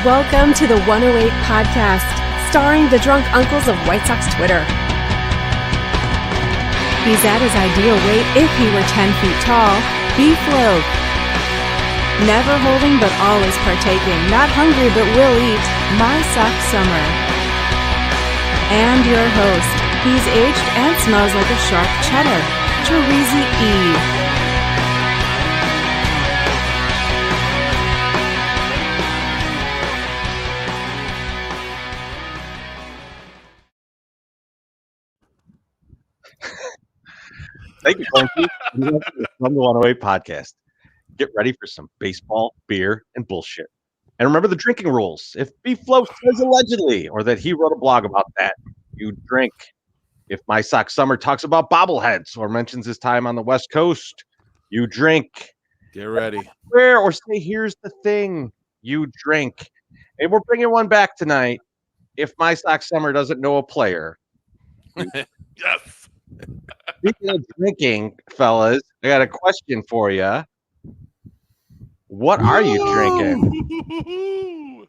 Welcome to the 108 podcast, starring the drunk uncles of White Sox Twitter. He's at his ideal weight if he were 10 feet tall. Beef loaf. Never holding but always partaking. Not hungry but will eat. MySoxSummer. And your host. He's aged and smells like a sharp cheddar. Terezi E. Thank you, Frankie. Welcome to the FromThe108 podcast. Get ready for some baseball, beer, and bullshit. And remember the drinking rules. If Beef Loaf says allegedly, or that he wrote a blog about that, you drink. If MySoxSummer talks about bobbleheads or mentions his time on the West Coast, you drink. Get ready. Where or say, here's the thing, you drink. And we're bringing one back tonight. If MySoxSummer doesn't know a player. Yes. Speaking of drinking, fellas, I got a question for you. What are you drinking?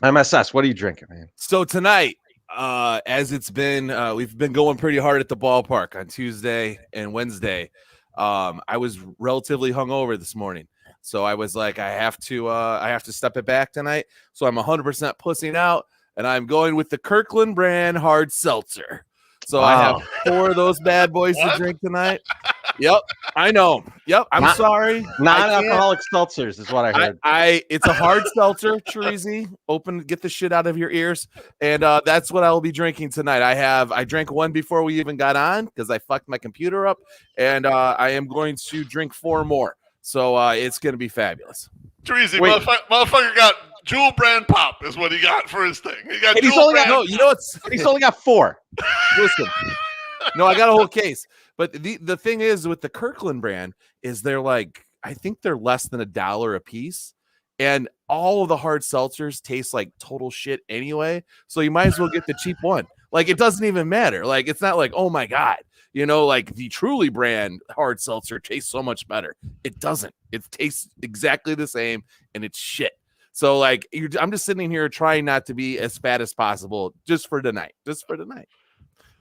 MSS, what are you drinking, man? So tonight, as it's been, we've been going pretty hard at the ballpark on Tuesday and Wednesday. I was relatively hungover this morning, so I was like, I have to step it back tonight. So I'm 100% pussing out, and I'm going with the Kirkland brand hard seltzer. So wow. I have 4 of those bad boys to drink tonight. Yep, I know. Yep, I'm sorry. Non-alcoholic seltzers is what I heard. It's a hard seltzer, Terezi. Get the shit out of your ears, and that's what I will be drinking tonight. I drank one before we even got on because I fucked my computer up, and I am going to drink 4 more. So it's going to be fabulous. Terezi, motherfucker got Jewel brand pop is what he got for his thing. He got he's only got 4. Listen, no, I got a whole case. But the thing is with the Kirkland brand is they're like, I think they're less than $1 a piece. And all of the hard seltzers taste like total shit anyway. So you might as well get the cheap one. Like, it doesn't even matter. Like, it's not like, oh my God, like the Truly brand hard seltzer tastes so much better. It doesn't. It tastes exactly the same and it's shit. So like, I'm just sitting here trying not to be as fat as possible just for tonight.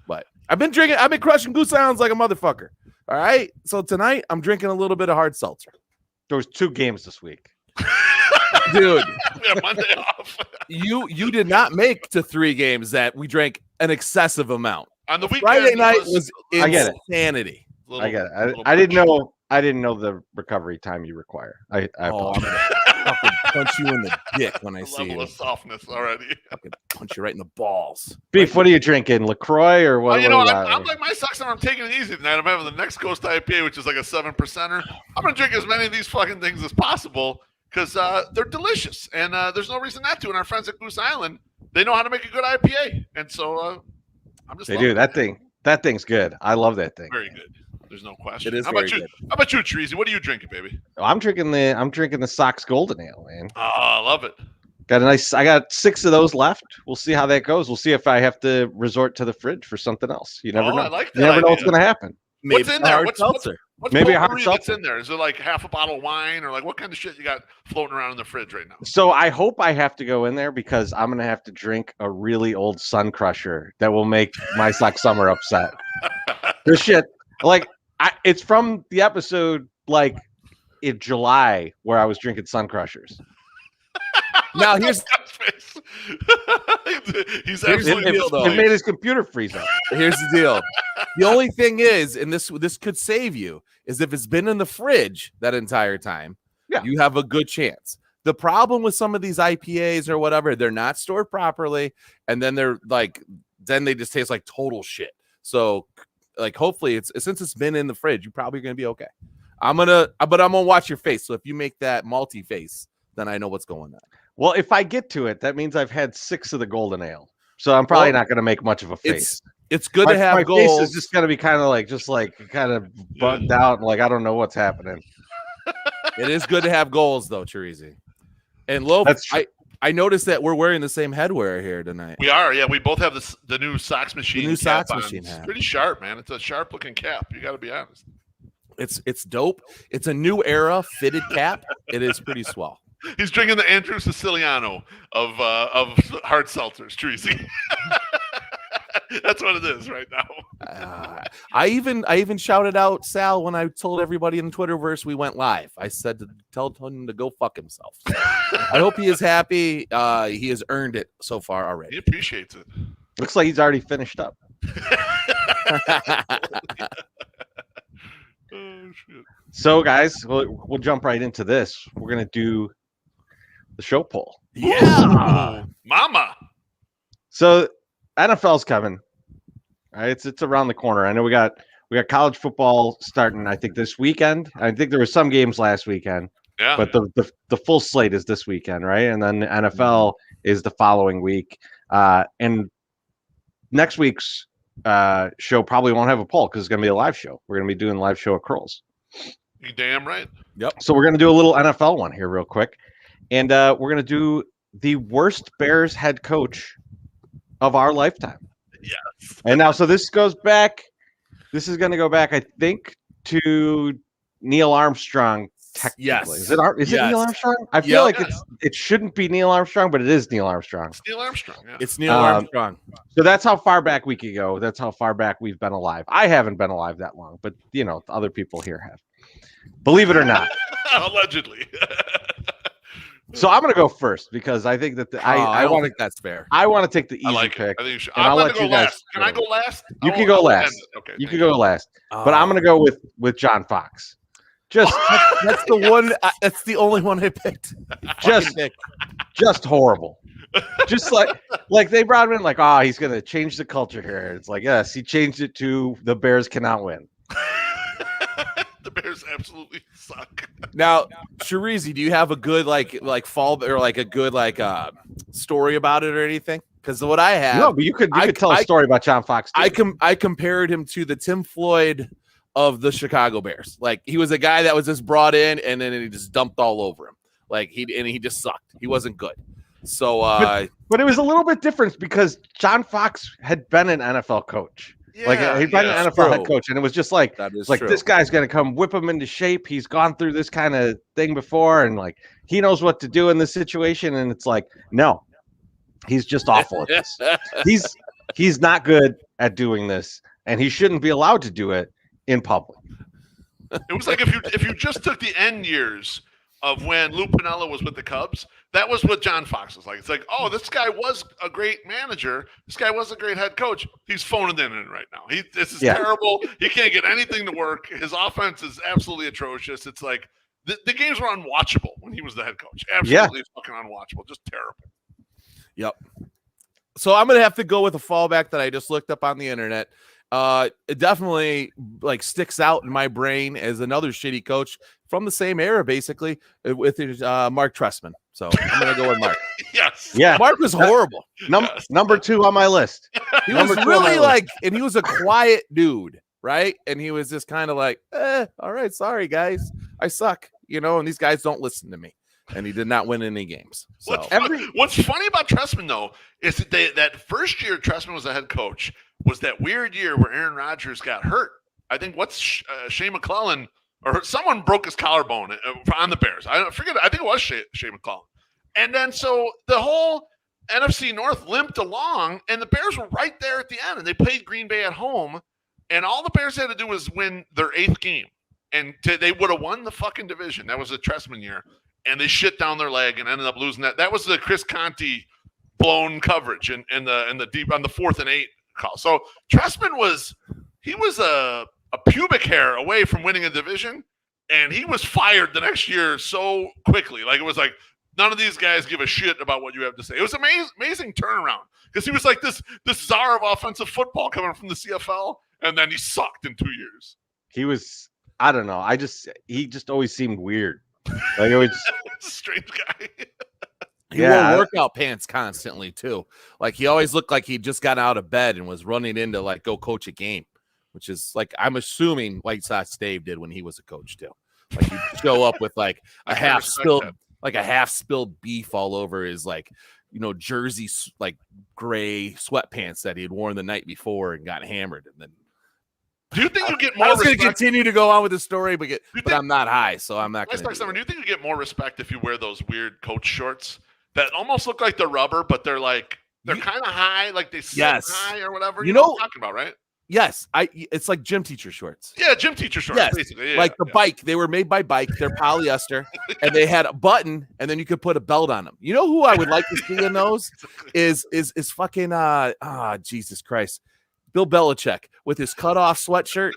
But I've been crushing Goose Islands like a motherfucker. All right. So tonight I'm drinking a little bit of hard seltzer. There was 2 games this week. Dude. Yeah, Monday off. You did not make to 3 games that we drank an excessive amount. On the weekend, Friday night was insanity. I get it. I didn't know the recovery time you require. I apologize. I'm gonna punch you in the dick when I see you. Level of softness already. I could punch you right in the balls. Beef, what are you drinking? LaCroix or what? I'm like MySoxSummer. I'm taking it easy tonight. I'm having the Next Coast IPA, which is like a 7%er. I'm gonna drink as many of these fucking things as possible because they're delicious, and there's no reason not to. And our friends at Goose Island, they know how to make a good IPA, and so I'm just. They do that thing. That thing's good. I love that thing. Very good. There's no question. It is How about you, Terezi? What are you drinking, baby? I'm drinking the Sox Golden Ale, man. Oh, I love it. I got 6 of those left. We'll see how that goes. We'll see if I have to resort to the fridge for something else. You never know. I like that. You never know what's going to happen. What's in there? What's maybe a hard seltzer. That's in there? Is it like half a bottle of wine or like what kind of shit you got floating around in the fridge right now? So I hope I have to go in there because I'm going to have to drink a really old Sun Crusher that will make MySoxSummer upset. This shit, like, it's from the episode like in July where I was drinking Sun Crushers. Now he's absolutely it made his computer freeze up. Here's the deal. The only thing is, and this could save you, is if it's been in the fridge that entire time, you have a good chance. The problem with some of these IPAs or whatever, they're not stored properly, and then then they just taste like total shit. So like, hopefully since it's been in the fridge, you're probably going to be okay. I'm going to watch your face. So if you make that malty face, then I know what's going on. Well, if I get to it, that means I've had 6 of the Golden Ale. So I'm probably not going to make much of a face. It's good to have my goals. Face is just going to be kind of bugged out. And like, I don't know what's happening. It is good to have goals though, Terezi. And Loaf, I noticed that we're wearing the same headwear here tonight. We are, yeah. We both have the new Sox Machine. The new Sox Machine. It's pretty sharp, man. It's a sharp looking cap. You got to be honest. It's dope. It's a new era fitted cap. It is pretty swell. He's drinking the Andrew Siciliano of hard seltzers, Treasy. That's what it is right now. I even shouted out Sal when I told everybody in the Twitterverse we went live. I said to tell him to go fuck himself. So I hope he is happy. He has earned it so far already. He appreciates it. Looks like he's already finished up. Oh shit! So, guys, we'll jump right into this. We're gonna do the show poll. Yeah, Mama. So, NFL's coming. All right, it's around the corner. I know we got college football starting. I think this weekend. I think there were some games last weekend. Yeah. But the full slate is this weekend, right? And then the NFL is the following week. And next week's show probably won't have a poll because it's going to be a live show. We're going to be doing a live show at Curls. You damn right. Yep. So we're going to do a little NFL one here real quick. And we're going to do the worst Bears head coach of our lifetime. Yes. And now, so this is going to go back, I think, to Neil Armstrong. Technically. Yes. Is it Neil Armstrong? I feel like it shouldn't be Neil Armstrong, but it is Neil Armstrong. It's Neil Armstrong. Yeah. It's Neil Armstrong. So that's how far back we could go. That's how far back we've been alive. I haven't been alive that long, but other people here have. Believe it or not. Allegedly. So I'm going to go first because I think that I don't think that's fair. I want to take the easy pick. I think you should. And I'm I'll going let to go you guys last. Can I go last? You can go last. Okay. You can go last. But I'm going to go with John Fox. Just that's the one. That's the only one I picked. Just horrible. Just like they brought him in like, he's going to change the culture here. It's like, yes, he changed it to the Bears cannot win. The Bears absolutely suck. Now, Sharizi, do you have a good like fall or like a good story about it or anything? Because what I have, no, but you could tell a story about John Fox. Too. I compared him to the Tim Floyd of the Chicago Bears. Like he was a guy that was just brought in and then he just dumped all over him. Like he just sucked. He wasn't good. So, but it was a little bit different because John Fox had been an NFL coach. Yeah, he'd been an NFL head coach, and it was just like, this guy's going to come whip him into shape. He's gone through this kind of thing before, and like he knows what to do in this situation. And it's like, no, he's just awful at this. He's not good at doing this, and he shouldn't be allowed to do it in public. It was like if you just took the end years of when Lou Piniella was with the Cubs, that was what John Fox was like. It's like, this guy was a great manager. This guy was a great head coach. He's phoning it in right now. This is terrible. He can't get anything to work. His offense is absolutely atrocious. It's like the games were unwatchable when he was the head coach. Absolutely fucking unwatchable. Just terrible. Yep. So I'm going to have to go with a fallback that I just looked up on the internet. It definitely sticks out in my brain as another shitty coach from the same era, basically, with Mark Trestman. So I'm going to go with Mark. Yes. Yeah. Mark was horrible. Number 2 on my list. He was really and he was a quiet dude, right? And he was just kind of like, all right, sorry, guys. I suck, and these guys don't listen to me. And he did not win any games. So what's funny about Trestman, though, is that first year Trestman was the head coach was that weird year where Aaron Rodgers got hurt. I think Shea McClellan or someone broke his collarbone on the Bears. I forget. I think it was Shea McClellan. And then so the whole NFC North limped along, and the Bears were right there at the end, and they played Green Bay at home, and all the Bears had to do was win their 8th game, and they would have won the fucking division. That was the Trestman year, and they shit down their leg and ended up losing that. That was the Chris Conte blown coverage in the deep on the 4th and 8 call. So Trestman was a pubic hair away from winning a division, and he was fired the next year so quickly. Like it was like none of these guys give a shit about what you have to say. It was amazing turnaround because he was like this czar of offensive football coming from the CFL, and then he sucked in 2 years. He was, I don't know. He just always seemed weird. Like it was a strange guy. He wore workout pants constantly too. Like he always looked like he just got out of bed and was running in to go coach a game, which is I'm assuming White Sox Dave did when he was a coach too. Like he'd show up with a half spilled beef all over his jersey gray sweatpants that he had worn the night before and got hammered, and then. But anyway, He was, I don't know. I just he just always seemed weird. Like it was Do you think you get more I was going to respect? continue to go on with the story, but think- I'm not high, so I'm not going to. Do you think you get more respect if you wear those weird coach shorts that almost look like they're rubber, but they're kind of high, like they sit high or whatever? You know what I'm talking about, right? Yes, it's like gym teacher shorts. Yeah, gym teacher shorts, basically. Yeah, like the bike. They were made by Bike. They're polyester, and they had a button, and then you could put a belt on them. You know who I would like to see in those is fucking Jesus Christ, Bill Belichick with his cutoff sweatshirt,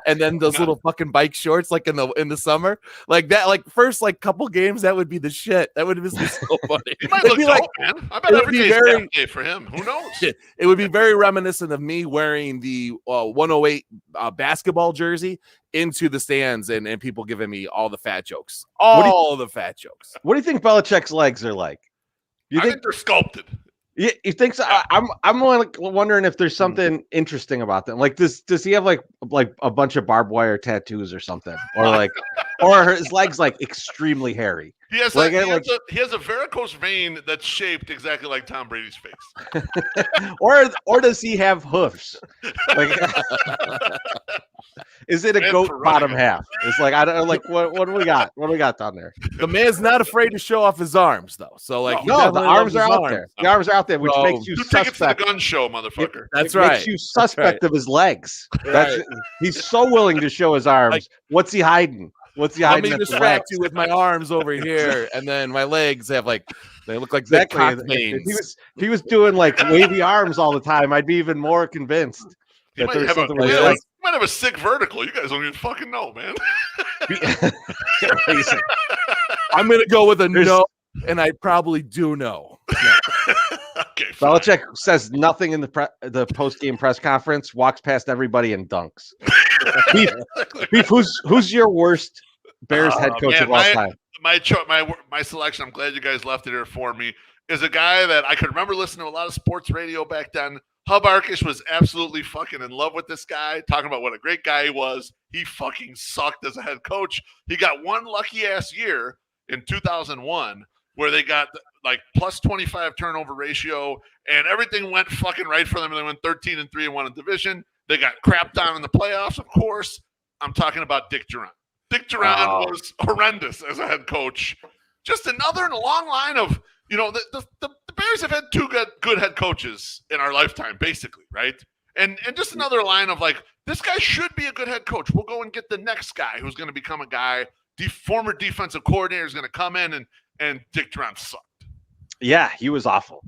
and then those little fucking bike shorts, like in the summer, like that. Like first couple games, that would be the shit. That would be so funny. He might look dope, man. I bet every day's very day for him. Who knows? It would be very reminiscent of me wearing the 108 basketball jersey into the stands and people giving me all the fat jokes. The fat jokes. What do you think Belichick's legs are like? I think they're sculpted. Yeah, you think so? I'm wondering if there's something interesting about them. Like, does he have like a bunch of barbed wire tattoos or something, or or his legs extremely hairy? He has he has a varicose vein that's shaped exactly like Tom Brady's face. or does he have hoofs? Is it a goat bottom half? It's I don't what do we got? What do we got down there? The man's not afraid to show off his arms though. So the arms are out there. The arms are out there, which makes you suspect. To the gun show, motherfucker. That's right. Makes you suspect of his legs. He's so willing to show his arms. What's he hiding? Let me distract you with my arms over here, and then my legs have they look like exactly. If he was doing wavy arms all the time, I'd be even more convinced. He might have a sick vertical. You guys don't even fucking know, man. I'm gonna go with a no, and I probably do know. Okay. Belichick says nothing in the post game press conference. Walks past everybody and dunks. Beef, who's your worst Bears head coach of all time? My selection. I'm glad you guys left it here for me. Is a guy that I could remember listening to a lot of sports radio back then. Hub Arkish was absolutely fucking in love with this guy, talking about what a great guy he was. He fucking sucked as a head coach. He got one lucky ass year in 2001 where they got plus 25 turnover ratio and everything went fucking right for them. And they went 13-3 and won a division. They got crapped on in the playoffs, of course. I'm talking about Dick Duran. Dick Duran was horrendous as a head coach. Just another in a long line of, the Bears have had two good head coaches in our lifetime, basically, right? And just another line of this guy should be a good head coach. We'll go and get the next guy who's going to become a guy. The former defensive coordinator is going to come in and Dick Duran sucked. Yeah, he was awful.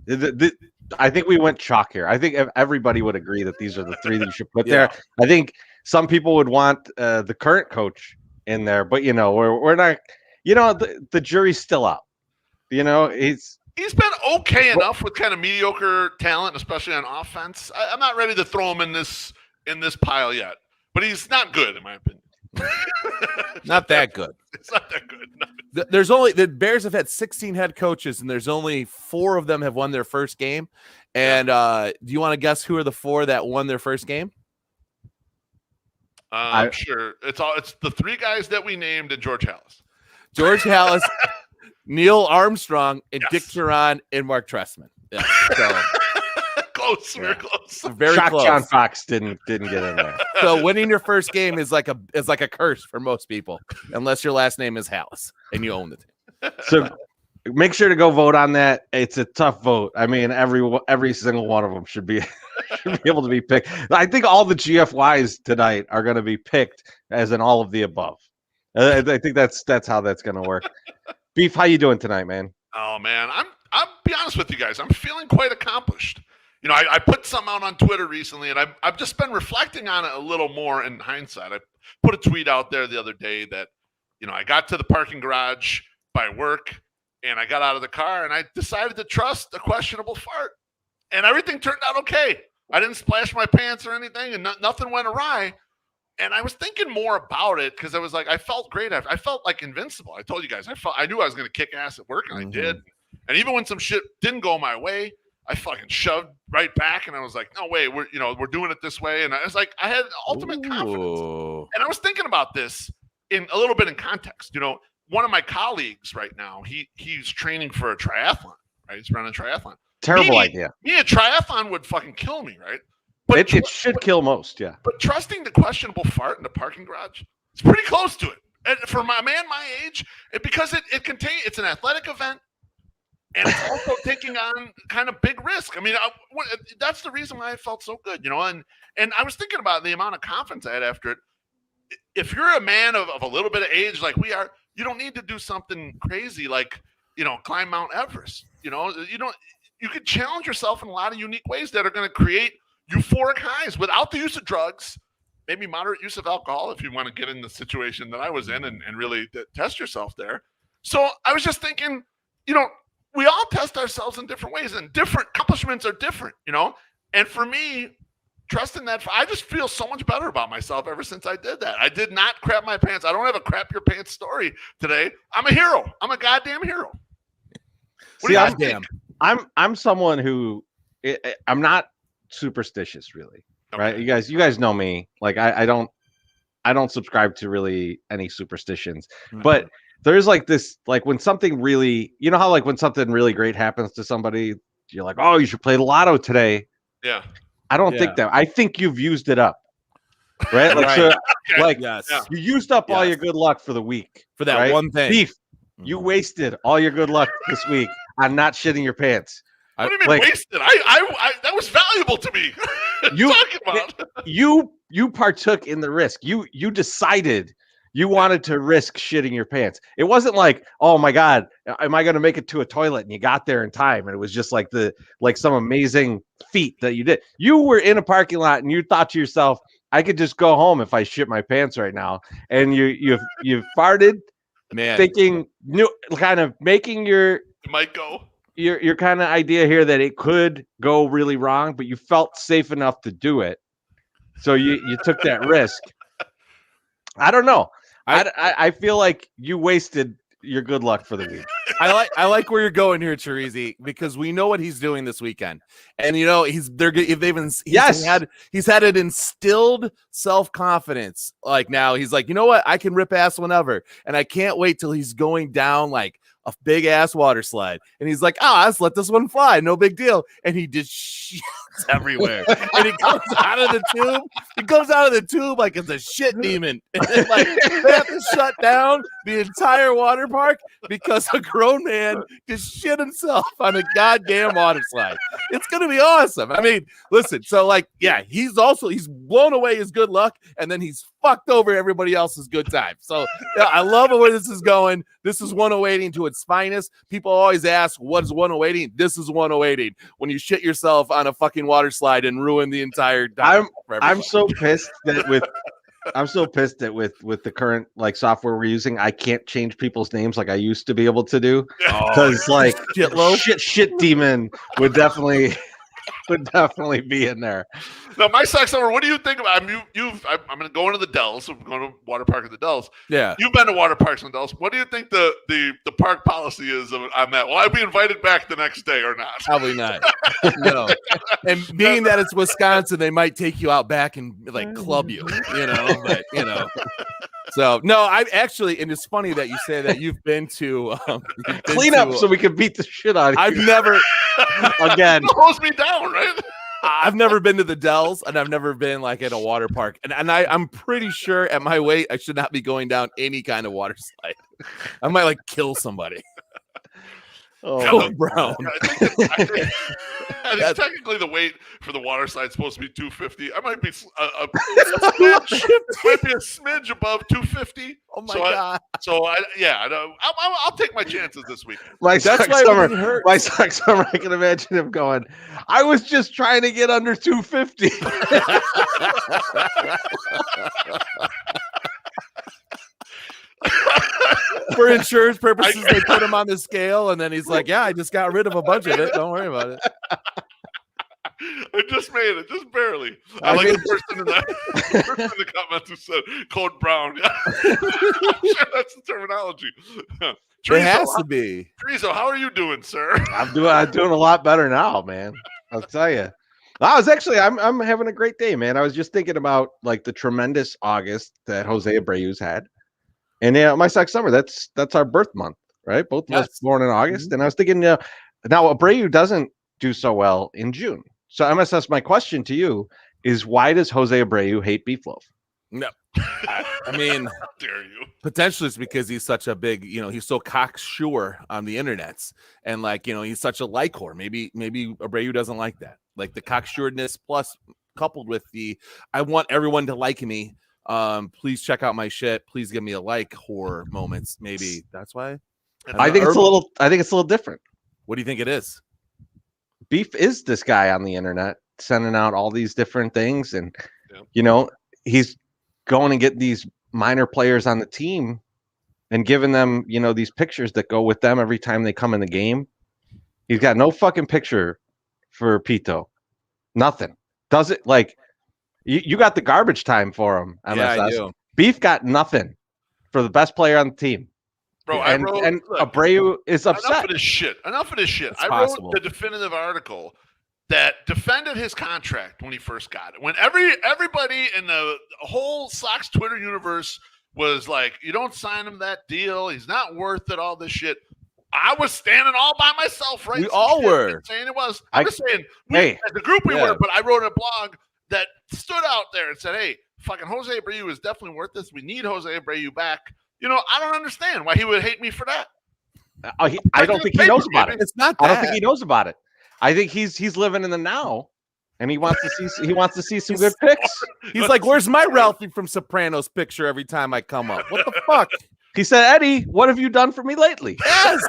I think we went chalk here. I think everybody would agree that these are the three that you should put there. I think some people would want the current coach in there, but we're not. The jury's still out. He's been okay enough with kind of mediocre talent, especially on offense. I'm not ready to throw him in this pile yet, but he's not good in my opinion. Not that good. It's not that good. No. There's only the Bears have had 16 head coaches, and there's only 4 of them have won their first game. And do you want to guess who are the 4 that won their first game? I'm sure it's the 3 guys that we named and George Halas. George Halas, Neil Armstrong, and Dick Duran, and Mark Trestman. Yeah, so. Close, very close. Very close. John Fox didn't get in there. So winning your first game is like a curse for most people, unless your last name is Halas and you own the team. So make sure to go vote on that. It's a tough vote. I mean, every single one of them should be able to be picked. I think all the GFYs tonight are going to be picked as in all of the above. I think that's how that's going to work. Beef, how you doing tonight, man? Oh man, I'll be honest with you guys. I'm feeling quite accomplished. I put something out on Twitter recently, and I've just been reflecting on it a little more in hindsight. I put a tweet out there the other day that, I got to the parking garage by work, and I got out of the car, and I decided to trust a questionable fart. And everything turned out okay. I didn't splash my pants or anything, and nothing went awry. And I was thinking more about it because I was I felt great. I felt like invincible. I told you guys, I knew I was going to kick ass at work, and I did. And even when some shit didn't go my way, I fucking shoved right back, and I was like, no way, we're doing it this way. And I was I had ultimate confidence. And I was thinking about this in a little bit in context. One of my colleagues right now, he's training for a triathlon, right? He's running a triathlon. Terrible idea. Me, a triathlon would fucking kill me, right? But It should kill most, yeah. But trusting the questionable fart in the parking garage, it's pretty close to it. And for my man my age, because it's an athletic event, and it's also taking on kind of big risk. I mean, that's the reason why I felt so good, And I was thinking about the amount of confidence I had after it. If you're a man of a little bit of age like we are, you don't need to do something crazy like climb Mount Everest. You could challenge yourself in a lot of unique ways that are going to create euphoric highs without the use of drugs, maybe moderate use of alcohol if you want to get in the situation that I was in and really test yourself there. So I was just thinking, we all test ourselves in different ways and different accomplishments are different, And for me, trusting that, I just feel so much better about myself ever since I did that. I did not crap my pants. I don't have a crap your pants story today. I'm a hero. I'm a goddamn hero. I'm someone who I'm not superstitious, really. Okay. Right? You guys know me. Like I don't subscribe to really any superstitions. Mm-hmm. But there's like this, like when something really, how like when something really great happens to somebody, you're like, oh, you should play the lotto today. Yeah. I don't think that. I think you've used it up. Right? Like, so, like you used up all your good luck for the week. For that one thing. Beef. You wasted all your good luck this week on not shitting your pants. What do you mean wasted? I that was valuable to me. You partook in the risk. You decided you wanted to risk shitting your pants. It wasn't like, oh my God, am I going to make it to a toilet? And you got there in time. And it was just like some amazing feat that you did. You were in a parking lot and you thought to yourself, I could just go home if I shit my pants right now. And you farted, man, thinking kind of making your kind of idea here that it could go really wrong, but you felt safe enough to do it. So you took that risk. I don't know. I feel like you wasted your good luck for the week. I like where you're going here, Chirizi, because we know what he's doing this weekend, and he's had an instilled self-confidence. Like now he's like, you know what, I can rip ass whenever, and I can't wait till he's going down like a big ass water slide, and he's like, let's let this one fly, no big deal, and he just shits everywhere, and he comes out of the tube. He comes out of the tube like it's a shit demon, and then, like they have to shut down the entire water park because a grown man just shit himself on a goddamn water slide. It's gonna be awesome. I mean, listen, so like, yeah, he's blown away his good luck, and then he's fucked over everybody else's good time. So yeah, I love where this is going. This is 108ing to its finest. People always ask, what is 108ing? This is 108ing. When you shit yourself on a fucking water slide and ruin the entire time. I'm so pissed that with the current like software we're using, I can't change people's names like I used to be able to do. Because like shit demon would definitely be in there. Now, MySoxSummer, what do you think about? I'm going to go into the Dells. I'm going to water park at the Dells. Yeah, you've been to water parks in the Dells. What do you think the park policy is on that? Will I be invited back the next day or not? Probably not. No. And being that it's Wisconsin, they might take you out back and like club you. But So no, I actually, and it's funny that you say that you've been to clean up so we can beat the shit out of you. I've never again holds me down, right? I've never been to the Dells, and I've never been like at a water park, and I'm pretty sure at my weight I should not be going down any kind of water slide. I might like kill somebody. Oh, Brown. I think technically the weight for the water slide is supposed to be 250. I might be a smidge above 250. Oh my God! I'll take my chances this week. MySoxSummer, I can imagine him going, I was just trying to get under 250. For insurance purposes, they put him on the scale, and then he's like, yeah, I just got rid of a bunch of it. Don't worry about it. I just made it, just barely. I like the person in the comments who said Code Brown. I'm sure that's the terminology. It has to be. Trezo, how are you doing, sir? I'm doing a lot better now, man. I'll tell you. I'm having a great day, man. I was just thinking about like the tremendous August that Jose Abreu's had. And MySoxSummer, that's our birth month, right? Both of us born in August. Mm-hmm. And I was thinking, now Abreu doesn't do so well in June. So MSS, my question to you, is why does Jose Abreu hate Beef Loaf? No, I mean, How dare you? potentially it's because he's such a big, he's so cocksure on the internets, and he's such a likor. Maybe Abreu doesn't like that, like the cocksureness plus coupled with the I want everyone to like me. Please check out my shit. Please give me a like whore moments. Maybe that's why. I think it's a little different. What do you think it is? Beef is this guy on the internet sending out all these different things, and he's going and getting these minor players on the team and giving them, these pictures that go with them every time they come in the game. He's got no fucking picture for Pito. Nothing. Does it like you got the garbage time for him, MSS. Yeah, I do. Beef got nothing for the best player on the team. Bro, and Abreu is upset. Enough of this shit. It's I possible. wrote the definitive article that defended his contract when he first got it. When everybody in the whole Sox Twitter universe was like, you don't sign him that deal. He's not worth it, all this shit. I was standing all by myself, right? We all were. Saying it was. I'm just saying, as a group we were, but I wrote a blog that stood out there and said, hey, fucking Jose Abreu is definitely worth this. We need Jose Abreu back. I don't understand why he would hate me for that. I don't think he knows about it. It's not that. I don't think he knows about it. I think he's living in the now, and he wants to see some good picks. He's like, "Where's my Ralphie from Sopranos picture every time I come up? What the fuck?" He said, "Eddie, what have you done for me lately?" Yes.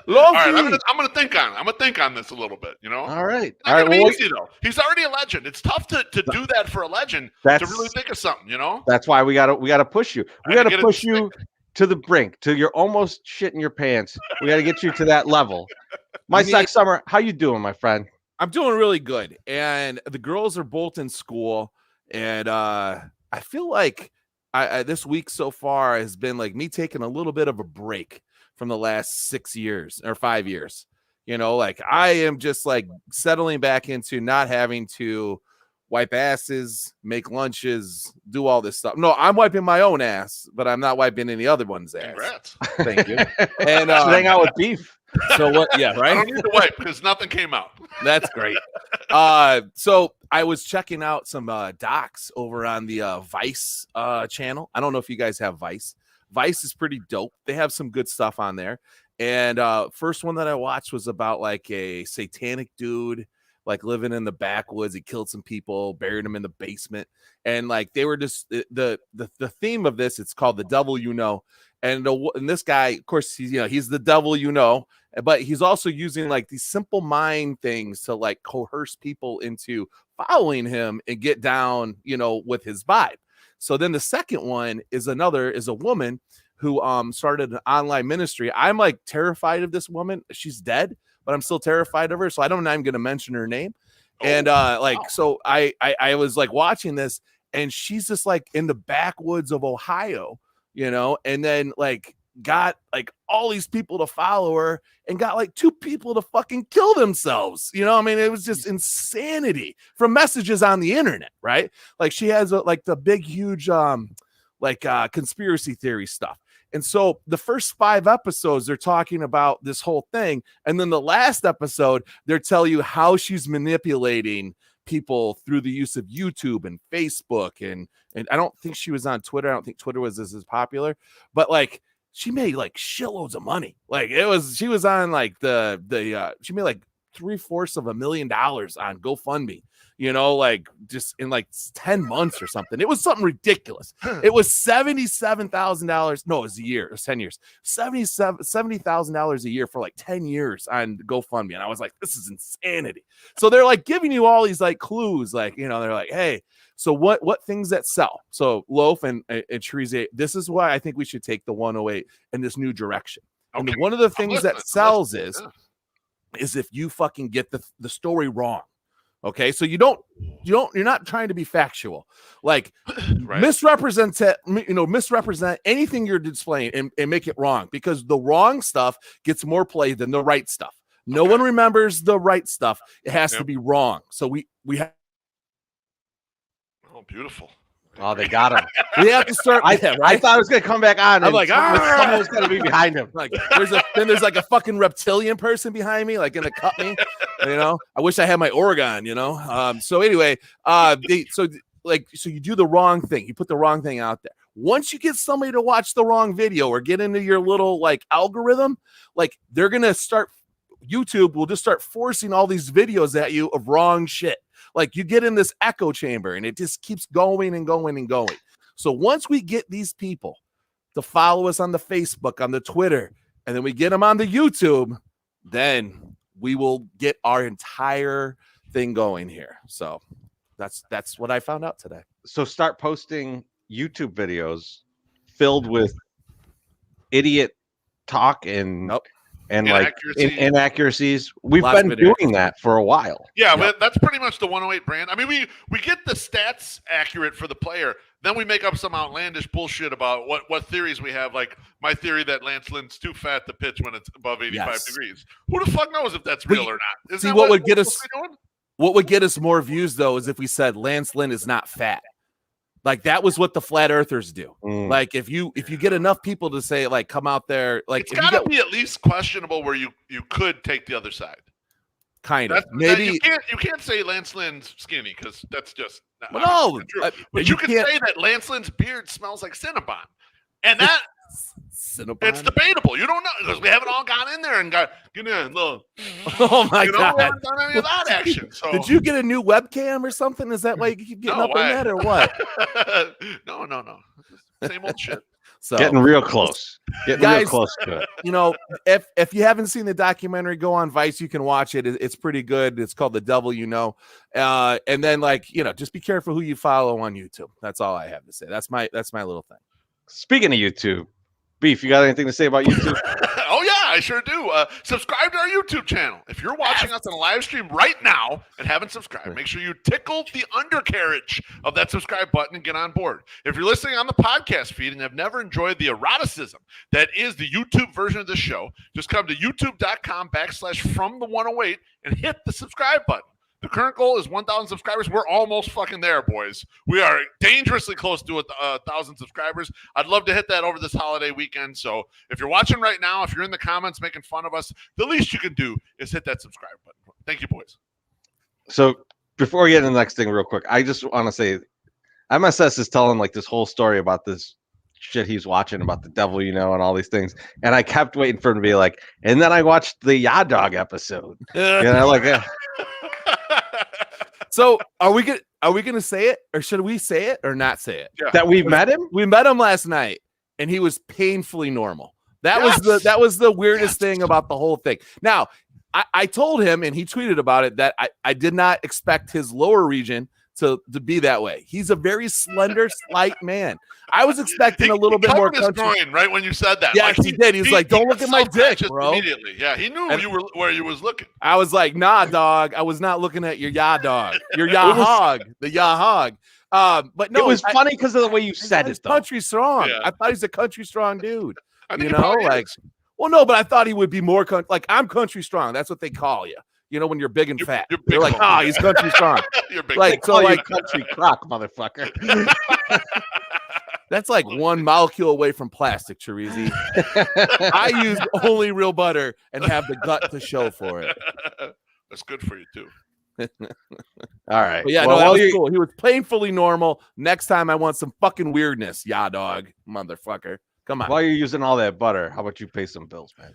All right, I'm gonna think on it. I'm gonna think on this a little bit. All right. It's not gonna be easy though. He's already a legend. It's tough to do that for a legend to really think of something. That's why we gotta push you. We gotta push you to the brink, to you're almost shitting your pants. We gotta get you to that level. MySoxSummer, how you doing, my friend? I'm doing really good, and the girls are both in school, and I feel like this week so far has been like me taking a little bit of a break from the last 6 years or 5 years. Like I am just like settling back into not having to wipe asses, make lunches, do all this stuff. No, I'm wiping my own ass, but I'm not wiping any other one's ass. Congrats. Thank you. And hang out with Beef. So what? Yeah, right. I don't need to wipe because nothing came out. That's great. So I was checking out some docs over on the Vice channel. I don't know if you guys have Vice. Vice is pretty dope. They have some good stuff on there. And first one that I watched was about like a satanic dude, like living in the backwoods. He killed some people, buried them in the basement. And like they were just the theme of this, it's called The Devil You Know. And this guy, of course, he's the devil, but he's also using like these simple mind things to like coerce people into following him and get down, with his vibe. So then the second one is a woman who started an online ministry. I'm like terrified of this woman. She's dead, but I'm still terrified of her. So I don't know. I'm going to mention her name. And so I was like watching this, and she's just like in the backwoods of Ohio, and then like got like all these people to follow her and got like 2 people to fucking kill themselves. I mean, it was just insanity from messages on the internet, right? Like she has like the big, huge, conspiracy theory stuff. And so the first 5 episodes, they're talking about this whole thing. And then the last episode, they're telling you how she's manipulating people through the use of YouTube and Facebook. And I don't think she was on Twitter. I don't think Twitter was as popular, but like she made like shitloads of money. Like she was on like she made like $750,000 on GoFundMe, like just in like 10 months or something. It was something ridiculous. It was $77,000. No, it was a year. It was 10 years. $70,000 a year for like 10 years on GoFundMe. And I was like, this is insanity. So they're like giving you all these like clues, like, they're like, hey, so what things that sell? So Loaf and Therese, this is why I think we should take the 108 in this new direction. Okay. And one of the things that sells is if you fucking get the story wrong. Okay, so you're not trying to be factual, like right. misrepresent anything you're displaying and make it wrong, because the wrong stuff gets more play than the right stuff. No one remembers the right stuff. It has to be wrong. So we have. Oh, beautiful. Oh, they got him. We have to start. I right? thought it was going to come back on. I'm like, someone was going to be behind him. Like, there's like a fucking reptilian person behind me, like gonna cut me. I wish I had my Oregon. So anyway, so you do the wrong thing. You put the wrong thing out there. Once you get somebody to watch the wrong video or get into your little like algorithm, like they're gonna start. YouTube will just start forcing all these videos at you of wrong shit. Like you get in this echo chamber and it just keeps going and going and going. So once we get these people to follow us on the Facebook, on the Twitter, and then we get them on the YouTube, then we will get our entire thing going here. So that's what I found out today. So start posting YouTube videos filled with idiot talk and inaccuracies. We've been doing that for a while. Yeah, but that's pretty much the 108 brand. I mean, we get the stats accurate for the player. Then we make up some outlandish bullshit about what theories we have. Like my theory that Lance Lynn's too fat to pitch when it's above 85 degrees. Who the fuck knows if that's real or not? Isn't what would get us? What would get us more views though is if we said Lance Lynn is not fat. Like that was what the flat earthers do. Like if you get enough people to say like come out there, like it's got to be at least questionable where you could take the other side. Kind of. Maybe you can't say Lance Lynn's skinny because that's just no. But you can say that Lance Lynn's beard smells like Cinnabon, and that it's debatable. You don't know because we haven't all gone in there and got look. Oh my god! We haven't done any of that action. So did you get a new webcam or something? Is that why you keep getting up in that or what? No. Same old shit. So getting real close. Real close to it. If you haven't seen the documentary, go on Vice. You can watch it. It's pretty good. It's called The Devil You Know. And then just be careful who you follow on YouTube. That's all I have to say. That's my little thing. Speaking of YouTube, Beef, you got anything to say about YouTube? Oh yeah, I sure do. Subscribe to our YouTube channel. If you're watching us on a live stream right now and haven't subscribed, make sure you tickle the undercarriage of that subscribe button and get on board. If you're listening on the podcast feed and have never enjoyed the eroticism that is the YouTube version of the show, just come to youtube.com/FromThe108 and hit the subscribe button. The current goal is 1,000 subscribers. We're almost fucking there, boys. We are dangerously close to 1,000 subscribers. I'd love to hit that over this holiday weekend. So if you're watching right now, if you're in the comments making fun of us, the least you can do is hit that subscribe button. Thank you, boys. So before we get into the next thing real quick, I just want to say MSS is telling like this whole story about this shit he's watching about the devil, and all these things. And I kept waiting for him to be like, and then I watched the Ya Dog episode. So are we gonna say it, or should we say it or not say it? Yeah. That we met him? We met him last night, and he was painfully normal. That was the weirdest thing about the whole thing. Now, I told him, and he tweeted about it, that I did not expect his lower region to be that way. He's a very slender, slight man. I was expecting a little bit more country. Right when you said that. Yes, he did. He was like, "Don't look at my dick, bro." Immediately. Yeah, he knew where you was looking. I was like, "Nah, dog. I was not looking at your ya dog. Your ya hog. The ya hog." But no, it was funny because of the way you said it. Country strong. Yeah. I thought he's a country strong dude. Well, no, but I thought he would be more like I'm country strong. That's what they call you. When you're big and fat, you're like, he's country strong. You're big. Like, so like country crock, motherfucker. That's like one molecule away from plastic, Chirizi. I use only real butter and have the gut to show for it. That's good for you too. All right. But yeah, that was cool. He was painfully normal. Next time I want some fucking weirdness. Ya dog, motherfucker. Come on. While you're using all that butter, how about you pay some bills, man?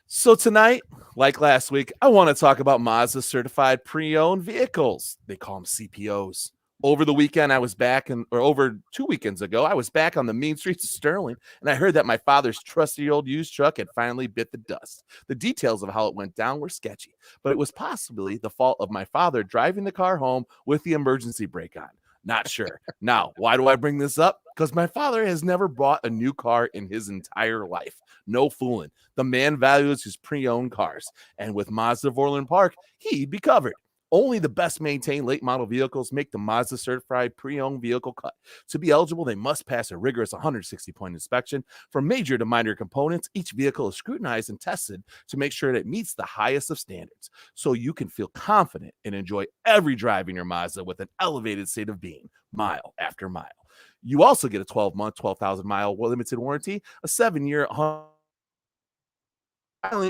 So tonight, like last week, I want to talk about Mazda certified pre-owned vehicles. They call them CPOs. Over the weekend, over 2 weekends ago, I was back on the mean streets of Sterling, and I heard that my father's trusty old used truck had finally bit the dust. The details of how it went down were sketchy, but it was possibly the fault of my father driving the car home with the emergency brake on. Not sure. Now, why do I bring this up? Because my father has never bought a new car in his entire life. No fooling. The man values his pre-owned cars. And with Mazda of Orland Park, he'd be covered. Only the best maintained late model vehicles make the Mazda certified pre-owned vehicle cut. To be eligible, they must pass a rigorous 160-point inspection. From major to minor components, each vehicle is scrutinized and tested to make sure that it meets the highest of standards, so you can feel confident and enjoy every drive in your Mazda with an elevated state of being, mile after mile. You also get a 12-month, 12,000-mile limited warranty, a 7-year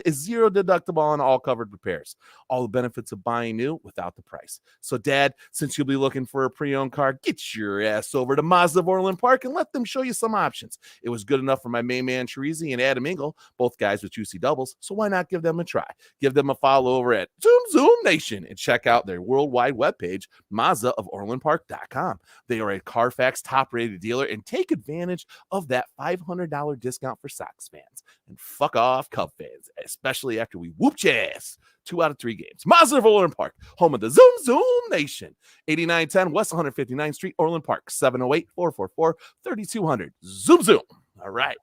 is zero deductible on all covered repairs. All the benefits of buying new without the price. So, Dad, since you'll be looking for a pre-owned car, get your ass over to Mazda of Orland Park and let them show you some options. It was good enough for my main man, Chirizi, and Adam Engel, both guys with juicy doubles, so why not give them a try? Give them a follow over at Zoom Nation and check out their worldwide webpage, MazdaofOrlandPark.com. They are a Carfax top-rated dealer, and take advantage of that $500 discount for Sox fans. And fuck off, Cub fans, especially after we whooped your ass 2 out of 3 games. Mazda of Orland Park, home of the Zoom Nation. 8910 West 159th Street, Orland Park, 708-444-3200. Zoom. All right,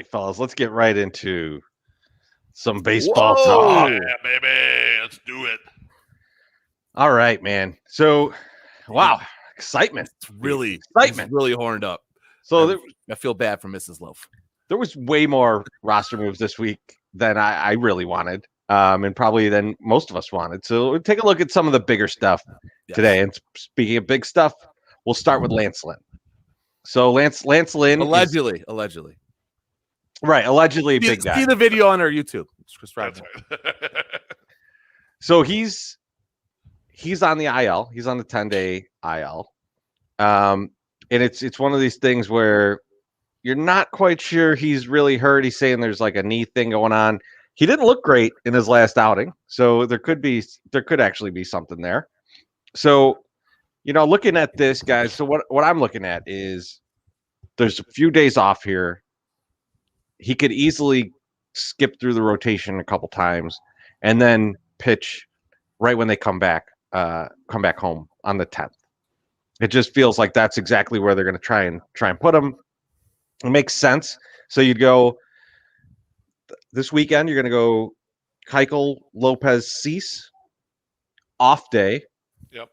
fellas, let's get right into some baseball talk. Oh, yeah, baby. Let's do it. All right, man. So, wow, excitement. It's really horned up. So I feel bad for Mrs. Loaf. There was way more roster moves this week than I really wanted, and probably than most of us wanted. So we'll take a look at some of the bigger stuff today. And speaking of big stuff, we'll start with Lance Lynn. So Lance Lynn, allegedly, right? Allegedly, big guy. See the video on our YouTube. That's right. So he's on the IL. He's on the 10-day IL, and it's one of these things where you're not quite sure he's really hurt. He's saying there's like a knee thing going on. He didn't look great in his last outing, so there could actually be something there. So, looking at this, guys. So what I'm looking at is there's a few days off here. He could easily skip through the rotation a couple times and then pitch right when they come back home on the 10th. It just feels like that's exactly where they're going to try and put him. It makes sense. So you'd go this weekend, you're going to go Keuchel, Lopez, Cease, off day. Yep.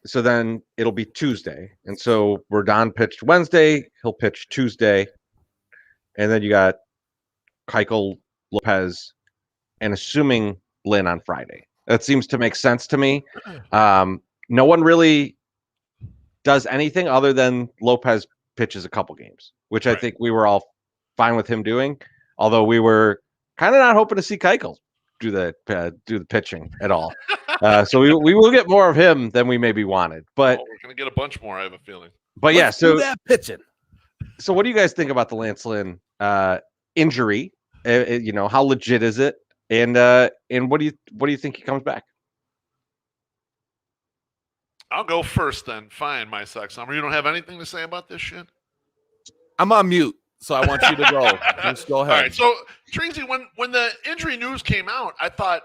So then it'll be Tuesday. And so Rodon pitched Wednesday. He'll pitch Tuesday. And then you got Keuchel, Lopez, and assuming Lynn on Friday. That seems to make sense to me. No one really does anything other than Lopez pitches a couple games, which I think we were all fine with him doing. Although we were kind of not hoping to see Keuchel do the pitching at all. So we will get more of him than we maybe wanted. But we're gonna get a bunch more, I have a feeling. But Let's do that pitching. So what do you guys think about the Lance Lynn injury? How legit is it? And what do you think he comes back? I'll go first then. Fine, MySoxSummer. You don't have anything to say about this shit? I'm on mute, so I want you to go. Just go ahead. All right. So, Tracy, when the injury news came out, I thought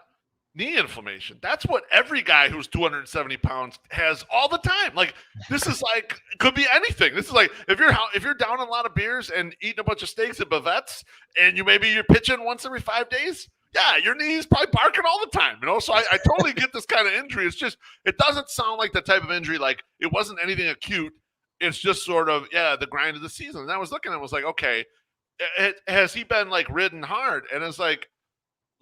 knee inflammation. That's what every guy who's 270 pounds has all the time. Like, this is like, could be anything. This is like, if you're down a lot of beers and eating a bunch of steaks at Bavette's and you're pitching once every 5 days, yeah, your knee's probably barking all the time, So I totally get this kind of injury. It's just, it doesn't sound like the type of injury, like it wasn't anything acute. It's just sort of, the grind of the season. And I was looking at it, was like, okay, has he been like ridden hard? And it's like,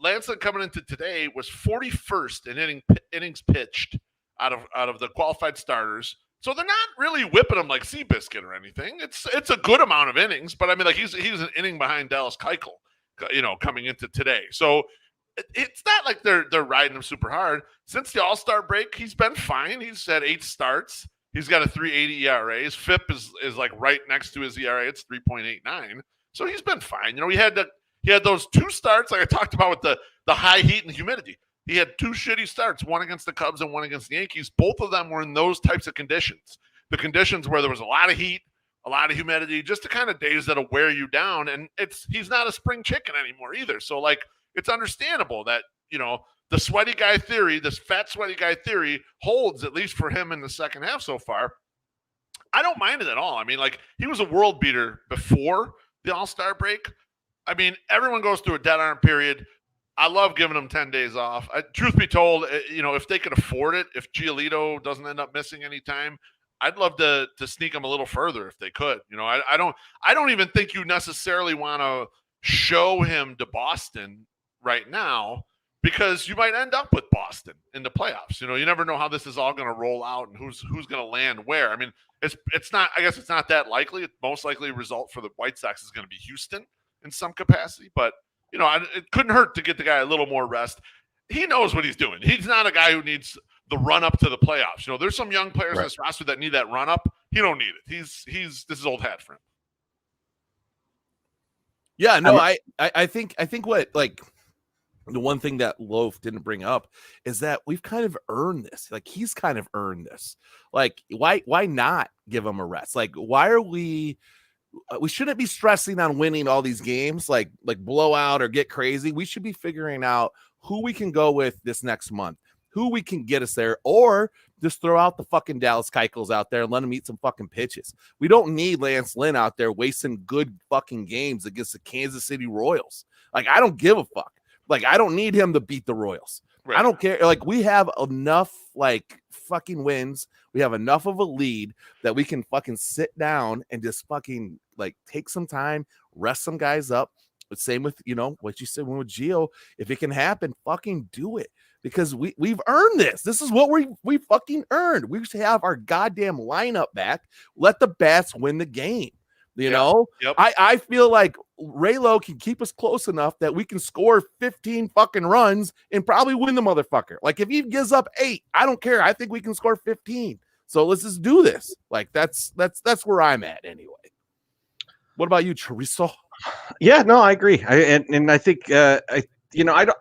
Lance Lynn coming into today was 41st in innings pitched out of the qualified starters. So they're not really whipping him like Seabiscuit or anything. It's a good amount of innings, but I mean, like he's an inning behind Dallas Keuchel, coming into today. So it's not like they're riding him super hard. Since the All-Star break, he's been fine. He's had 8 starts. He's got a 3.80 ERA. His FIP is like right next to his ERA. It's 3.89. So he's been fine. He had those 2 starts like I talked about with the high heat and humidity. He had 2 shitty starts, one against the Cubs and one against the Yankees. Both of them were in those types of conditions. The conditions where there was a lot of heat, a lot of humidity, just the kind of days that'll wear you down. And he's not a spring chicken anymore either. So like, it's understandable that, the sweaty guy theory, this fat sweaty guy theory holds at least for him in the second half so far. I don't mind it at all. I mean, like he was a world beater before the All-Star break. I mean, everyone goes through a dead arm period. I love giving them 10 days off. Truth be told, if they could afford it, if Giolito doesn't end up missing any time, I'd love to sneak them a little further if they could. I don't even think you necessarily want to show him to Boston right now, because you might end up with Boston in the playoffs. You never know how this is all going to roll out and who's going to land where. I mean, it's not. I guess it's not that likely. It most likely result for the White Sox is going to be Houston in some capacity, but it couldn't hurt to get the guy a little more rest. He knows what he's doing. He's not a guy who needs the run up to the playoffs. There's some young players in this roster that need that run up. He don't need it. This is old hat for him. Yeah, no, I think what, like, the one thing that Loaf didn't bring up is that we've kind of earned this. Like, he's kind of earned this. Like, why not give him a rest? Like, why are we shouldn't be stressing on winning all these games, like blow out or get crazy. We should be figuring out who we can go with this next month, who we can get us there, or just throw out the fucking Dallas Keuchels out there and let them eat some fucking pitches. We don't need Lance Lynn out there wasting good fucking games against the Kansas City Royals. Like, I don't give a fuck. Like, I don't need him to beat the Royals. Right. I don't care. Like, we have enough, like, fucking wins. We have enough of a lead that we can fucking sit down and just fucking, like, take some time, rest some guys up. But same with, what you said with Gio. If it can happen, fucking do it. Because we've earned this. This is what we fucking earned. We should have our goddamn lineup back. Let the bats win the game. You know? Yep. I feel like Raylo can keep us close enough that we can score 15 fucking runs and probably win the motherfucker. Like, if he gives up 8, I don't care. I think we can score 15. So let's just do this. Like, that's where I'm at anyway. What about you, Chorizo? Yeah, no, I agree. I think I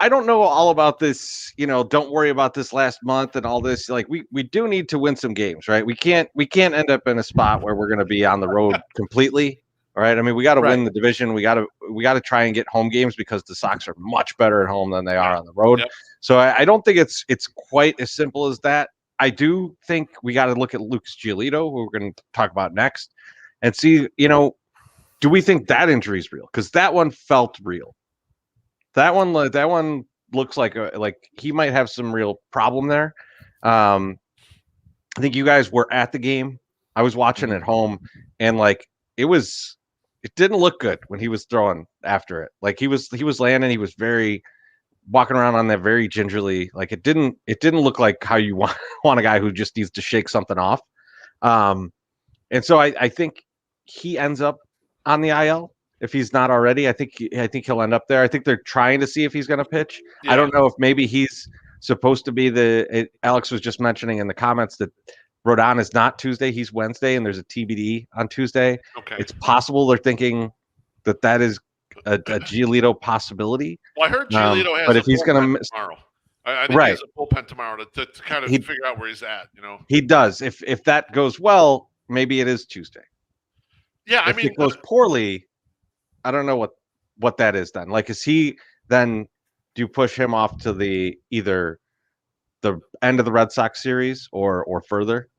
don't know all about this. Don't worry about this last month and all this. Like, we do need to win some games, right? We can't end up in a spot where we're going to be on the road completely. All right. I mean, we got to win the division. We got to try and get home games because the Sox are much better at home than they are on the road. Yep. So I don't think it's quite as simple as that. I do think we got to look at Lucas Giolito, who we're going to talk about next, and see, do we think that injury is real? Because that one felt real. That one looks like he might have some real problem there. I think you guys were at the game. I was watching at home, and it didn't look good when he was throwing after it. Like, he was landing. He was very walking around on that very gingerly. Like, it didn't look like how you want a guy who just needs to shake something off. And so I think he ends up on the IL. If he's not already, I think he'll end up there. I think they're trying to see if he's going to pitch. Yeah. I don't know if maybe he's supposed to be Alex was just mentioning in the comments that Rodon is not Tuesday, he's Wednesday, and there's a TBD on Tuesday. Okay. It's possible they're thinking that is a Giolito possibility. Well, I heard Giolito has but if he's going to miss tomorrow. I think he has a bullpen tomorrow to kind of figure out where he's at. He does. If that goes well, maybe it is Tuesday. Yeah, if it goes poorly, I don't know what that is then. Like, is he then? Do you push him off to either the end of the Red Sox series or further?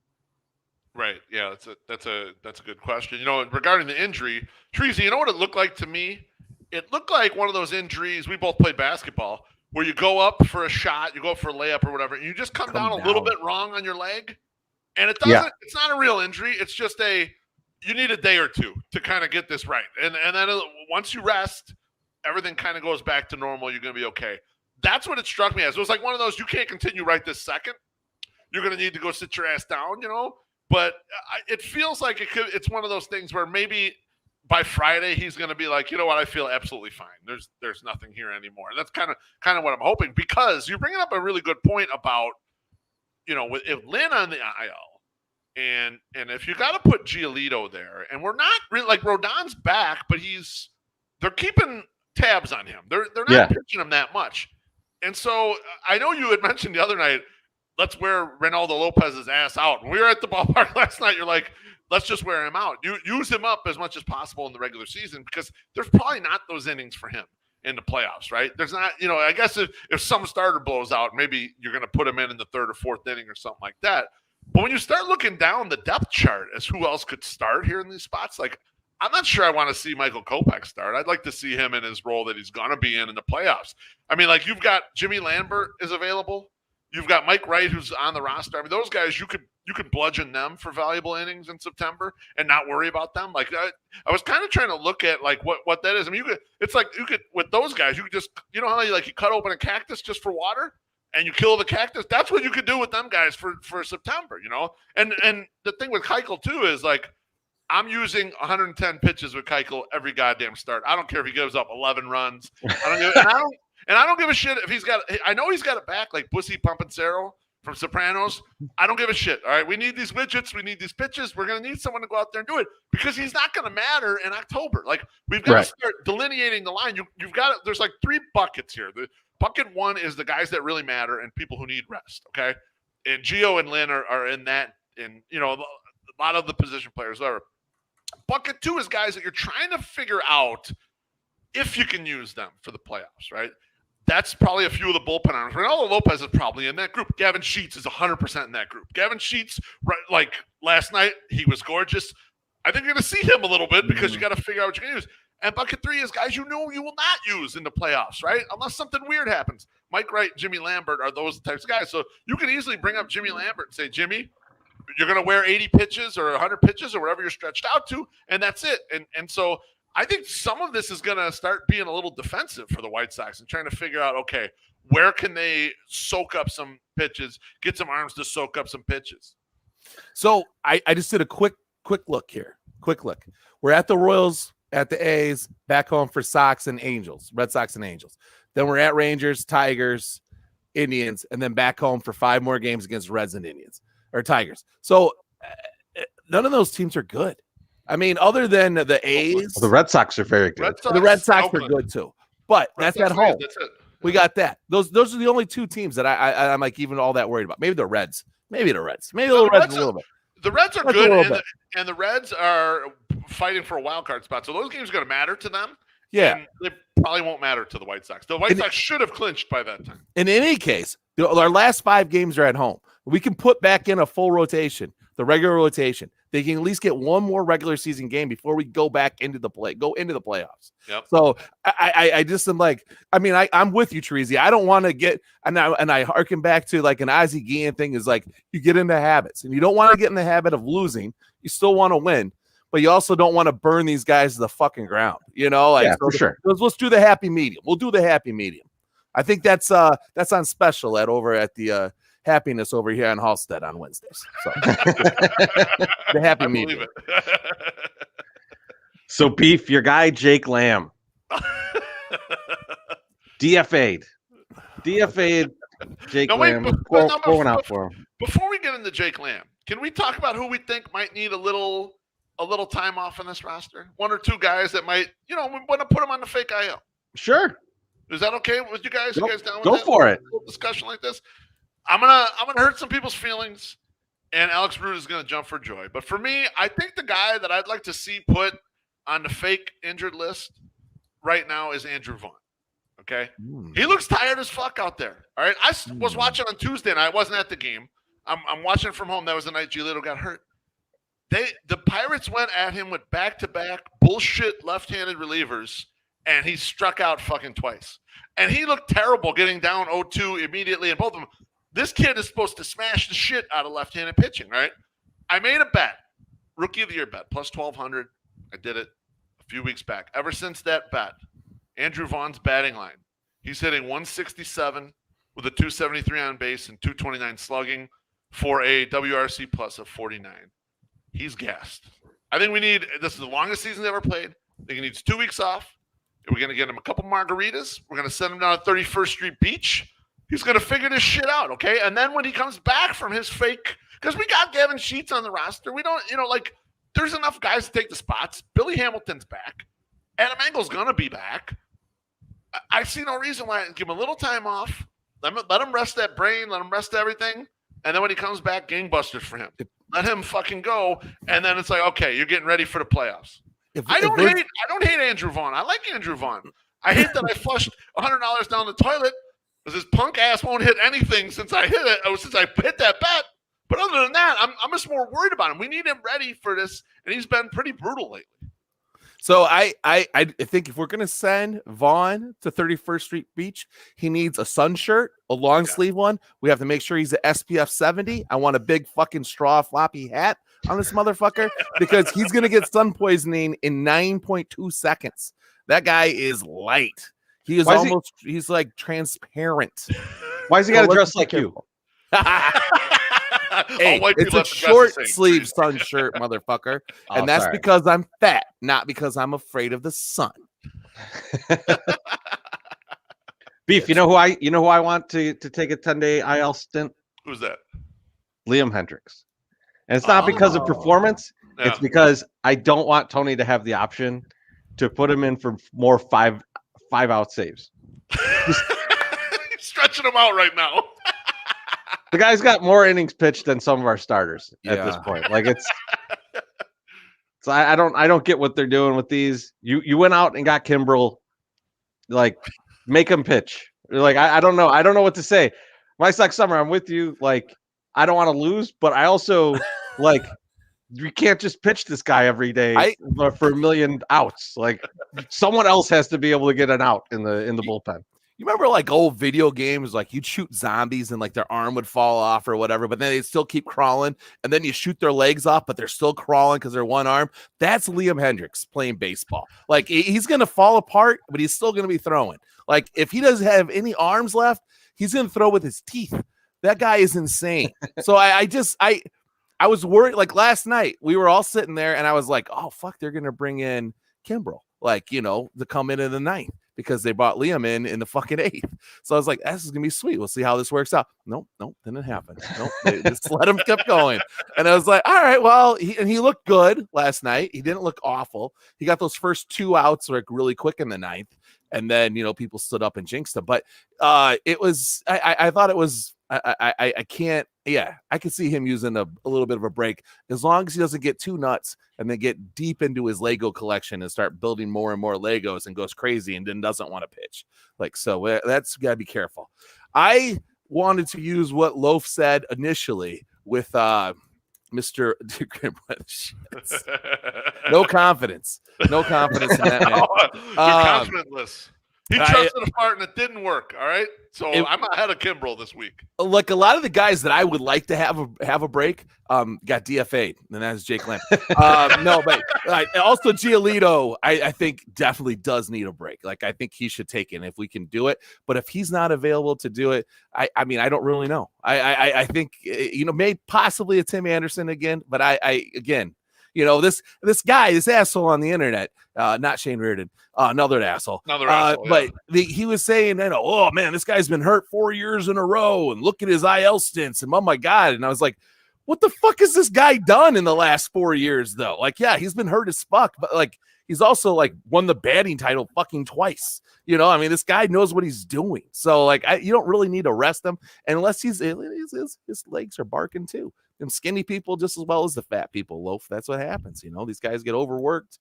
Right. Yeah, that's a good question. Regarding the injury, Treasy, you know what it looked like to me? It looked like one of those injuries. We both played basketball where you go up for a shot, you go up for a layup or whatever, and you just come down a little bit wrong on your leg, and it doesn't. Yeah. It's not a real injury. It's just you need a day or two to kind of get this right, and then once you rest, everything kind of goes back to normal. You're going to be okay. That's what it struck me as. It was like one of those, you can't continue right this second. You're going to need to go sit your ass down, But it feels like it's one of those things where maybe by Friday he's going to be like, you know what, I feel absolutely fine. There's nothing here anymore. And that's kind of what I'm hoping, because you're bringing up a really good point about, if Lynn on the IL, and if you got to put Giolito there, and we're not really, like, Rodon's back, but they're keeping tabs on him. They're not pitching him that much. And so I know you had mentioned the other night, let's wear Reynaldo Lopez's ass out. When we were at the ballpark last night, you're like, let's just wear him out. You use him up as much as possible in the regular season, because there's probably not those innings for him in the playoffs, right? There's not, I guess if some starter blows out, maybe you're going to put him in the third or fourth inning or something like that. But when you start looking down the depth chart as who else could start here in these spots, like, I'm not sure I want to see Michael Kopech start. I'd like to see him in his role that he's going to be in the playoffs. I mean, like, you've got Jimmy Lambert is available. You've got Mike Wright, who's on the roster. I mean, those guys, you could bludgeon them for valuable innings in September and not worry about them. Like, I was kind of trying to look at like what that is. I mean, you could with those guys, you could just, you know how you cut open a cactus just for water and you kill the cactus. That's what you could do with them guys for September, you know. And the thing with Keuchel too is, like, I'm using 110 pitches with Keuchel every goddamn start. I don't care if he gives up 11 runs. I don't give a shit if he's got. I know he's got it back like Bussy Pompancero from Sopranos. I don't give a shit. All right, we need these widgets. We need these pitches. We're gonna need someone to go out there and do it because he's not gonna matter in October. Like, we've got to start delineating the line. You've got. There's like 3 buckets here. The bucket 1 is the guys that really matter and people who need rest. Okay, and Gio and Lynn are in that. And you know, a lot of the position players are. Bucket 2 is guys that you're trying to figure out if you can use them for the playoffs, right? That's probably a few of the bullpen arms. Ronaldo Lopez is probably in that group. Gavin Sheets is 100% in that group. Gavin Sheets, right, like last night, he was gorgeous. I think you're going to see him a little bit because you got to figure out what you're going to use. And bucket 3 is guys you know you will not use in the playoffs, right? Unless something weird happens. Mike Wright, Jimmy Lambert are those types of guys. So you can easily bring up Jimmy Lambert and say, Jimmy, you're going to wear 80 pitches or 100 pitches or whatever you're stretched out to, and that's it. And so I think some of this is going to start being a little defensive for the White Sox and trying to figure out, okay, where can they soak up some pitches, get some arms to soak up some pitches. So I just did a quick look here. Quick look. We're at the Royals, at the A's, back home for Sox and Angels, Red Sox and Angels. Then we're at Rangers, Tigers, Indians, and then back home for 5 more games against Reds and Indians. Or Tigers. So none of those teams are good. I mean, other than the A's. Well, the Red Sox are very good. The Red Sox are good too. But that's at home. That's it. We got that. Those are the only 2 teams that I'm like even all that worried about. Maybe the Reds. Maybe the Reds. Maybe the Reds a little bit. The Reds are good, and the Reds are fighting for a wild card spot. So those games are going to matter to them. Yeah. And they probably won't matter to the White Sox. The White Sox should have clinched by that time. In any case, our last 5 games are at home. We can put back in a full rotation, the regular rotation. They can at least get 1 more regular season game before we go into the playoffs. Yep. So I just am like, I mean, I'm with you, Teresi. I don't want to get, and I harken back to like an Ozzie Guillen thing is like, you get into habits and you don't want to get in the habit of losing. You still want to win, but you also don't want to burn these guys to the fucking ground. You know, like, yeah, for sure. Let's do the happy medium. We'll do the happy medium. I think that's on special over at the Happiness over here in Halstead on Wednesdays. So the happy medium. So Beef, your guy Jake Lamb, DFA'd Jake Lamb. Going out for him. Before we get into Jake Lamb, can we talk about who we think might need a little time off in this roster? 1 or 2 guys that might, we want to put them on the fake IL. Sure. Is that okay with you guys? You guys down with go that? for it. Discussion like this. I'm gonna hurt some people's feelings, and Alex Root is gonna jump for joy. But for me, I think the guy that I'd like to see put on the fake injured list right now is Andrew Vaughn. Okay, he looks tired as fuck out there. All right, I was watching on Tuesday, and I wasn't at the game. I'm watching from home. That was the night Giolito got hurt. The Pirates went at him with back-to-back bullshit left-handed relievers, and he struck out fucking twice. And he looked terrible getting down 0-2 immediately, and both of them. This kid is supposed to smash the shit out of left-handed pitching, right? I made a bet, rookie of the year bet, plus 1,200. I did it a few weeks back. Ever since that bet, Andrew Vaughn's batting line, he's hitting 167 with a 273 on base and 229 slugging for a WRC plus of 49. He's gassed. I think this is the longest season they ever played. I think he needs 2 weeks off. We're going to get him a couple margaritas. We're going to send him down to 31st Street Beach. He's going to figure this shit out, okay? And then when he comes back from his fake – because we got Gavin Sheets on the roster. We don't – there's enough guys to take the spots. Billy Hamilton's back. Adam Engel's going to be back. I see no reason why – give him a little time off. Let him rest that brain. Let him rest everything. And then when he comes back, gangbusters for him. Let him fucking go. And then it's like, okay, you're getting ready for the playoffs. I don't hate Andrew Vaughn. I like Andrew Vaughn. I hate that I flushed $100 down the toilet because his punk ass won't hit anything since I hit that bet. But other than that, I'm just more worried about him. We need him ready for this, and he's been pretty brutal lately. So I think if we're gonna send Vaughn to 31st Street Beach, he needs a sun shirt, a long sleeve one. We have to make sure he's at SPF 70. I want a big fucking straw floppy hat on this motherfucker because he's gonna get sun poisoning in 9.2 seconds. That guy is light. He is he's like transparent. Why does he got to dress like you? Hey, it's a short sleeve sun shirt, motherfucker. And that's because I'm fat, not because I'm afraid of the sun. Beef, you know who I want to take a 10-day IL stint? Who's that? Liam Hendricks. And it's not because of performance. Yeah. It's because I don't want Tony to have the option to put him in for more five out saves. He's stretching him out right now. The guy's got more innings pitched than some of our starters at this point. Like so I don't get what they're doing with these. You went out and got Kimbrel, like make him pitch. Like I don't know. I don't know what to say. MySoxSummer, I'm with you. Like I don't want to lose, but I also like you can't just pitch this guy every day for a million outs. Like someone else has to be able to get an out in the bullpen. You remember like old video games, like you'd shoot zombies and like their arm would fall off or whatever, but then they'd still keep crawling. And then you shoot their legs off, but they're still crawling because they're one arm. That's Liam Hendricks playing baseball. Like he's going to fall apart, but he's still going to be throwing. Like if he doesn't have any arms left, he's going to throw with his teeth. That guy is insane. So I was worried. Like last night, we were all sitting there and I was like, oh, fuck, they're going to bring in Kimbrel, like, you know, to come in the ninth. Because they brought Liam in the fucking 8th. So I was like, this is going to be sweet. We'll see how this works out. Nope, didn't happen. Nope, they just let him keep going. And I was like, all right, well, he looked good last night. He didn't look awful. He got those first 2 outs like really quick in the 9th. And then, you know, people stood up and jinxed him. But it was, I thought it was, I can't, I could see him using a little bit of a break as long as he doesn't get too nuts and then get deep into his Lego collection and start building more and more Legos and goes crazy and then doesn't want to pitch. Like, so that's got to be careful. I wanted to use what Loaf said initially with Mr. No confidence in that man. You're confidentless. He trusted a fart and it didn't work. All right. So I'm ahead of Kimbrel this week. Like a lot of the guys that I would like to have a break got DFA'd, and that's Jake Lamb. No, but also Giolito, I think definitely does need a break. Like I think he should take it if we can do it. But if he's not available to do it, I mean I don't really know. I think maybe possibly a Tim Anderson again, but I again. You know, this guy, this asshole on the internet, not Shane Reardon, another asshole. But he was saying, oh, man, this guy's been hurt 4 years in a row. And look at his IL stints. And oh, my God. And I was like, what the fuck has this guy done in the last 4 years, though? Like, yeah, he's been hurt as fuck. But, like, he's also, like, won the batting title fucking twice. You know, I mean, this guy knows what he's doing. So, like, you don't really need to rest him unless his legs are barking, too. And skinny people just as well as the fat people, Loaf. That's what happens. You know, these guys get overworked.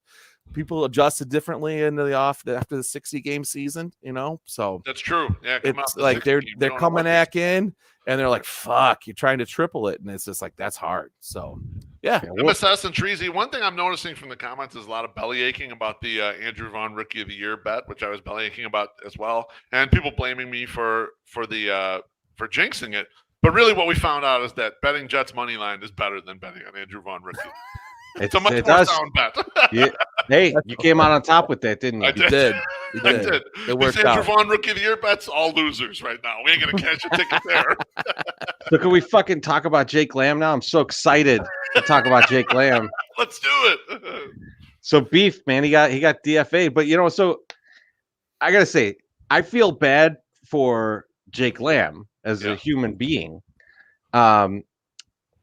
People adjusted differently into after the 60-game season, you know. So that's true. Yeah, it's like they're coming back in and they're like, fuck, you're trying to triple it. And it's just like, that's hard. So yeah. MSS and Treasy. One thing I'm noticing from the comments is a lot of belly aching about the Andrew Vaughn Rookie of the Year bet, which I was belly aching about as well. And people blaming me for jinxing it. But really what we found out is that betting Jets money line is better than betting on Andrew Vaughn Rookie. It's a much more sound bet. Hey, you came out on top with that, didn't you? I did. You did. It worked These Andrew out. Vaughn Rookie of the Year bets, all losers right now. We ain't going to cash a ticket there. So can we fucking talk about Jake Lamb now? I'm so excited to talk about Jake Lamb. Let's do it. So Beef, man, he got DFA'd. But, so I got to say, I feel bad for Jake Lamb as a human being. But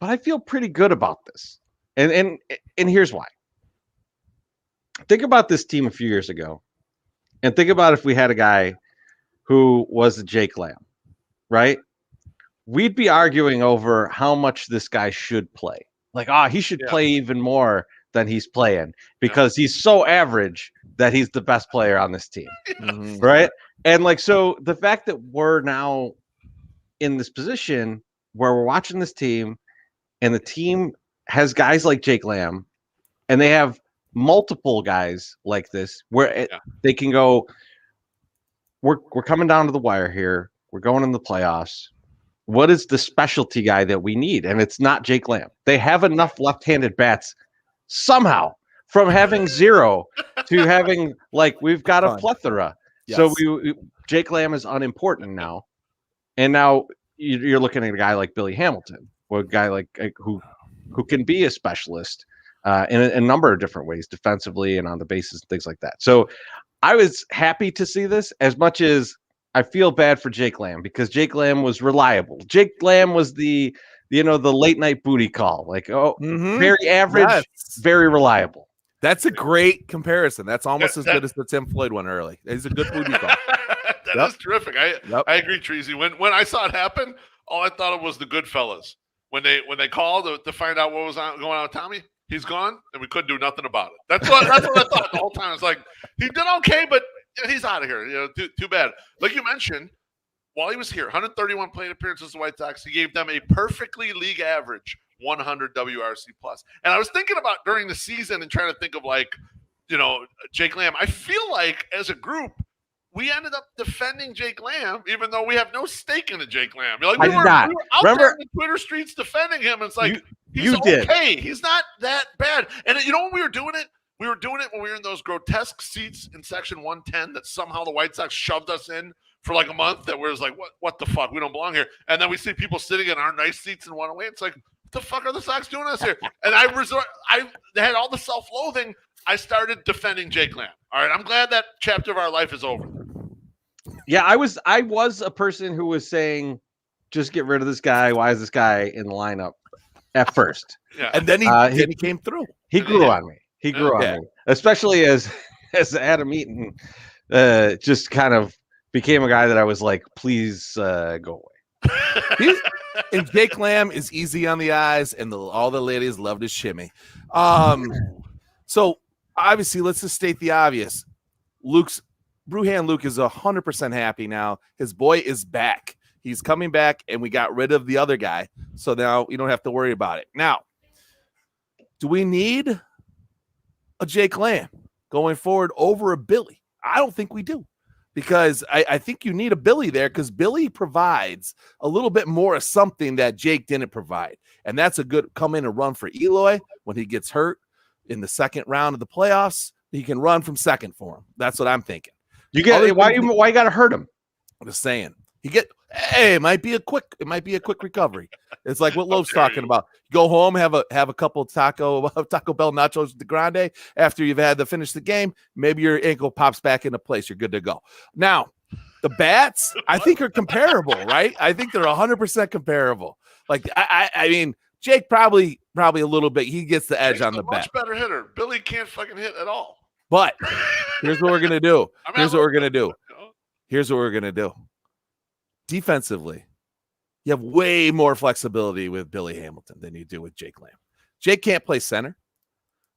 I feel pretty good about this. And here's why. Think about this team a few years ago. And think about if we had a guy who was a Jake Lamb, right? We'd be arguing over how much this guy should play. Like, he should play even more than he's playing because he's so average that he's the best player on this team. Mm-hmm. Right? And like, so the fact that we're now in this position where we're watching this team and the team has guys like Jake Lamb and they have multiple guys like this where they can go, we're coming down to the wire here. We're going in the playoffs. What is the specialty guy that we need? And it's not Jake Lamb. They have enough left-handed bats somehow from having 0 to having, like, we've got a plethora. Yes. So Jake Lamb is unimportant now. And now you're looking at a guy like Billy Hamilton, or a guy like who can be a specialist in a number of different ways, defensively and on the bases and things like that. So I was happy to see this, as much as I feel bad for Jake Lamb, because Jake Lamb was reliable. Jake Lamb was the late night booty call, like, very average, very reliable. That's a great comparison. That's almost as good as the Tim Floyd one early. He's a good booty call. That is terrific. I agree, Treasy. When I saw it happen, all I thought of was the Goodfellas. When they called to find out what was going on with Tommy, he's gone, and we couldn't do nothing about it. That's what I thought the whole time. It's like, he did okay, but he's out of here. Too bad. Like you mentioned, while he was here, 131 plate appearances with the White Sox. He gave them a perfectly league average 100 WRC plus. And I was thinking about during the season and trying to think of, like, Jake Lamb. I feel like as a group, we ended up defending Jake Lamb, even though we have no stake in the Jake Lamb. Like, we were out there in the Twitter streets defending him. It's like, he's okay. He's not that bad. And you know when we were doing it? We were doing it when we were in those grotesque seats in section 110 that somehow the White Sox shoved us in for like a month, that was like, what the fuck? We don't belong here. And then we see people sitting in our nice seats in 108. It's like, what the fuck are the Sox doing us here? And I had all the self-loathing. I started defending Jake Lamb. All right, I'm glad that chapter of our life is over. Yeah, I was a person who was saying, just get rid of this guy. Why is this guy in the lineup at first? Yeah. And then he came through. He grew on me. He grew on me, especially as Adam Eaton just kind of became a guy that I was like, please go away. And Jake Lamb is easy on the eyes, and all the ladies love to shimmy. So obviously, let's just state the obvious. Brewhand Luke is 100% happy now. His boy is back. He's coming back, and we got rid of the other guy, so now you don't have to worry about it. Now, do we need a Jake Lamb going forward over a Billy? I don't think we do, because I think you need a Billy there, because Billy provides a little bit more of something that Jake didn't provide, and that's a good come in and run for Eloy when he gets hurt in the second round of the playoffs. He can run from second for him. That's what I'm thinking. Why you got to hurt him? I'm just saying. It might be a quick recovery. It's like what Lowe's talking about. You go home, have a couple of Taco Bell nachos de grande after you've had to finish the game. Maybe your ankle pops back into place. You're good to go. Now, the bats, I think, are comparable, right? I think they're 100% comparable. Like, I mean, Jake probably a little bit. He gets the edge on the bat. Much better hitter. Billy can't fucking hit at all. But here's what we're gonna do. Here's what we're gonna do. Defensively, you have way more flexibility with Billy Hamilton than you do with Jake Lamb. Jake can't play center.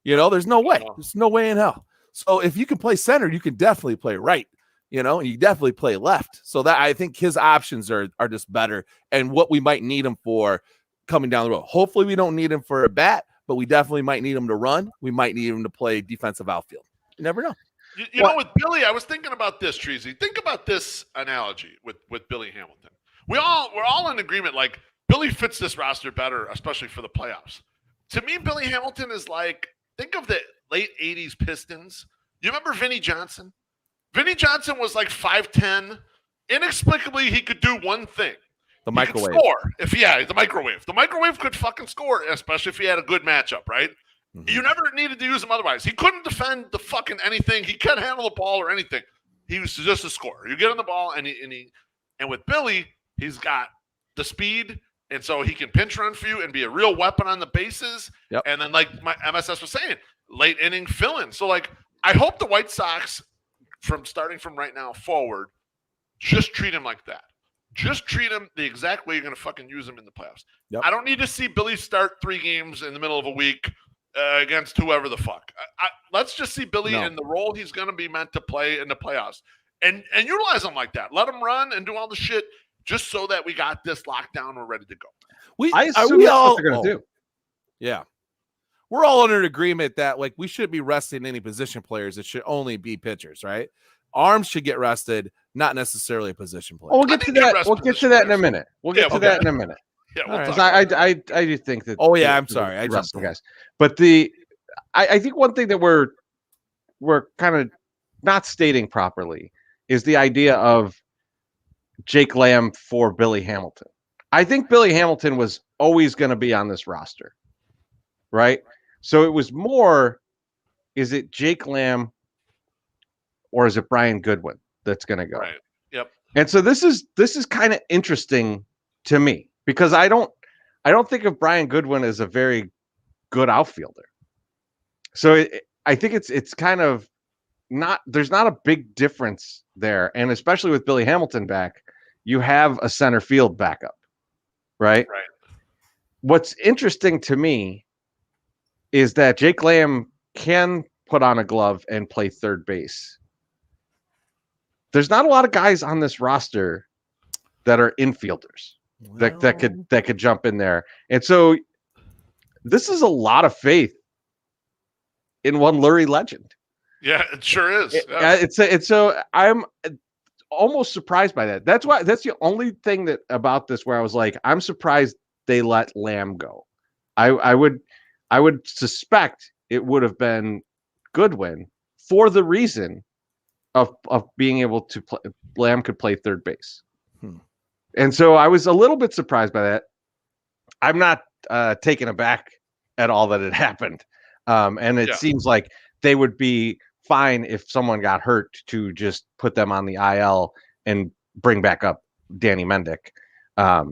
There's no way. There's no way in hell. So if you can play center, you can definitely play right. And you definitely play left. So that I think his options are just better, and what we might need him for coming down the road. Hopefully we don't need him for a bat, but we definitely might need him to run. We might need him to play defensive outfield. You never know. You know, with Billy, I was thinking about this, Treasy. Think about this analogy with Billy Hamilton. We're all in agreement, like, Billy fits this roster better, especially for the playoffs. To me, Billy Hamilton is like, think of the late 80s Pistons. You remember Vinnie Johnson? Vinnie Johnson was like 5'10". Inexplicably, he could do one thing. The microwave. Score. The microwave. The microwave could fucking score, especially if he had a good matchup, right? Mm-hmm. You never needed to use him otherwise. He couldn't defend the fucking anything. He couldn't handle the ball or anything. He was just a scorer. You get on the ball, and with Billy, he's got the speed, and so he can pinch run for you and be a real weapon on the bases. Yep. And then, like my MSS was saying, late inning fill-in. So, like, I hope the White Sox, starting from right now forward, just treat him like that. Just treat him the exact way you're going to fucking use him in the playoffs. Yep. I don't need to see Billy start 3 games in the middle of a week against whoever the fuck. Let's just see Billy in the role he's going to be meant to play in the playoffs, and utilize him like that. Let him run and do all the shit, just so that we got this lockdown. We're ready to go. I assume that's what they're going to do. Yeah. we're all under agreement that like we shouldn't be resting any position players. It should only be pitchers, right? Arms should get rested, not necessarily a position player. Well, we'll get to that. We'll get to that in a minute. We'll get to that in a minute. Yeah, we'll talk about I do think that. Oh yeah, I'm sorry. I jumped the guys, but I think one thing that we're kind of not stating properly is the idea of Jake Lamb for Billy Hamilton. I think Billy Hamilton was always going to be on this roster, right? So it was more, is it Jake Lamb or is it Brian Goodwin that's going to go? Right. Yep. And so this is kind of interesting to me because I don't think of Brian Goodwin as a very good outfielder. So I think it's kind of there's not a big difference there. And especially with Billy Hamilton back, you have a center field backup, right? Right. What's interesting to me is that Jake Lamb can put on a glove and play third base. There's not a lot of guys on this roster that are infielders that could jump in there. And so this is a lot of faith in one Lurie legend. Yeah, it sure is. It's so I'm almost surprised by that. That's the only thing that about this where I was like, I'm surprised they let Lamb go. I would suspect it would have been Goodwin for the reason of being able to play. Lamb could play third base. And so I was a little bit surprised by that. I'm not taken aback at all that it happened. And it seems like they would be fine if someone got hurt to just put them on the IL and bring back up Danny Mendick. I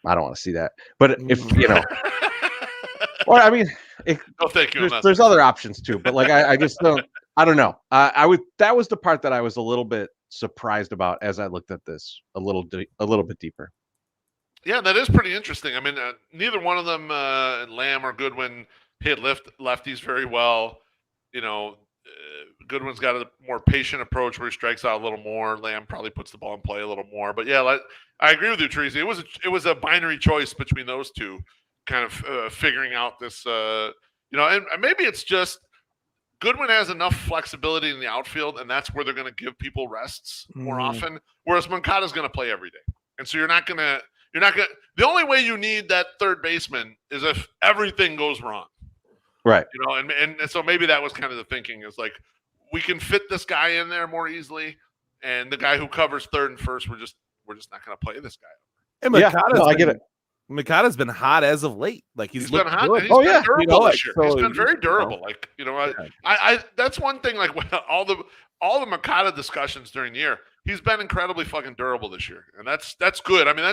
don't want to see that. But if, or I mean, thank you. There's other options too. But like, I just don't. I don't know. That was the part that I was a little bit surprised about as I looked at this a little bit deeper. Yeah, that is pretty interesting. I mean, neither one of them, Lamb or Goodwin, hit lefties very well. Goodwin's got a more patient approach where he strikes out a little more. Lamb probably puts the ball in play a little more. But yeah, I agree with you, Treasy. It was a binary choice between those two, kind of figuring out this. And maybe it's just Goodwin has enough flexibility in the outfield, and that's where they're going to give people rests more often. Whereas Moncada's going to play every day, and so you're not going to. The only way you need that third baseman is if everything goes wrong, right? And so maybe that was kind of the thinking is like we can fit this guy in there more easily, and the guy who covers third and first, we're just not going to play this guy. And I get it. Makata's been hot as of late. Like he's been hot. He's been durable this year. He's been very durable. I that's one thing. Like all the Makata discussions during the year, he's been incredibly fucking durable this year, and that's good. I mean,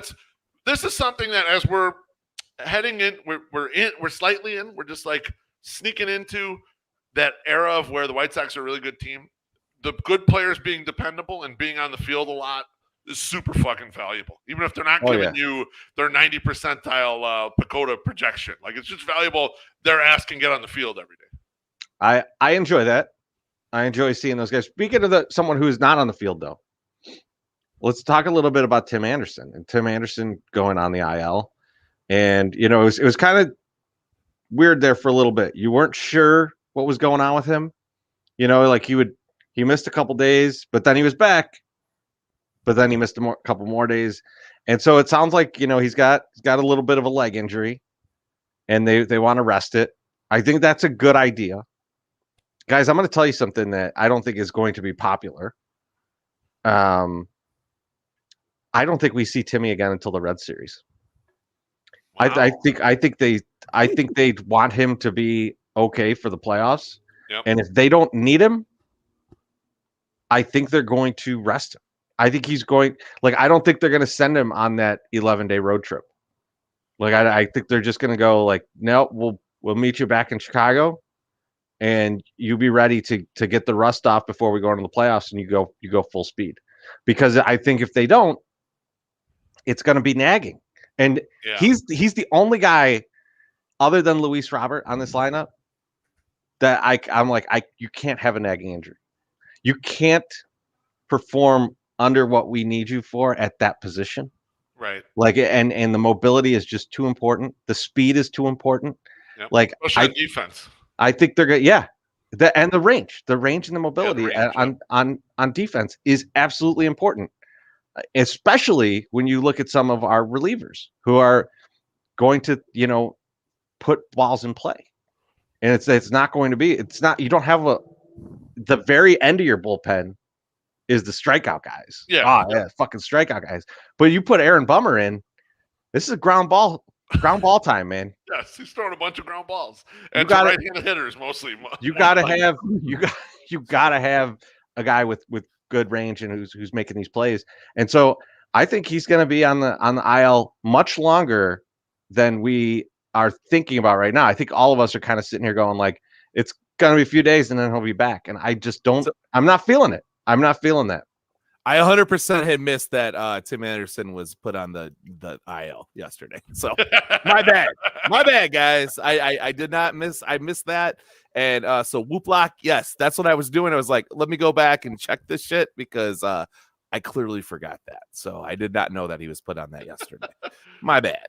this is something that as we're heading in, we're slightly in. We're just like sneaking into that era of where the White Sox are a really good team. The good players being dependable and being on the field a lot is super fucking valuable. Even if they're not giving you their 90 percentile PECOTA projection. Like it's just valuable. Their ass can get on the field every day. I enjoy that. I enjoy seeing those guys. Speaking of someone who is not on the field though, let's talk a little bit about Tim Anderson and Tim Anderson going on the IL. And it was kind of weird there for a little bit. You weren't sure what was going on with him. Like he missed a couple days, but then he was back. But then he missed a couple more days. And so it sounds like, he's got a little bit of a leg injury and they want to rest it. I think that's a good idea. Guys, I'm going to tell you something that I don't think is going to be popular. I don't think we see Timmy again until the Red Series. Wow. I think they want him to be okay for the playoffs. Yep. And if they don't need him, I think they're going to rest him. I think he's going I don't think they're going to send him on that 11-day road trip. I think they're just going to go no, we'll meet you back in Chicago and you be ready to get the rust off before we go into the playoffs and you go full speed. Because I think if they don't, it's going to be nagging. And he's the only guy other than Luis Robert on this lineup that I'm like, you can't have a nagging injury. You can't perform under what we need you for at that position. Right. And the mobility is just too important. The speed is too important. Yep. Like Especially on defense. I think they're good. Yeah. The range and the mobility on defense is absolutely important, especially when you look at some of our relievers who are going to, put balls in play. And it's not going to be, you don't have the very end of your bullpen is the strikeout guys. Yeah. Fucking strikeout guys. But you put Aaron Bummer in, this is ground ball time, man. Yes, he's throwing a bunch of ground balls. And right-handed hitters mostly. You gotta have a guy with good range and who's making these plays. And so I think he's gonna be on the IL much longer than we are thinking about right now. I think all of us are kind of sitting here going like, it's gonna be a few days and then he'll be back. And I just I'm not feeling it. I'm not feeling that. I 100% had missed that Tim Anderson was put on the IL yesterday. So my bad, guys. I did not miss. I missed that. And so Whooplock, yes, that's what I was doing. I was like, let me go back and check this shit because I clearly forgot that. So I did not know that he was put on that yesterday. My bad.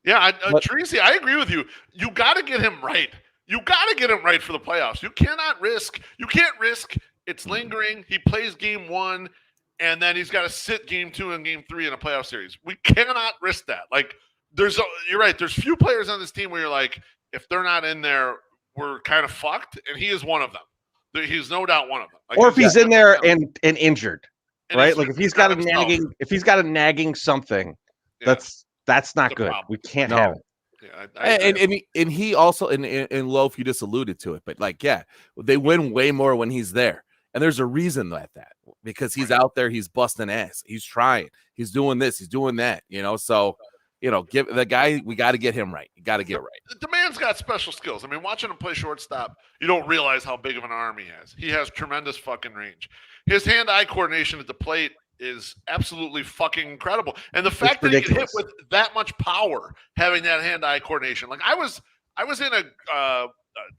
Yeah, Tracy, I agree with you. You got to get him right. You got to get him right for the playoffs. You can't risk it's lingering. He plays game 1, and then he's got to sit game 2 and game 3 in a playoff series. We cannot risk that. Like, you're right. There's few players on this team where you're like, if they're not in there, we're kind of fucked, and he is one of them. He's no doubt one of them. Like, or if he's in there and injured, and right? Like if he's got a nagging something, that's not good. Problem. We can't have it. Yeah, and he also in Loaf, you just alluded to it, but like, yeah, they win way more when he's there. And there's a reason that because he's out there, he's busting ass, he's trying, he's doing this, he's doing that, so give the guy, we got to get him right. You got to get right. The man's got special skills. I mean, watching him play shortstop, you don't realize how big of an arm he has. He has tremendous fucking range. His hand-eye coordination at the plate is absolutely fucking incredible. And the fact that he can hit with that much power, having that hand-eye coordination. Like I was in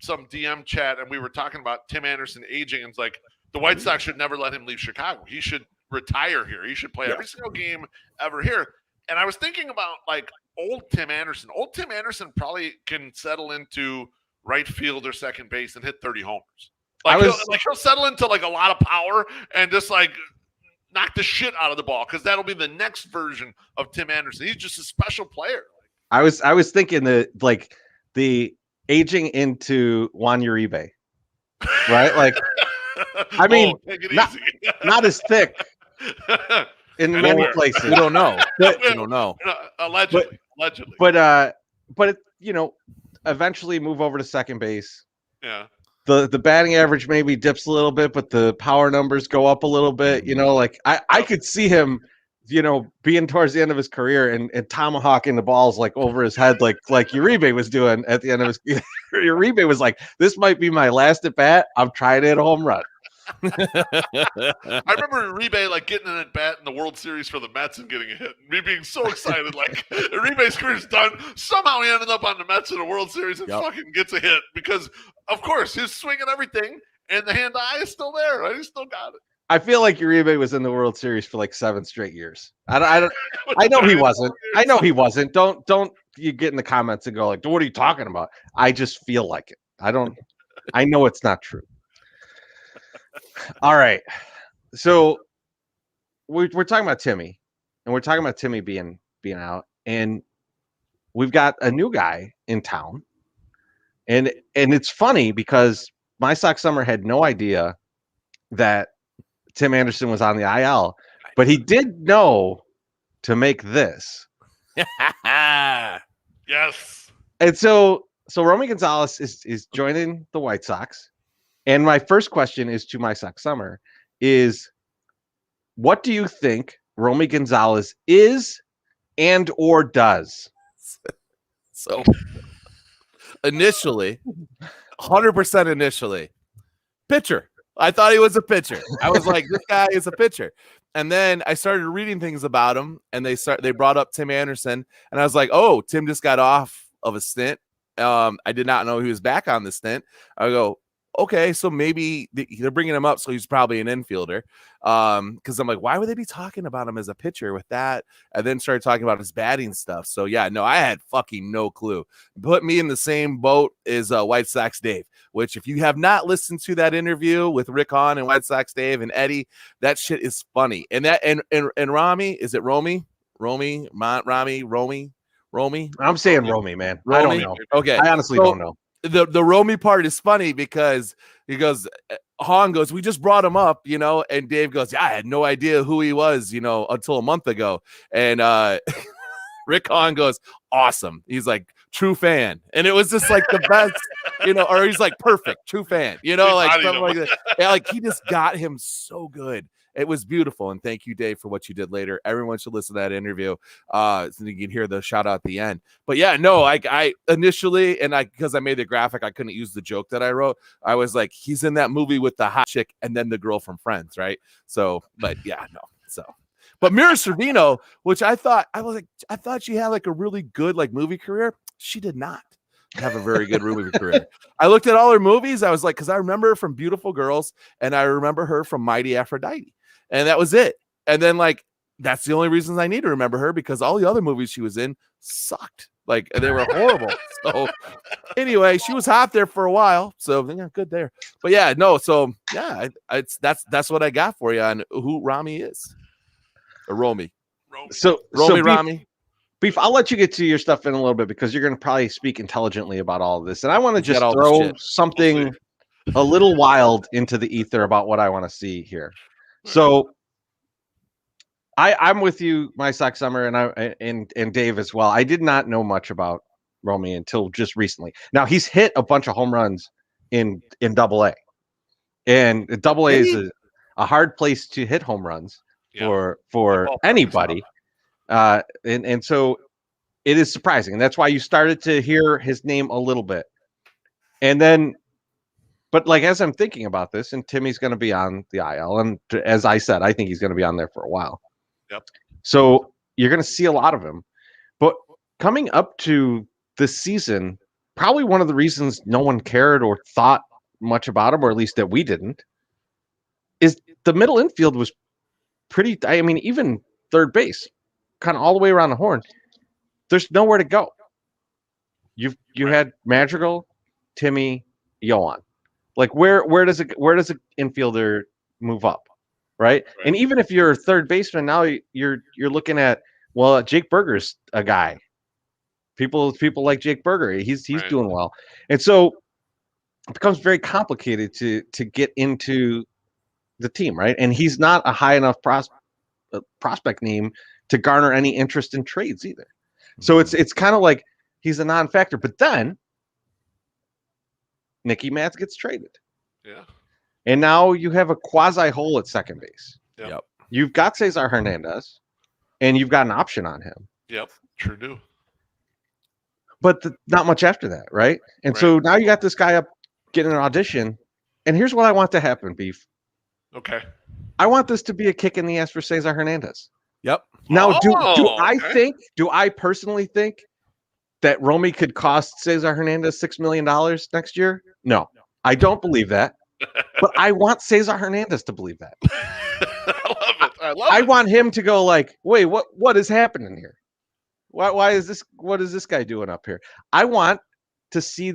some DM chat and we were talking about Tim Anderson aging, and it's like the White Sox should never let him leave Chicago. He should retire here. He should play every single game ever here. And I was thinking about like old Tim Anderson. Old Tim Anderson probably can settle into right field or second base and hit 30 homers. He'll settle into like a lot of power and just like knock the shit out of the ball, because that'll be the next version of Tim Anderson. He's just a special player. I was thinking the aging into Juan Uribe, right? Like, I mean, not as thick in many places. We don't know. We don't know. Allegedly. But eventually move over to second base. Yeah. The batting average maybe dips a little bit, but the power numbers go up a little bit. Like I could see him, being towards the end of his career and tomahawking the balls like over his head, like Uribe was doing at the end of his. Uribe was like, "This might be my last at bat. I'm trying to hit a home run." I remember Uribe like getting an at bat in the World Series for the Mets and getting a hit. Me being so excited, like Uribe's career's done. Somehow he ended up on the Mets in the World Series and fucking gets a hit because, of course, he's swinging everything and the hand-eye is still there. Right? He's still got it. I feel like Uribe was in the World Series for like 7 straight years. I know he wasn't. I know he wasn't. Don't you get in the comments and go like, "What are you talking about?" I just feel like it. I know it's not true. All right. So we're talking about Timmy, and we're talking about Timmy being out, and we've got a new guy in town. And it's funny because MySoxSummer had no idea that Tim Anderson was on the IL, but he did know to make this. Yes. And so Romy Gonzalez is joining the White Sox. And my first question is to MySoxSummer is, what do you think Romy Gonzalez is and or does? So initially, 100% initially, pitcher. I thought he was a pitcher. I was like, this guy is a pitcher. And then I started reading things about him, and they brought up Tim Anderson, and I was like, oh, Tim just got off of a stint. I did not know he was back on the stint. I go, okay, so maybe they're bringing him up, so he's probably an infielder. Because I'm like, why would they be talking about him as a pitcher with that? And then started talking about his batting stuff. So yeah, no, I had fucking no clue. Put me in the same boat as White Sox Dave, which if you have not listened to that interview with Rick Hahn and White Sox Dave and Eddie, that shit is funny. And that and Romy, is it Romy? Romy? I'm saying Romy, man. Romy? I don't know. Okay. I honestly don't know. The Romy part is funny because he goes, Han goes, we just brought him up, and Dave goes, yeah, I had no idea who he was, until a month ago. And Rick Hahn goes, awesome. He's like, true fan. And it was just like the best, or he's like, perfect, true fan, like something like that. Yeah, like he just got him so good. It was beautiful. And thank you, Dave, for what you did later. Everyone should listen to that interview. So you can hear the shout out at the end. But yeah, no, I initially, because I made the graphic, I couldn't use the joke that I wrote. I was like, he's in that movie with the hot chick and then the girl from Friends, right? So, but yeah, no. So, but Mira Sorvino, which I thought she had like a really good like movie career. She did not have a very good movie career. I looked at all her movies. I was like, because I remember her from Beautiful Girls and I remember her from Mighty Aphrodite. And that was it. And then like, that's the only reasons I need to remember her, because all the other movies she was in sucked. Like they were horrible. So anyway, she was hot there for a while. So yeah, good there. But yeah, no. So yeah, that's what I got for you on who Romy is. Or Romy. Romy. Beef, I'll let you get to your stuff in a little bit because you're going to probably speak intelligently about all of this. And I want to just throw something a little wild into the ether about what I want to see here. So I'm with you, MySoxSummer, and Dave as well. I did not know much about Romy until just recently. Now he's hit a bunch of home runs in AA. And AA is a hard place to hit home runs for anybody. And so it is surprising. And that's why you started to hear his name a little bit. And then, but like, as I'm thinking about this, and Timmy's going to be on the IL. And as I said, I think he's going to be on there for a while. Yep. So you're going to see a lot of him. But coming up to this season, probably one of the reasons no one cared or thought much about him, or at least that we didn't, is the middle infield was pretty, I mean, even third base, kind of all the way around the horn, there's nowhere to go. You had Madrigal, Timmy, Yohan. Like where does an infielder move up, right? And even if you're a third baseman now, you're looking at, well, Jake Berger's a guy. People like Jake Berger. He's doing well, and so it becomes very complicated to get into the team, right? And he's not a high enough prospect name to garner any interest in trades either. So it's kind of like he's a non-factor. But then Nicky Mads gets traded. Yeah. And now you have a quasi hole at second base. Yep. You've got Cesar Hernandez, and you've got an option on him. Yep, sure do. But not much after that, right? And so now you got this guy up getting an audition. And here's what I want to happen, Beef. Okay. I want this to be a kick in the ass for Cesar Hernandez. Yep. Now, do I personally think that Romy could cost Cesar Hernandez $6 million next year? No, I don't believe that. But I want Cesar Hernandez to believe that. I love it. I want him to go like, wait, what is happening here? Why is this? What is this guy doing up here? I want to see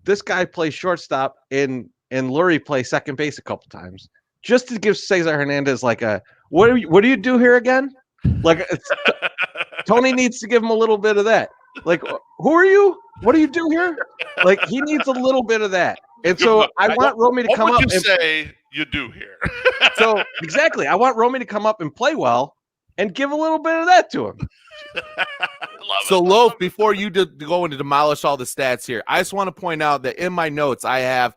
this guy play shortstop and Lurie play second base a couple times, just to give Cesar Hernandez like a what do you do here again? Like Tony needs to give him a little bit of that. Like, who are you? What do you do here? Like, he needs a little bit of that. And so I want Romy to come up and say you do here. So exactly, I want Romy to come up and play well and give a little bit of that to him. So Loaf, before you go and demolish all the stats here, I just want to point out that in my notes I have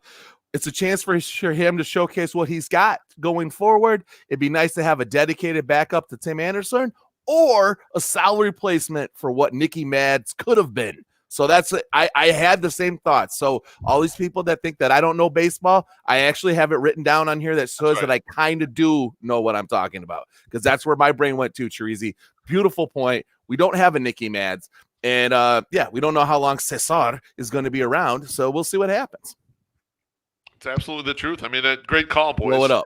it's a chance for him to showcase what he's got going forward. It'd be nice to have a dedicated backup to Tim Anderson or a salary replacement for what Nicky Mads could have been. So that's I had the same thoughts. So all these people that think that I don't know baseball, I actually have it written down on here that shows that I kind of do know what I'm talking about, because that's where my brain went to, Chirizi. Beautiful point. We don't have a Nicky Mads. And we don't know how long Cesar is going to be around. So we'll see what happens. It's absolutely the truth. I mean, a great call, boys. Blow it up.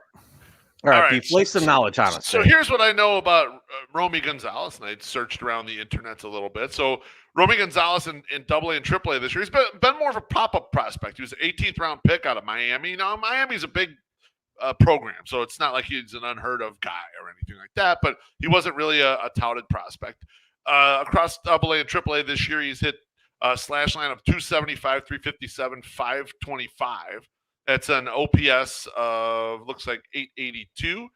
All right, All right, Beef, lay some knowledge on us. So man. here's what I know about Romy Gonzalez, and I searched around the internet a little bit. So Romy Gonzalez in AA and AAA this year, he's been more of a pop-up prospect. He was an 18th round pick out of Miami. Now, Miami's a big program, so it's not like he's an unheard of guy or anything like that, but he wasn't really a touted prospect. Across AA and AAA this year, he's hit a slash line of 275, 357, 525. That's an OPS of looks like 882.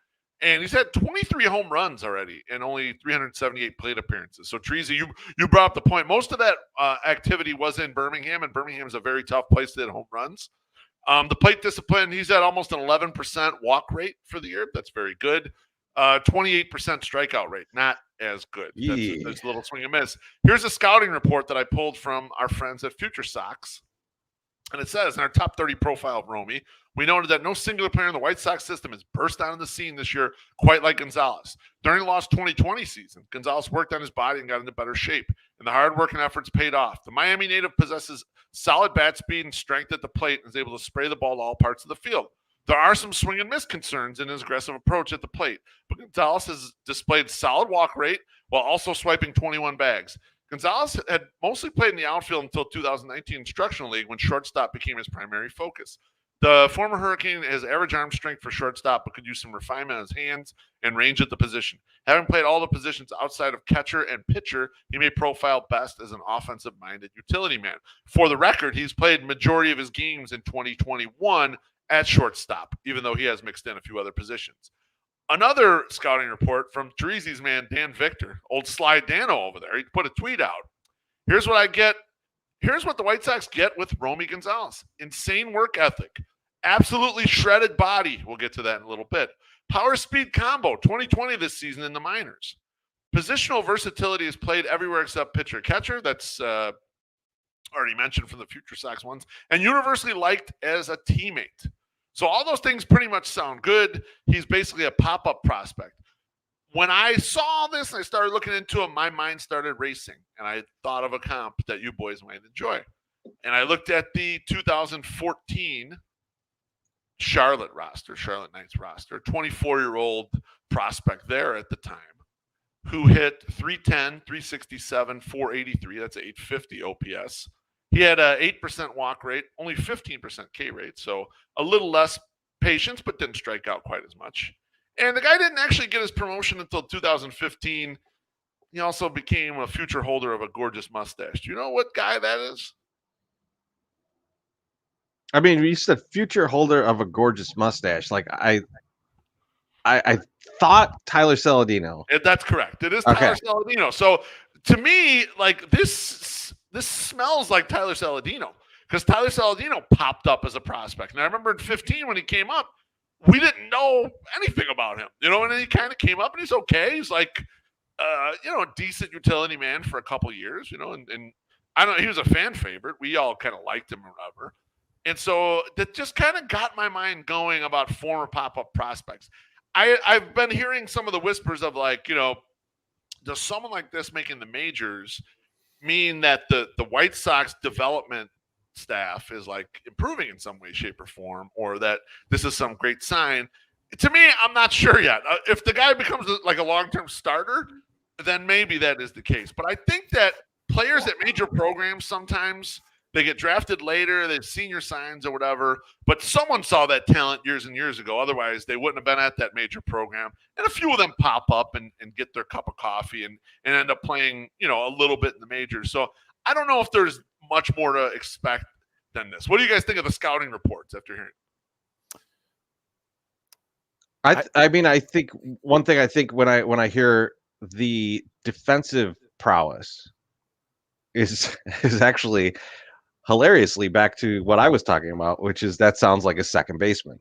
And he's had 23 home runs already and only 378 plate appearances. So, Treasy, you brought up the point. Most of that activity was in Birmingham, and Birmingham is a very tough place to hit home runs. The plate discipline, he's at almost an 11% walk rate for the year. That's very good. 28% strikeout rate, not as good. That's a little swing and miss. Here's a scouting report that I pulled from our friends at Future Sox. And it says, in our top 30 profile of Romy, we noted that no singular player in the White Sox system has burst onto the scene this year quite like Gonzalez. During the lost 2020 season, Gonzalez worked on his body and got into better shape, and the hard work and efforts paid off. The Miami native possesses solid bat speed and strength at the plate and is able to spray the ball to all parts of the field. There are some swing and miss concerns in his aggressive approach at the plate, but Gonzalez has displayed solid walk rate while also swiping 21 bags. Gonzalez had mostly played in the outfield until 2019 Instructional League when shortstop became his primary focus. The former Hurricane has average arm strength for shortstop, but could use some refinement on his hands and range at the position. Having played all the positions outside of catcher and pitcher, he may profile best as an offensive-minded utility man. For the record, he's played majority of his games in 2021 at shortstop, even though he has mixed in a few other positions. Another scouting report from Terese's man, Dan Victor, old Sly Dano over there. He put a tweet out. Here's what I get. Here's what the White Sox get with Romy Gonzalez. Insane work ethic. Absolutely shredded body. We'll get to that in a little bit. Power speed combo, 2020 this season in the minors. Positional versatility is played everywhere except pitcher catcher. That's already mentioned from the Future Sox ones. And universally liked as a teammate. So all those things pretty much sound good. He's basically a pop-up prospect. When I saw this and I started looking into it, my mind started racing. And I thought of a comp that you boys might enjoy. And I looked at the 2014 Charlotte Knights roster, 24-year-old prospect there at the time, who hit 310, 367, 483. That's 850 OPS. He had an 8% walk rate, only 15% K rate, so a little less patience, but didn't strike out quite as much. And the guy didn't actually get his promotion until 2015. He also became a future holder of a gorgeous mustache. Do you know what guy that is? I mean, you said future holder of a gorgeous mustache. Like I thought Tyler Saladino. That's correct. It is Tyler Saladino. So to me, like this smells like Tyler Saladino because Tyler Saladino popped up as a prospect. And I remember in 15 when he came up, we didn't know anything about him, and then he kind of came up and he's okay. He's like, a decent utility man for a couple years, and I don't know, he was a fan favorite. We all kind of liked him or whatever. And so that just kind of got my mind going about former pop-up prospects. I've been hearing some of the whispers of like, does someone like this making the majors mean that the White Sox development staff is like improving in some way, shape, or form, or that this is some great sign? To me, I'm not sure yet. If the guy becomes like a long-term starter, then maybe that is the case. But I think that players at major programs sometimes they get drafted later, they have senior signs or whatever, but someone saw that talent years and years ago. Otherwise, they wouldn't have been at that major program. And a few of them pop up and get their cup of coffee and end up playing, a little bit in the majors. So I don't know if there's much more to expect than this. What do you guys think of the scouting reports after hearing? I think one thing I think when I hear the defensive prowess is actually hilariously back to what I was talking about, which is that sounds like a second baseman.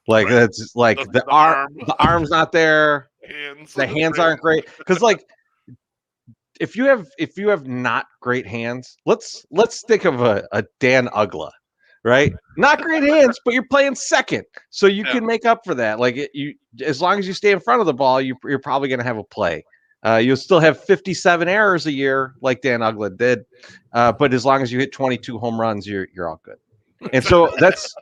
Like right. That's like the arm's not there, the hands aren't great. Because like if you have not great hands, let's think of a Dan Ugla, right? Not great hands, but you're playing second, so you can make up for that. Like as long as you stay in front of the ball, you're probably going to have a play. You'll still have 57 errors a year, like Dan Ugla did, but as long as you hit 22 home runs, you're all good. And so that's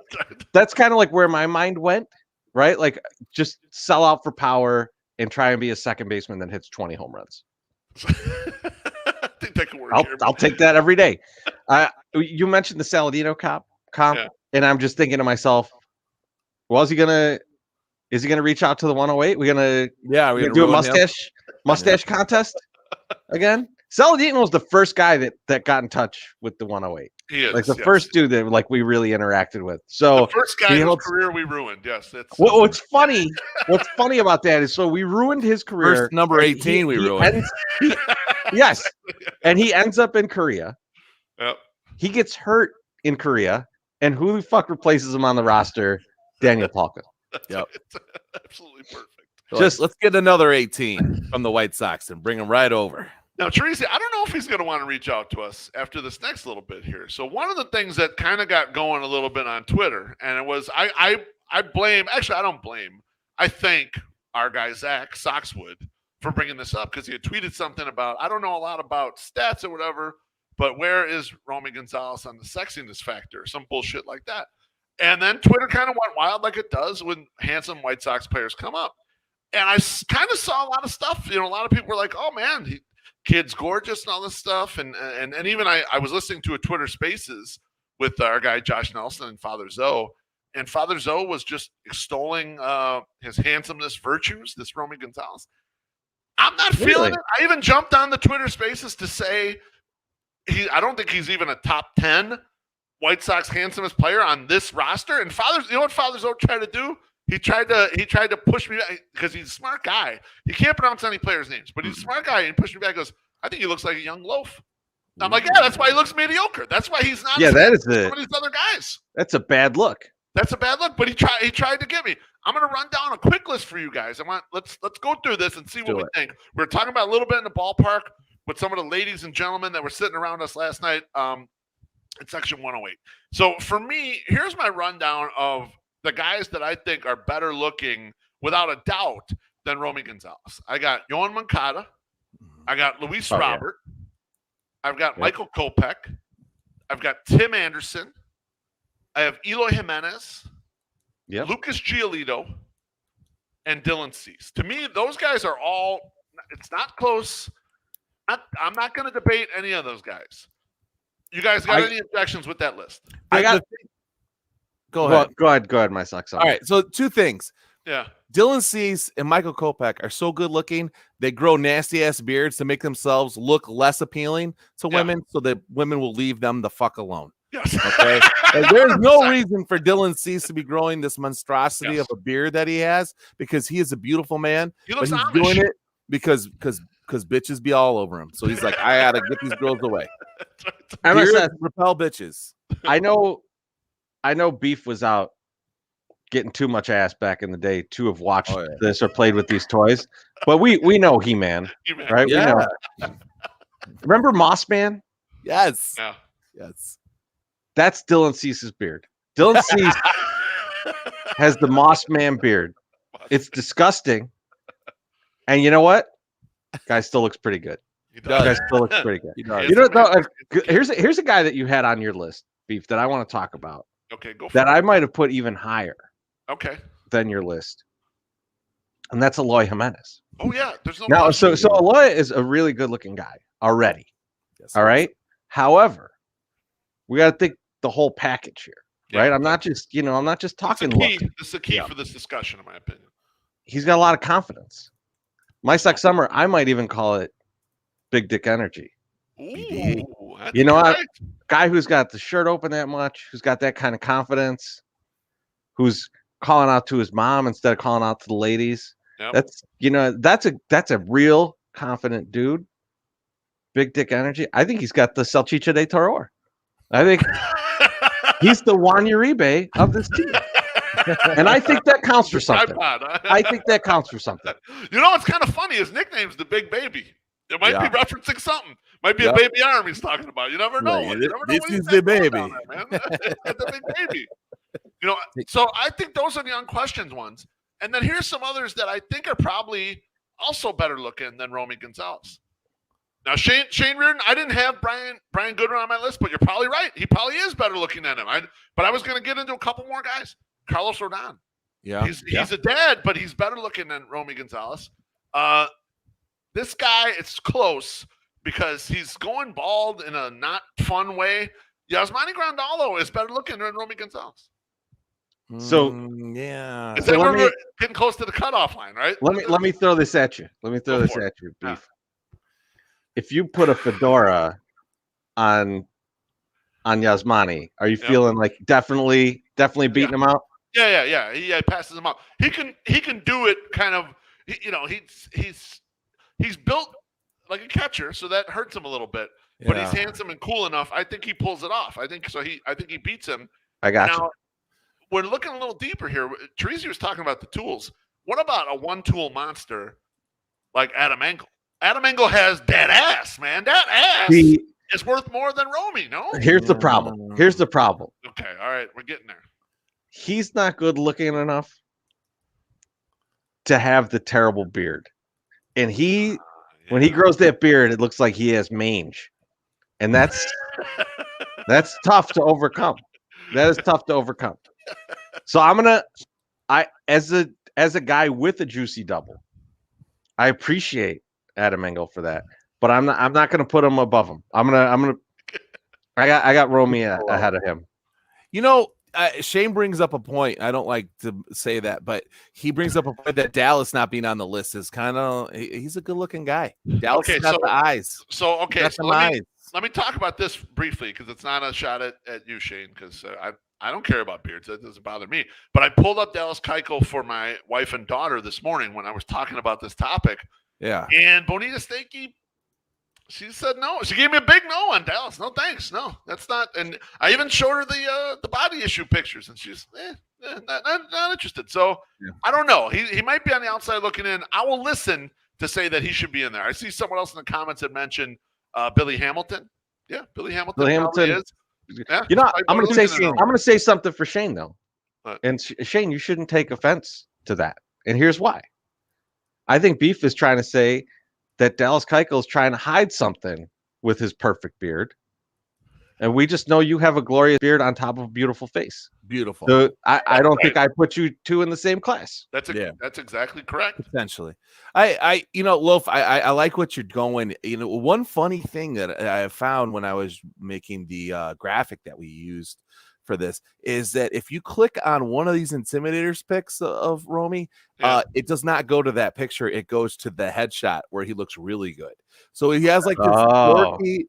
kind of like where my mind went, right? Like just sell out for power and try and be a second baseman that hits 20 home runs. I think that could work. I'll take that every day. You mentioned the Saladino comp, and I'm just thinking to myself, well, is he gonna reach out to the 108? We're gonna do a mustache contest again. Saladino was the first guy that got in touch with the 108. He is, like the first dude that like we really interacted with. So the first guy whose career we ruined. Yes, that's what's funny. What's funny about that is so we ruined his career. First number 18 we ruined. Yes, and he ends up in Korea. Yep. He gets hurt in Korea, and who the fuck replaces him on the roster? Daniel Palka. Yep. Absolutely perfect. So let's get another 18 from the White Sox and bring him right over. Now, Teresa, I don't know if he's going to want to reach out to us after this next little bit here. So one of the things that kind of got going a little bit on Twitter, and it was I blame, actually I don't blame, I thank our guy Zach Soxwood for bringing this up because he had tweeted something about, I don't know a lot about stats or whatever, but where is Romy Gonzalez on the sexiness factor? Some bullshit like that. And then Twitter kind of went wild like it does when handsome White Sox players come up. And I kind of saw a lot of stuff. A lot of people were like, oh, man, kid's gorgeous and all this stuff. And even I was listening to a Twitter Spaces with our guy Josh Nelson and Father Zoe. And Father Zoe was just extolling his handsomeness virtues, this Romy Gonzalez. I'm not feeling it. I even jumped on the Twitter Spaces to say I don't think he's even a top 10 White Sox handsomest player on this roster. And you know what Father Zoe tried to do? He tried to push me back because he's a smart guy. He can't pronounce any players' names, but he's a smart guy. And he pushed me back. Goes, I think he looks like a young loaf. And I'm like, yeah, that's why he looks mediocre. That's why he's not. Yeah, that is some of these other guys. That's a bad look. That's a bad look. But he tried to get me. I'm going to run down a quick list for you guys. Let's go through this and see what we think. We're talking about a little bit in the ballpark with some of the ladies and gentlemen that were sitting around us last night in section 108. So for me, here's my rundown of the guys that I think are better looking, without a doubt, than Romy Gonzalez. I got Yohan Moncada. I got Luis Robert. I've got Michael Kopech. I've got Tim Anderson. I have Eloy Jimenez. Lucas Giolito. And Dylan Cease. To me, those guys are all, it's not close. I'm not going to debate any of those guys. You guys got any objections with that list? Go ahead, my Sox. All right, so two things. Yeah. Dylan Cease and Michael Kopech are so good looking. They grow nasty ass beards to make themselves look less appealing to women, so that women will leave them the fuck alone. Yes. Okay. There's no reason for Dylan Cease to be growing this monstrosity of a beard that he has, because he is a beautiful man. He looks but he's Amish. doing it because bitches be all over him. So he's like, I gotta get these girls away. Beards repel bitches. I know Beef was out getting too much ass back in the day to have watched this or played with these toys, but we know He-Man, right? Yeah. We know. Remember Moss Man? Yes. Yeah. Yes. That's Dylan Cease's beard. Dylan Cease has the Moss Man beard. It's disgusting. And you know what? Guy still looks pretty good. Guy still looks pretty good. You know, here's a guy that you had on your list, Beef, that I want to talk about. Okay, go for that it. I might have put even higher. Okay. Than your list. And that's Eloy Jimenez. Oh yeah, there's no. Now, so Eloy is a really good-looking guy already. Yes, all right. However, we got to think the whole package here, right? I'm not just talking. This is the key for this discussion, in my opinion. He's got a lot of confidence. MySoxSummer, I might even call it big dick energy. Ooh, guy who's got the shirt open that much, who's got that kind of confidence, who's calling out to his mom instead of calling out to the ladies. Yep. That's a real confident dude. Big dick energy. I think he's got the Salchicha de Terror. I think he's the Juan Uribe of this team. And I think that counts for something. I think that counts for something. You know what's kind of funny? His nickname's the Big Baby. It might be referencing something. Might be a baby arm he's talking about. You never know. Right. You never know. This is the baby. Man. The Big Baby. So I think those are the unquestioned ones. And then here's some others that I think are probably also better looking than Romy Gonzalez. Now Shane Reardon, I didn't have Brian Goodwin on my list, but you're probably right. He probably is better looking than him. But I was going to get into a couple more guys. Carlos Rodon. Yeah, he's a dad, but he's better looking than Romy Gonzalez. This guy, it's close because he's going bald in a not fun way. Yasmani Grandalo is better looking than Romy Gonzalez. So yeah, Is that we're getting close to the cutoff line, right? Let me throw this at you. Beef. Yeah. If you put a fedora on Yasmani, are you feeling like definitely beating him out? Yeah. He passes him out. He can do it kind of. He's built like a catcher, so that hurts him a little bit. But he's handsome and cool enough. I think he pulls it off. I think he beats him. I got you. We're looking a little deeper here. Teresi was talking about the tools. What about a one-tool monster like Adam Engel? Adam Engel has that ass, man. That ass is worth more than Romy, no? Here's the problem. Okay, all right. We're getting there. He's not good looking enough to have the terrible beard. And when he grows that beard, it looks like he has mange. And that's tough to overcome. That is tough to overcome. So as a guy with a juicy double, I appreciate Adam Engel for that, but I'm not going to put him above him. I got Romy ahead of him. Shane brings up a point. I don't like to say that, but he brings up a point that Dallas not being on the list is kind of, he's a good looking guy. Dallas has got the eyes. So let me talk about this briefly because it's not a shot at you, Shane, because I don't care about beards. That doesn't bother me. But I pulled up Dallas Keuchel for my wife and daughter this morning when I was talking about this topic. Yeah. And Bonita Stakey, she said no. She gave me a big no on Dallas. No, thanks. No, that's not. And I even showed her the body issue pictures, and she's not interested. So I don't know. He might be on the outside looking in. I will listen to say that he should be in there. I see someone else in the comments that mentioned Billy Hamilton. Yeah, Billy Hamilton is. Yeah, I'm going to say something for Shane though, and Shane, you shouldn't take offense to that. And here's why. I think Beef is trying to say that Dallas Keuchel is trying to hide something with his perfect beard, and we just know you have a glorious beard on top of a beautiful face. Beautiful. So I don't think I put you two in the same class. That's exactly correct. Essentially, I Loaf, I like what you're going. One funny thing that I found when I was making the graphic that we used for this is that if you click on one of these Intimidators pics of Romy, it does not go to that picture. It goes to the headshot where he looks really good. So he has like this dorky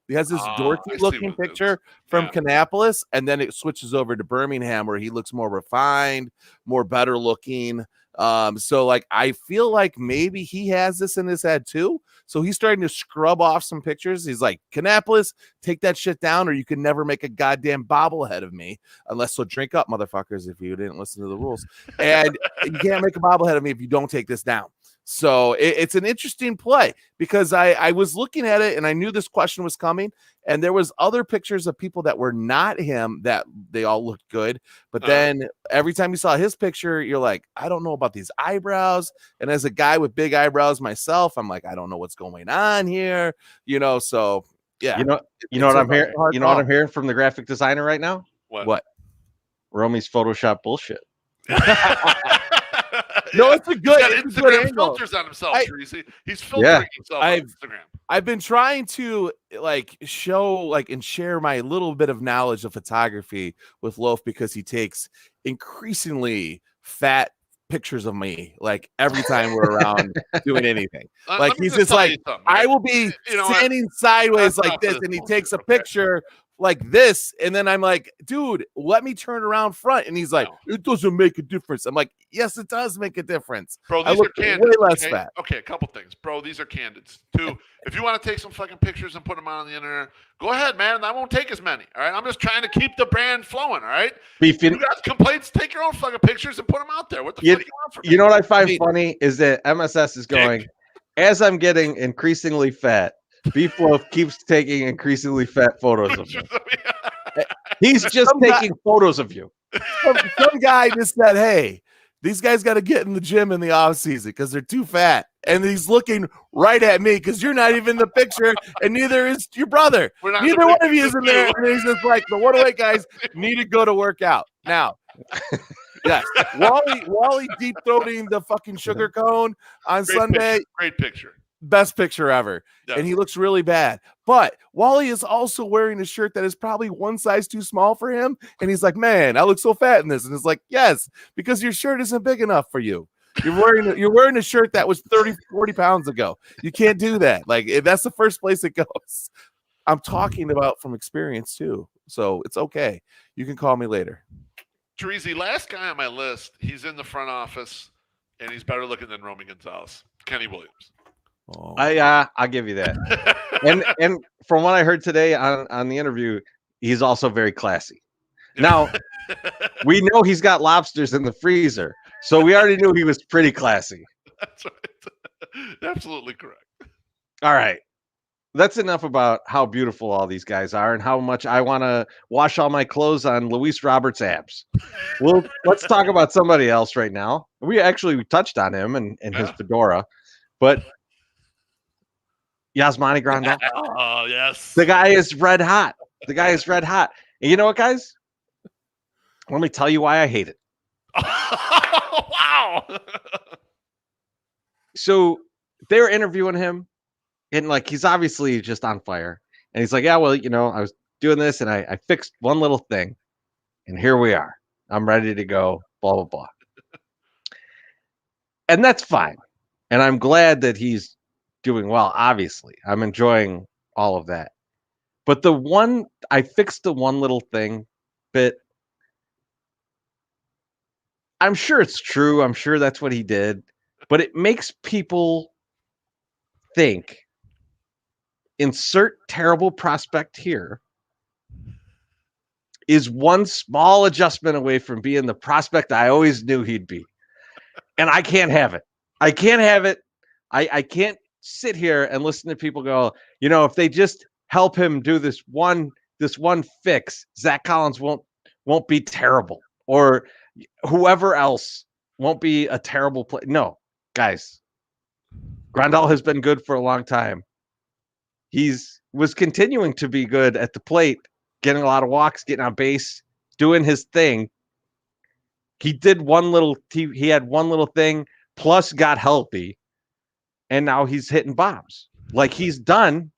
looking picture from Kannapolis, and then it switches over to Birmingham where he looks more refined, more better looking. So like I feel like maybe he has this in his head too. So he's starting to scrub off some pictures. He's like, Kannapolis, take that shit down, or you can never make a goddamn bobblehead of me. Unless drink up, motherfuckers, if you didn't listen to the rules. And you can't make a bobblehead of me if you don't take this down. So it's an interesting play because I was looking at it and I knew this question was coming, and there was other pictures of people that were not him that they all looked good. But then every time you saw his picture, you're like, I don't know about these eyebrows. And as a guy with big eyebrows myself, I'm like, I don't know what's going on here. So yeah. You know what I'm hearing? You know what I'm hearing from the graphic designer right now? What? Romy's Photoshop bullshit. No, it's a good. He's got Instagram filters on himself, Teresi. He's filtering himself on Instagram. I've been trying to show and share my little bit of knowledge of photography with Loaf because he takes increasingly fat pictures of me every time we're around doing anything. He's just like, I will be standing sideways like this, and he takes a picture like this, and then I'm like, dude, let me turn around front, and he's like, it doesn't make a difference. I'm like, yes, it does make a difference, bro. These are candids. Way less fat. Okay, a couple things, bro. These are candids. Two, if you want to take some fucking pictures and put them on the internet, go ahead, man. I won't take as many. All right, I'm just trying to keep the brand flowing. All right, you got complaints, take your own fucking pictures and put them out there. What the fuck do you want from me? You know what I find funny is that MSS is going, as I'm getting increasingly fat, Beef Loaf keeps taking increasingly fat photos of me. He's just taking photos of you. Some guy just said, hey, these guys got to get in the gym in the off season because they're too fat. And he's looking right at me because you're not even in the picture, and neither is your brother. Neither one of you is in there. And he's just like, the 108 guys need to go to work out. Now, yes, Wally deep throating the fucking sugar cone on Sunday. Great picture. Best picture ever. Yeah. And he looks really bad. But Wally is also wearing a shirt that is probably one size too small for him. And he's like, man, I look so fat in this. And it's like, yes, because your shirt isn't big enough for you. You're wearing a shirt that was 30, 40 pounds ago. You can't do that. Like, that's the first place it goes. I'm talking about from experience too. So it's okay. You can call me later. Teresi, last guy on my list, he's in the front office, and he's better looking than Romy Gonzalez. Kenny Williams. Oh. I'll give you that. and from what I heard today on the interview, he's also very classy. Now, we know he's got lobsters in the freezer, so we already knew he was pretty classy. That's right. Absolutely correct. All right. That's enough about how beautiful all these guys are and how much I want to wash all my clothes on Luis Roberts' abs. Well, let's talk about somebody else right now. We touched on him and his fedora, but Yasmani Grandal. Oh, yes. The guy is red hot. And you know what, guys? Let me tell you why I hate it. Wow. So they were interviewing him, and like he's obviously just on fire. And he's like, yeah, well, I was doing this and I fixed one little thing, and here we are. I'm ready to go, blah, blah, blah. And that's fine. And I'm glad that he's doing well, obviously. I'm enjoying all of that. But I fixed the one little thing bit. I'm sure it's true. I'm sure that's what he did. But it makes people think, insert terrible prospect here, is one small adjustment away from being the prospect I always knew he'd be. And I can't have it. I can't sit here and listen to people go, if they just help him do this one fix, Zach Collins won't be terrible, or whoever else won't be a terrible player. No, guys, Grandal has been good for a long time. Was continuing to be good at the plate, getting a lot of walks, getting on base, doing his thing. He had one little thing, plus got healthy, and now he's hitting bombs like he's done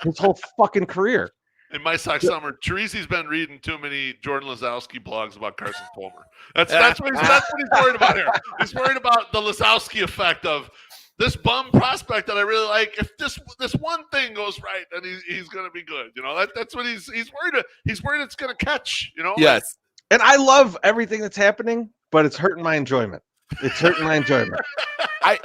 his whole fucking career. In MySoxSummer, Teresi's been reading too many Jordan Lazowski blogs about Carson Palmer. That's what he's worried about here. He's worried about the Lazowski effect of this bum prospect that I really like. If this one thing goes right, then he's going to be good. That's what he's worried. He's worried it's going to catch. Yes. And I love everything that's happening, but it's hurting my enjoyment. It's I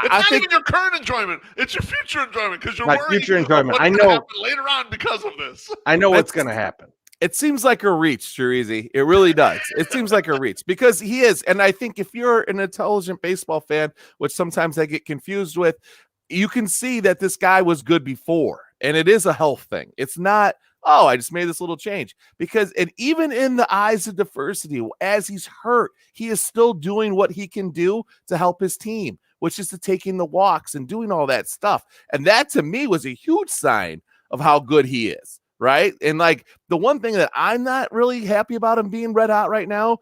not think even your current enjoyment; it's your future enjoyment because you're worried. Future enjoyment. I know know later on because of this. I know what's going to happen. It seems like a reach, Teresi. It really does. It seems like a reach because he is. And I think if you're an intelligent baseball fan, which sometimes I get confused with, you can see that this guy was good before, and it is a health thing. It's not, oh, I just made this little change, because and even in the eyes of diversity, as he's hurt, he is still doing what he can do to help his team, which is to taking the walks and doing all that stuff. And that to me was a huge sign of how good he is. Right. And like the one thing that I'm not really happy about him being red hot right now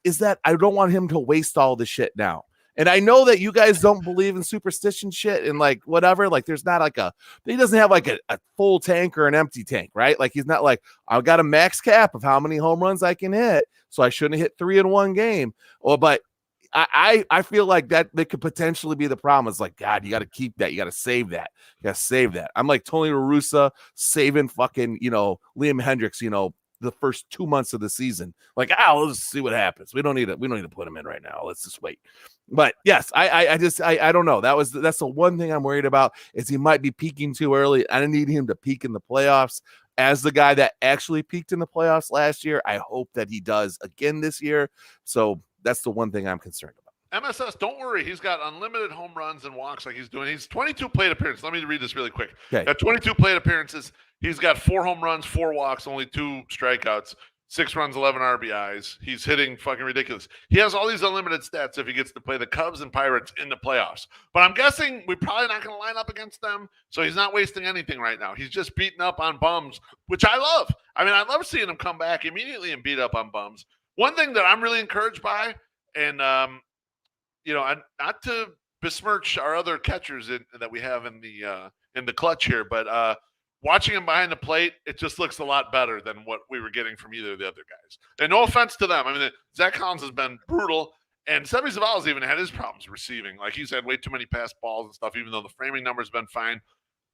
is that I don't want him to waste all the shit now. And I know that you guys don't believe in superstition shit and like whatever. Like there's not like he doesn't have like a full tank or an empty tank, right? Like he's not like, I've got a max cap of how many home runs I can hit, so I shouldn't hit 3 in one game. But I feel like that could potentially be the problem. It's like, God, you got to keep that. You got to save that. You got to save that. I'm like Tony La Russa saving fucking, Liam Hendricks, the first 2 months of the season. Like, let's see what happens. We don't need to put him in right now. Let's just wait. But yes, I don't know. That's the one thing I'm worried about is he might be peaking too early. I need him to peak in the playoffs. As the guy that actually peaked in the playoffs last year, I hope that he does again this year. So that's the one thing I'm concerned about. MSS, don't worry. He's got unlimited home runs and walks like he's doing. He's 22 plate appearances. Let me read this really quick. Okay. At 22 plate appearances, he's got 4 home runs, 4 walks, only 2 strikeouts. 6 runs, 11 RBIs. He's hitting fucking ridiculous. He has all these unlimited stats if he gets to play the Cubs and Pirates in the playoffs. But I'm guessing we're probably not going to line up against them, so he's not wasting anything right now. He's just beating up on bums, which I love. I mean, I love seeing him come back immediately and beat up on bums. One thing that I'm really encouraged by, and not to besmirch our other catchers that we have in the clutch here, but watching him behind the plate, it just looks a lot better than what we were getting from either of the other guys. And no offense to them. I mean, Zach Collins has been brutal, and Seby Zaval's even had his problems receiving. Like, he's had way too many pass balls and stuff, even though the framing number's been fine.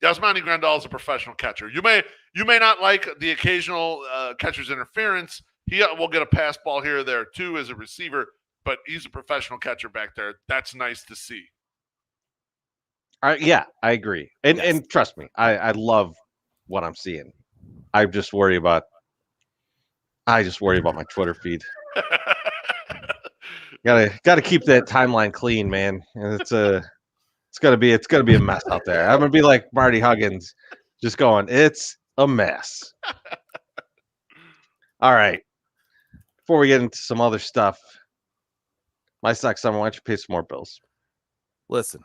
Yasmani Grandal is a professional catcher. You may not like the occasional catcher's interference. He will get a pass ball here or there, too, as a receiver, but he's a professional catcher back there. That's nice to see. Yeah, I agree. And trust me, I love what I'm seeing. I just worry about my Twitter feed. Gotta keep that timeline clean, man. And it's gonna be a mess out there. I'm gonna be like Marty Huggins, just going, it's a mess. All right. Before we get into some other stuff, MySoxSummer, why don't you pay some more bills? Listen.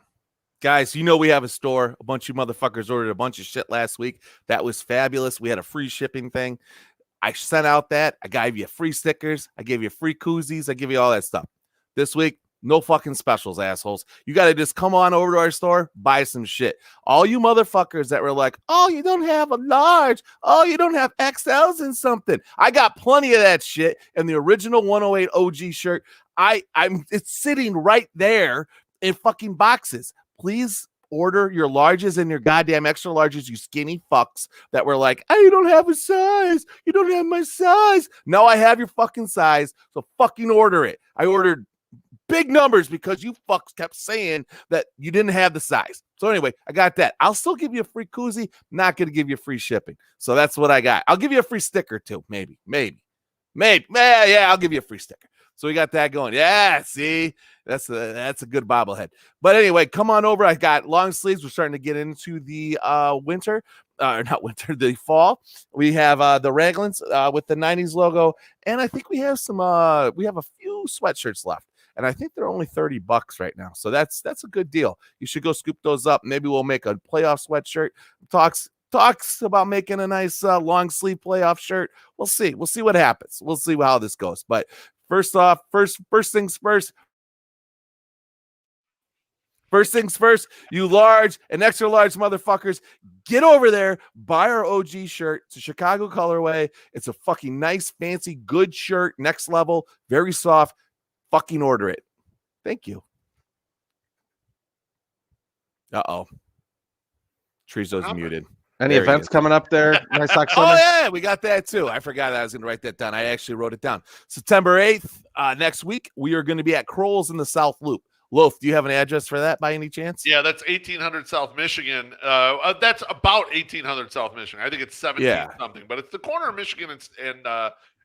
Guys, we have a store. A bunch of you motherfuckers ordered a bunch of shit last week. That was fabulous. We had a free shipping thing. I sent out that. I gave you free stickers. I gave you free koozies. I give you all that stuff. This week, no fucking specials, assholes. You got to just come on over to our store, buy some shit. All you motherfuckers that were like, oh, you don't have a large. Oh, you don't have XLs and something. I got plenty of that shit. And the original 108 OG shirt, it's sitting right there in fucking boxes. Please order your larges and your goddamn extra larges, you skinny fucks that were like, I don't have a size. You don't have my size. No, I have your fucking size, so fucking order it. I ordered big numbers because you fucks kept saying that you didn't have the size. So anyway, I got that. I'll still give you a free koozie, not going to give you free shipping. So that's what I got. I'll give you a free sticker too, maybe. Yeah, I'll give you a free sticker. So we got that going. Yeah, see, that's a good bobblehead. But anyway, come on over. I got long sleeves. We're starting to get into the the fall. We have the Raglans with the 90s logo, and I think we have we have a few sweatshirts left. And I think they're only $30 right now. So that's a good deal. You should go scoop those up. Maybe we'll make a playoff sweatshirt. Talks about making a nice long sleeve playoff shirt. We'll see. We'll see what happens. We'll see how this goes. But first things first. First things first, you large and extra large motherfuckers, get over there, buy our OG shirt. It's a Chicago colorway. It's a fucking nice, fancy, good shirt, next level, very soft. Fucking order it. Thank you. Uh-oh. Trezo's muted. Any events coming up there? Oh, yeah, we got that too. I forgot I was going to write that down. I actually wrote it down. September 8th, next week, we are going to be at Kroll's in the South Loop. Loaf, do you have an address for that by any chance? Yeah, that's 1800 South Michigan. That's about 1800 South Michigan. I think it's 17 something, but it's the corner of Michigan and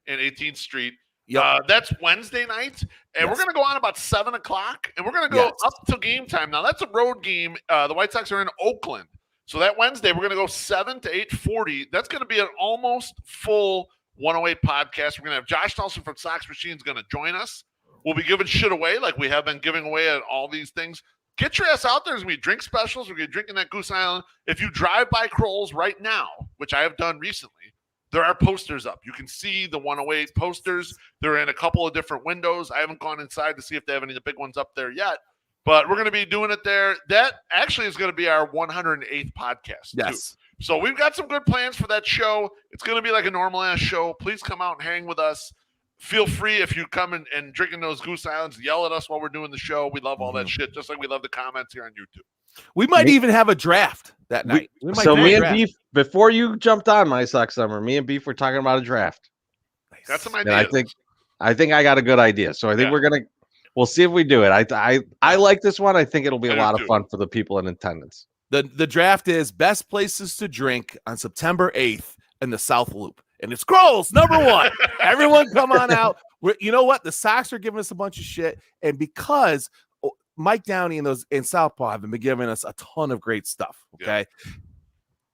18th Street. Yep. That's Wednesday night, and we're going to go on about 7 o'clock, and we're going to go up to game time. Now, that's a road game. The White Sox are in Oakland. So that Wednesday, we're going to go 7 to 8:40. That's going to be an almost full 108 podcast. We're going to have Josh Nelson from Sox Machines going to join us. We'll be giving shit away like we have been giving away at all these things. Get your ass out there. There's going to be drink specials. We're going to be drinking that Goose Island. If you drive by Kroll's right now, which I have done recently, there are posters up. You can see the 108 posters. They're in a couple of different windows. I haven't gone inside to see if they have any of the big ones up there yet, but we're going to be doing it there. That actually is going to be our 108th podcast. Yes. Too. So we've got some good plans for that show. It's going to be like a normal ass show. Please come out and hang with us. Feel free if you come and drinking those Goose Islands, yell at us while we're doing the show. We love all that shit, just like we love the comments here on YouTube. We might even have a draft that night. Me and Beef, before you jumped on MySoxSummer, me and Beef were talking about a draft. Got some ideas. And I think I got a good idea. So I think we'll see if we do it. I like this one. I think it'll be a lot of fun for the people in attendance. The draft is best places to drink on September 8th in the South Loop. And it's Kroll's, number one. Everyone come on out. You know what? The Sox are giving us a bunch of shit. And because Mike Downey and Southpaw have been giving us a ton of great stuff, okay?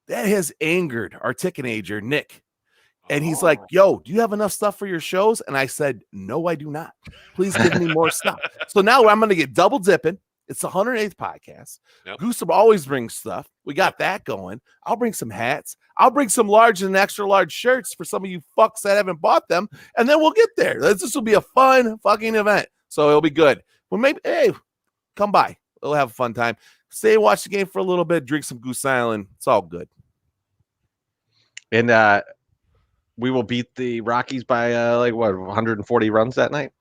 That has angered our ticket ager, Nick. And he's like, yo, do you have enough stuff for your shows? And I said, no, I do not. Please give me more stuff. So now I'm going to get double dipping. It's the 108th podcast. Yep. Goose always brings stuff. We got that going. I'll bring some hats. I'll bring some large and extra large shirts for some of you fucks that haven't bought them. And then we'll get there. This will be a fun fucking event. So it'll be good. Well, maybe, hey, come by. We'll have a fun time. Stay and watch the game for a little bit. Drink some Goose Island. It's all good. And we will beat the Rockies by 140 runs that night.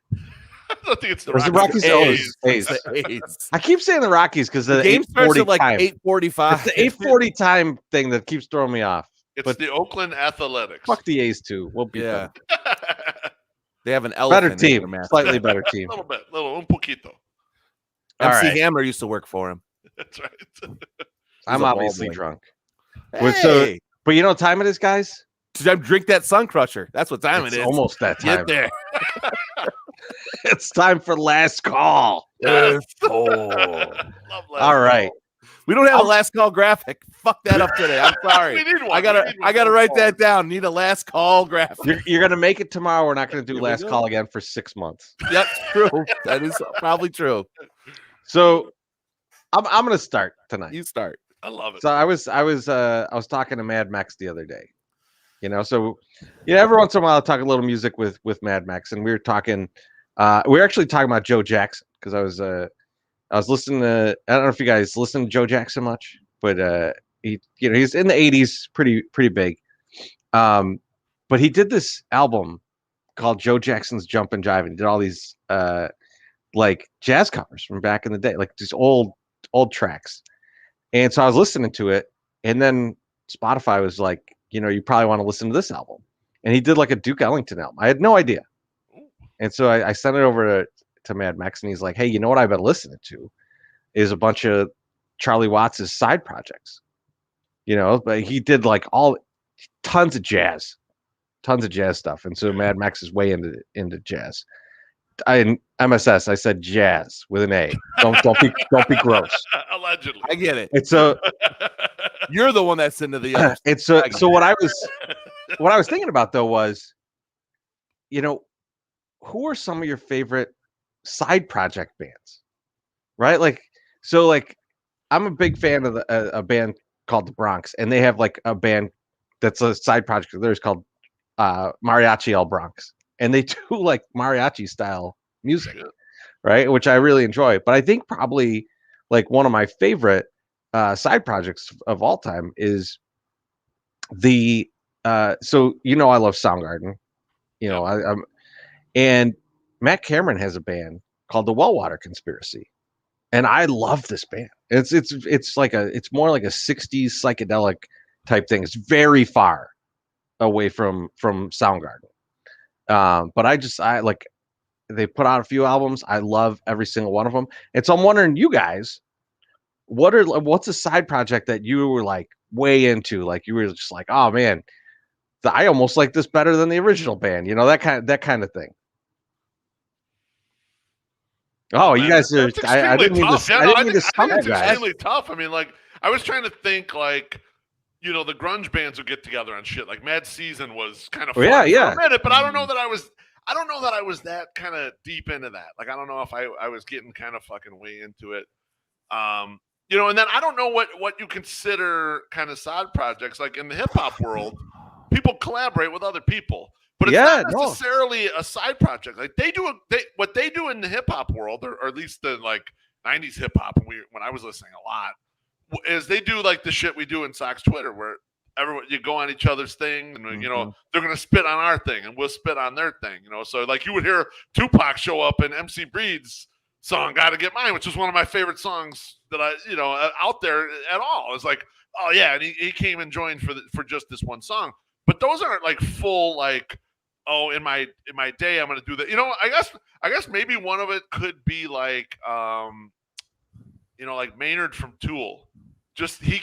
I don't think it's the Or Rockies. is the Rockies? A's. I keep saying the Rockies because The game starts at like 8:45. It's the 8:40 time thing that keeps throwing me off. It's the Oakland Athletics. Fuck the A's too. We'll beat them. They have an Better elephant. team, slightly better team. A little un poquito. MC right. Hammer used to work for him. That's right. I'm a obviously ball boy. drunk. Hey, But you know what time it is, guys? drink that Sun Crusher. That's what time It's it is. almost that time. Get there. It's time for last call. Love All right. We don't have a last call graphic. Fuck that up today. I'm sorry. We need one. I gotta write that down. Need a last call graphic. You're gonna make it tomorrow. We're not gonna do Here we last go. call again for 6 months. Yep, true. That is probably true. So I'm gonna start tonight. You start. I love it. So I was talking to Mad Max the other day. So every once in a while I talk a little music with Mad Max, and we were talking. We were actually talking about Joe Jackson because I was listening to. I don't know if you guys listen to Joe Jackson much, but he's in the 80s, pretty big. But he did this album called Joe Jackson's Jump and Jive, and he did all these like jazz covers from back in the day, like these old tracks. And so I was listening to it, and then Spotify was like, you probably want to listen to this album. And he did like a Duke Ellington album. I had no idea. And so I sent it over to Mad Max, and he's like, hey, you know what I've been listening to is a bunch of Charlie Watts' side projects. But he did like tons of jazz stuff. And so Mad Max is way into jazz. In MSS, I said jazz with an A. Don't be gross. Allegedly. I get it. And so You're the one that's into the other. it's so what I was thinking about though was, who are some of your favorite side project bands, right? I'm a big fan of a band called the Bronx, and they have like a band that's a side project of theirs called Mariachi El Bronx, and they do like mariachi style music, right? Which I really enjoy. But I think probably like one of my favorite side projects of all time is the I love Soundgarden, and Matt Cameron has a band called the Wellwater Conspiracy, and I love this band. It's more like a 60s psychedelic type thing. It's very far away from Soundgarden, but they put out a few albums. I love every single one of them, and so I'm wondering, you guys, what's a side project that you were like way into, like you were just like, oh man, I almost like this better than the original band, that kind of thing. Oh, you guys are. I didn't mean to. I didn't mean to stump you It's guys. extremely tough. I mean, like I was trying to think, like the grunge bands would get together on shit. Like Mad Season was kind of fun for a minute, but I don't know that I was that kind of deep into that. Like I don't know if I was getting kind of fucking way into it. And then I don't know what you consider kind of side projects. Like in the hip hop world, people collaborate with other people. But it's not necessarily a side project. Like what they do in the hip hop world, or at least the like 90s hip hop, when I was listening a lot, is they do like the shit we do in Sox Twitter, where everyone, you go on each other's thing, and they're gonna spit on our thing, and we'll spit on their thing. So like you would hear Tupac show up in MC Breed's song "Gotta Get Mine," which is one of my favorite songs that I out there at all. It's like, oh yeah, and he came and joined for just this one song. But those aren't like full like, oh, in my day I'm gonna do that. I guess maybe one of it could be like like Maynard from Tool. Just he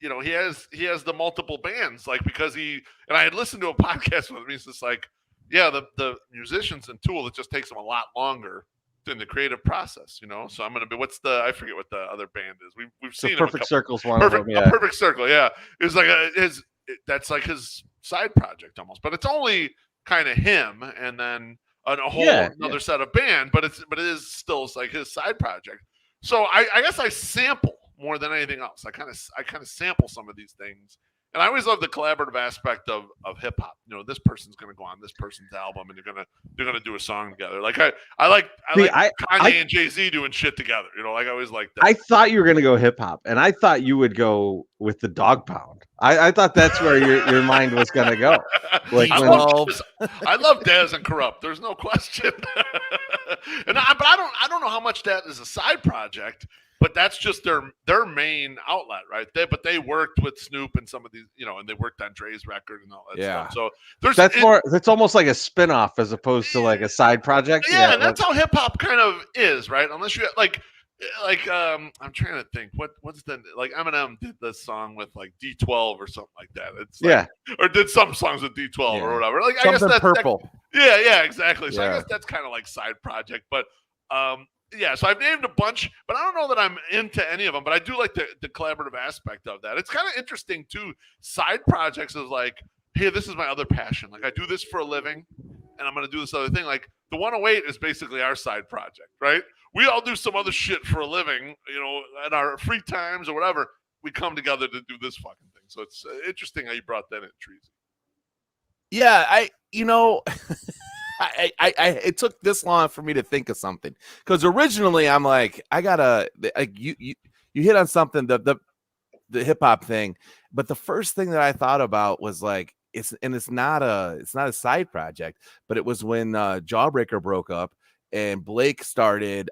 has the multiple bands, like because and I had listened to a podcast with him. He's just like, yeah, the musicians in Tool, it just takes them a lot longer in the creative process, So I'm gonna be I forget what the other band is. We've seen Perfect Circle's one Perfect, of them. Yeah. A Perfect Circle, yeah. It was like that's like his side project almost, but it's only kind of him and then a whole another set of band, but it is still like his side project. So I guess I sample more than anything else. I kind of sample some of these things. And I always love the collaborative aspect of hip hop. You know, this person's going to go on this person's album, and they're gonna do a song together. Like I like Kanye and Jay-Z doing shit together. You know, like I always like that. I thought you were going to go hip hop, and I thought you would go with the Dog Pound. I thought that's where your mind was going to go. Like I love Daz and Corrupt. There's no question. But I don't know how much that is a side project. But that's just their main outlet, right? They worked with Snoop and some of these, you know, and they worked on Dre's record and all that stuff. So that's almost like a spin-off as opposed to like a side project. Yeah, and that's how hip hop kind of is, right? Unless you like I'm trying to think what's the like Eminem did this song with like D12 or something like that. It's like, or did some songs with D12 or whatever. Like I guess that's purple. Yeah, exactly. So I guess that's kind of like side project, but yeah, so I've named a bunch, but I don't know that I'm into any of them. But I do like the collaborative aspect of that. It's kind of interesting too. Side projects is like, hey, this is my other passion. Like I do this for a living, and I'm going to do this other thing. Like the 108 is basically our side project, right? We all do some other shit for a living, you know, at our free times or whatever. We come together to do this fucking thing. So it's interesting how you brought that in, Treasy. Yeah, it took this long for me to think of something, because originally I'm like, you hit on something, the hip hop thing, but the first thing that I thought about was like it's not a side project, but it was when Jawbreaker broke up and Blake started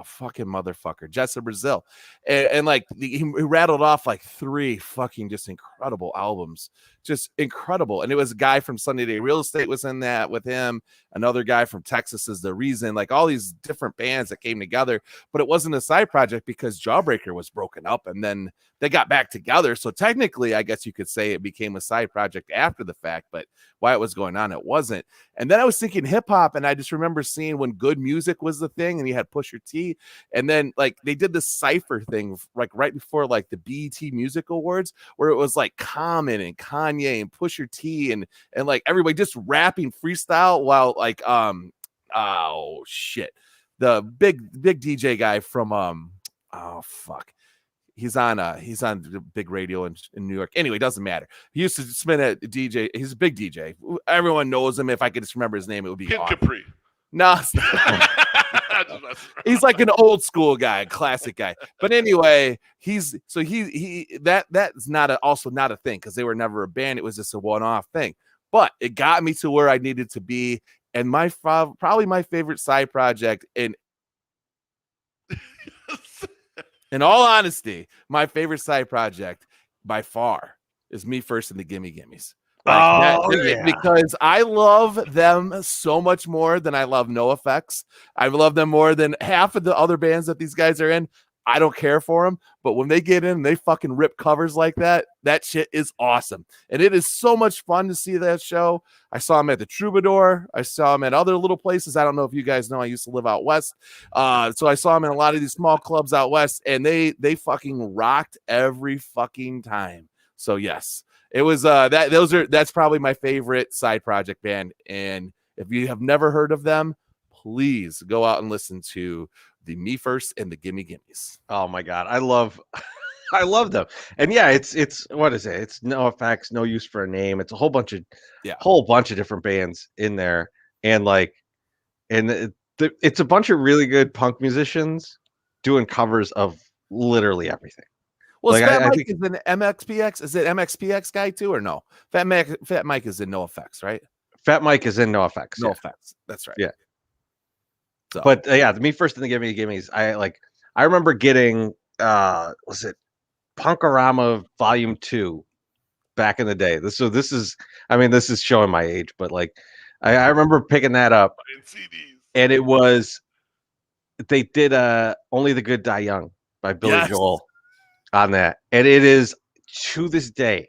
fucking motherfucker, Jessa Brazil, and like he rattled off like 3 fucking just incredible albums, just incredible. And it was a guy from Sunday Day Real Estate was in that with him, another guy from Texas Is the Reason, like all these different bands that came together. But it wasn't a side project because Jawbreaker was broken up and then they got back together. So technically, I guess you could say it became a side project after the fact, but while it was going on, it wasn't. And then I was thinking hip hop, and I just remember seeing when Good Music was the thing, and you had Pusha T, and then like they did this cypher thing like right before like the BET Music Awards, where it was like Common and Kanye and Pusha T and like everybody just rapping freestyle while like oh shit, the big DJ guy from he's on the big radio in New York. Anyway, doesn't matter. He used to spin at DJ. He's a big DJ. Everyone knows him. If I could just remember his name, it would be Kid awesome. Capri. No, he's like an old school guy, classic guy. But anyway, that's also not a thing because they were never a band. It was just a one-off thing. But it got me to where I needed to be, and probably my favorite side project. In all honesty, my favorite side project by far is Me First and the Gimme Gimmes. Because I love them so much more than I love NoFX. I love them more than half of the other bands that these guys are in. I don't care for them, but when they get in, they fucking rip covers like that. That shit is awesome, and it is so much fun to see that show. I saw them at the Troubadour. I saw them at other little places. I don't know if you guys know, I used to live out west, so I saw them in a lot of these small clubs out west, and they fucking rocked every fucking time. So yes. It was that's probably my favorite side project band. And if you have never heard of them, please go out and listen to the Me First and the Gimme Gimmes. Oh my God. I love them. And yeah, it's what is it? It's NoFX, No Use for a Name. It's a whole bunch of different bands in there. And it's a bunch of really good punk musicians doing covers of literally everything. Well, like, Fat Mike is in MXPX. Is it MXPX guy too, or no? Fat Mike is in NoFX, right? Fat Mike is in NoFX. NoFX, that's right. Yeah. So. But the Me First and the Gimme Gimmes. I remember getting was it Punkorama Volume 2 back in the day. This is showing my age, but like I remember picking that up, and it was they did Only the Good Die Young by Billy Joel on that, and it is to this day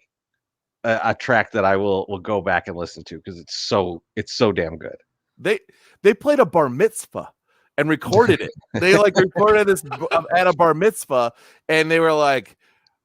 a track that I will go back and listen to because it's so damn good. They played a bar mitzvah and recorded it. They like recorded this at a bar mitzvah, and they were like,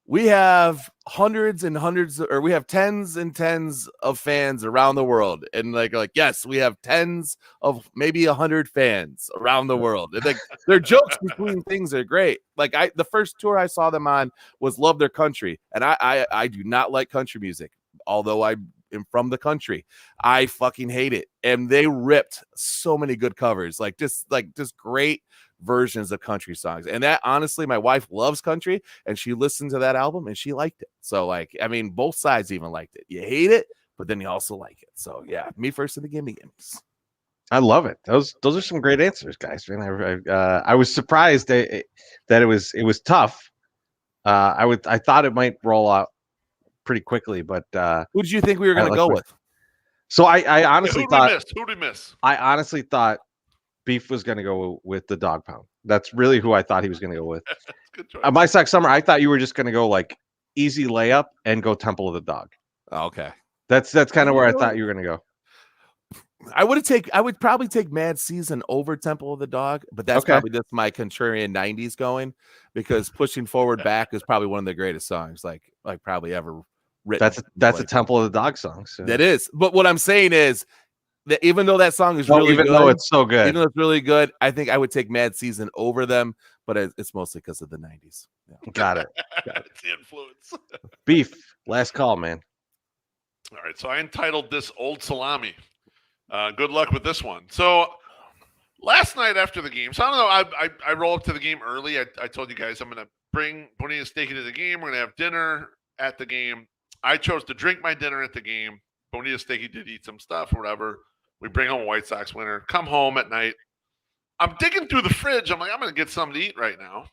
we have hundreds and hundreds, or we have tens and tens of fans around the world. And like, yes, we have tens of maybe 100 fans around the world. And like, their jokes between things are great. Like the first tour I saw them on was Love Their Country. And I do not like country music, although I am from the country. I fucking hate it. And they ripped so many good covers, just great versions of country songs. And that, honestly, my wife loves country, and she listened to that album and she liked it. So like, I mean, both sides even liked it. You hate it, but then you also like it. So yeah, me first in the gimme gimmes. I love it. Those are some great answers, guys. Man, I was surprised that it was tough. I thought it might roll out pretty quickly, but who did you think we were going to go with? So I honestly thought who did we miss? I honestly thought Beef was going to go with the Dog Pound. That's really who I thought he was going to go with. Good choice. My Sock Summer, I thought you were just going to go like easy layup and go Temple of the Dog. Oh, okay. That's kind of where I thought you were going to go. I would probably take Mad Season over Temple of the Dog, but that's probably just my contrarian 90s going, because Pushing Forward Back is probably one of the greatest songs like probably ever written. That's a Temple of the Dog song. So. That is. But what I'm saying is that even though that song is even though it's so good, even though it's really good, I think I would take Mad Season over them, but it's mostly because of the 90s. Yeah. Got it. It's the influence. Beef, last call, man. All right, so I entitled this Old Salami. Good luck with this one. So last night after the game, so I don't know, I roll up to the game early. I told you guys I'm going to bring Bonita Steak into the game. We're going to have dinner at the game. I chose to drink my dinner at the game. Bonita Steaky did eat some stuff or whatever. We bring home a White Sox winner. Come home at night. I'm digging through the fridge. I'm like, I'm going to get something to eat right now.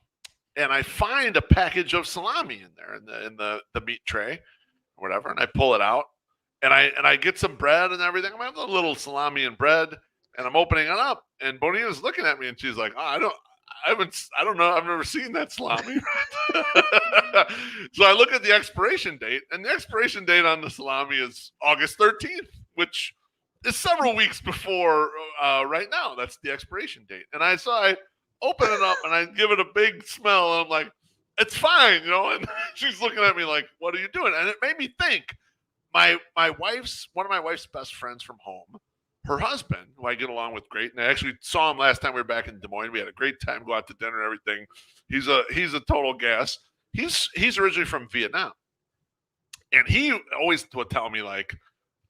And I find a package of salami in there in the meat tray or whatever. And I pull it out. And I get some bread and everything. I'm having a little salami and bread. And I'm opening it up. And Bonita's looking at me and she's like, I don't know. I've never seen that salami. So I look at the expiration date, and the expiration date on the salami is August 13th, which is several weeks before right now. That's the expiration date. And I open it up and I give it a big smell. And I'm like, it's fine, And she's looking at me like, what are you doing? And it made me think one of my wife's best friends from home, her husband, who I get along with great, and I actually saw him last time we were back in Des Moines. We had a great time, go out to dinner and everything. He's a total gas. He's originally from Vietnam. And he always would tell me, like,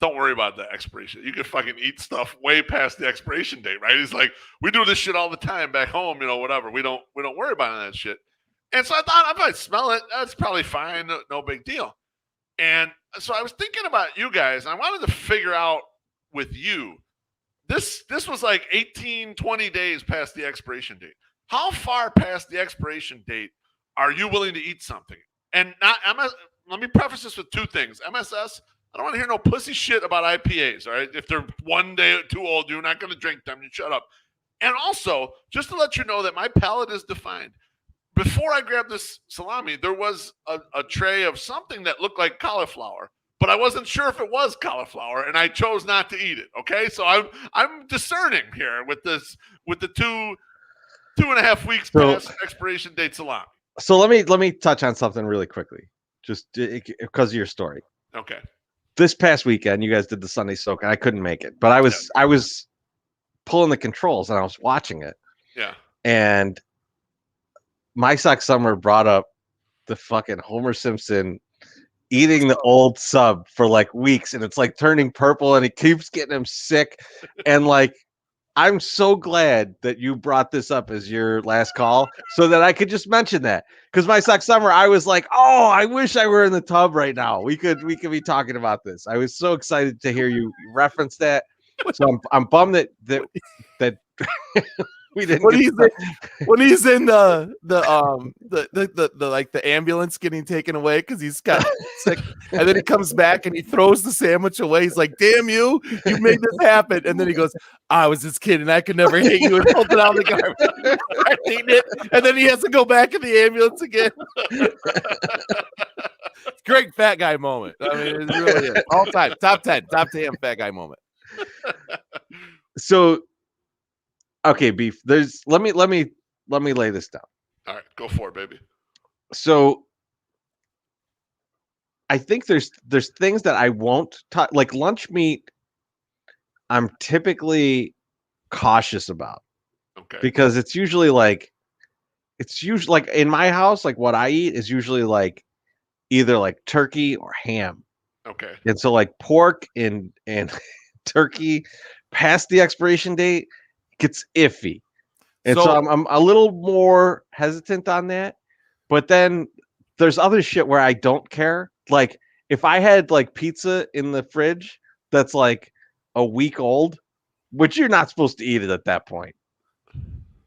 don't worry about the expiration. You can fucking eat stuff way past the expiration date, right? He's like, we do this shit all the time back home, whatever. We don't worry about that shit. And so I thought, if I smell it, that's probably fine, no big deal. And so I was thinking about you guys, and I wanted to figure out with you, this was like 18, 20 days past the expiration date. How far past the expiration date are you willing to eat something? And let me preface this with two things. MSS, I don't want to hear no pussy shit about IPAs, all right? If they're one day too old, you're not going to drink them. You shut up. And also, just to let you know that my palate is defined. Before I grabbed this salami, there was a tray of something that looked like cauliflower, but I wasn't sure if it was cauliflower, and I chose not to eat it. Okay, so I'm discerning here with the 2.5 weeks past expiration date salami. So let me touch on something really quickly, just because of your story. Okay. This past weekend, you guys did the Sunday soak, and I couldn't make it, but I was pulling the controls and I was watching it. Yeah. And My Sock Summer brought up the fucking Homer Simpson eating the old sub for like weeks, and it's like turning purple, and it keeps getting him sick. And like, I'm so glad that you brought this up as your last call so that I could just mention that. Because My Sock Summer, I was like, oh, I wish I were in the tub right now. We could be talking about this. I was so excited to hear you reference that. So I'm bummed that we didn't. When he's in the like the ambulance getting taken away because he's got sick, and then he comes back and he throws the sandwich away. He's like, "Damn you made this happen!" And then he goes, "I was this kid and I could never hate you," and pulls it out of the garbage. I hate it, and then he has to go back in the ambulance again. Great fat guy moment. I mean, it really is. All time, top 10 fat guy moment. So. Okay, Beef. Let me lay this down. All right, go for it, baby. So I think there's things that I won't touch, like lunch meat. I'm typically cautious about Okay. because it's usually like in my house, like what I eat is usually like either like turkey or ham. Okay. And so like pork and turkey past the expiration date gets iffy. And so I'm a little more hesitant on that. But then there's other shit where I don't care. Like if I had like pizza in the fridge that's like a week old, which you're not supposed to eat it at that point,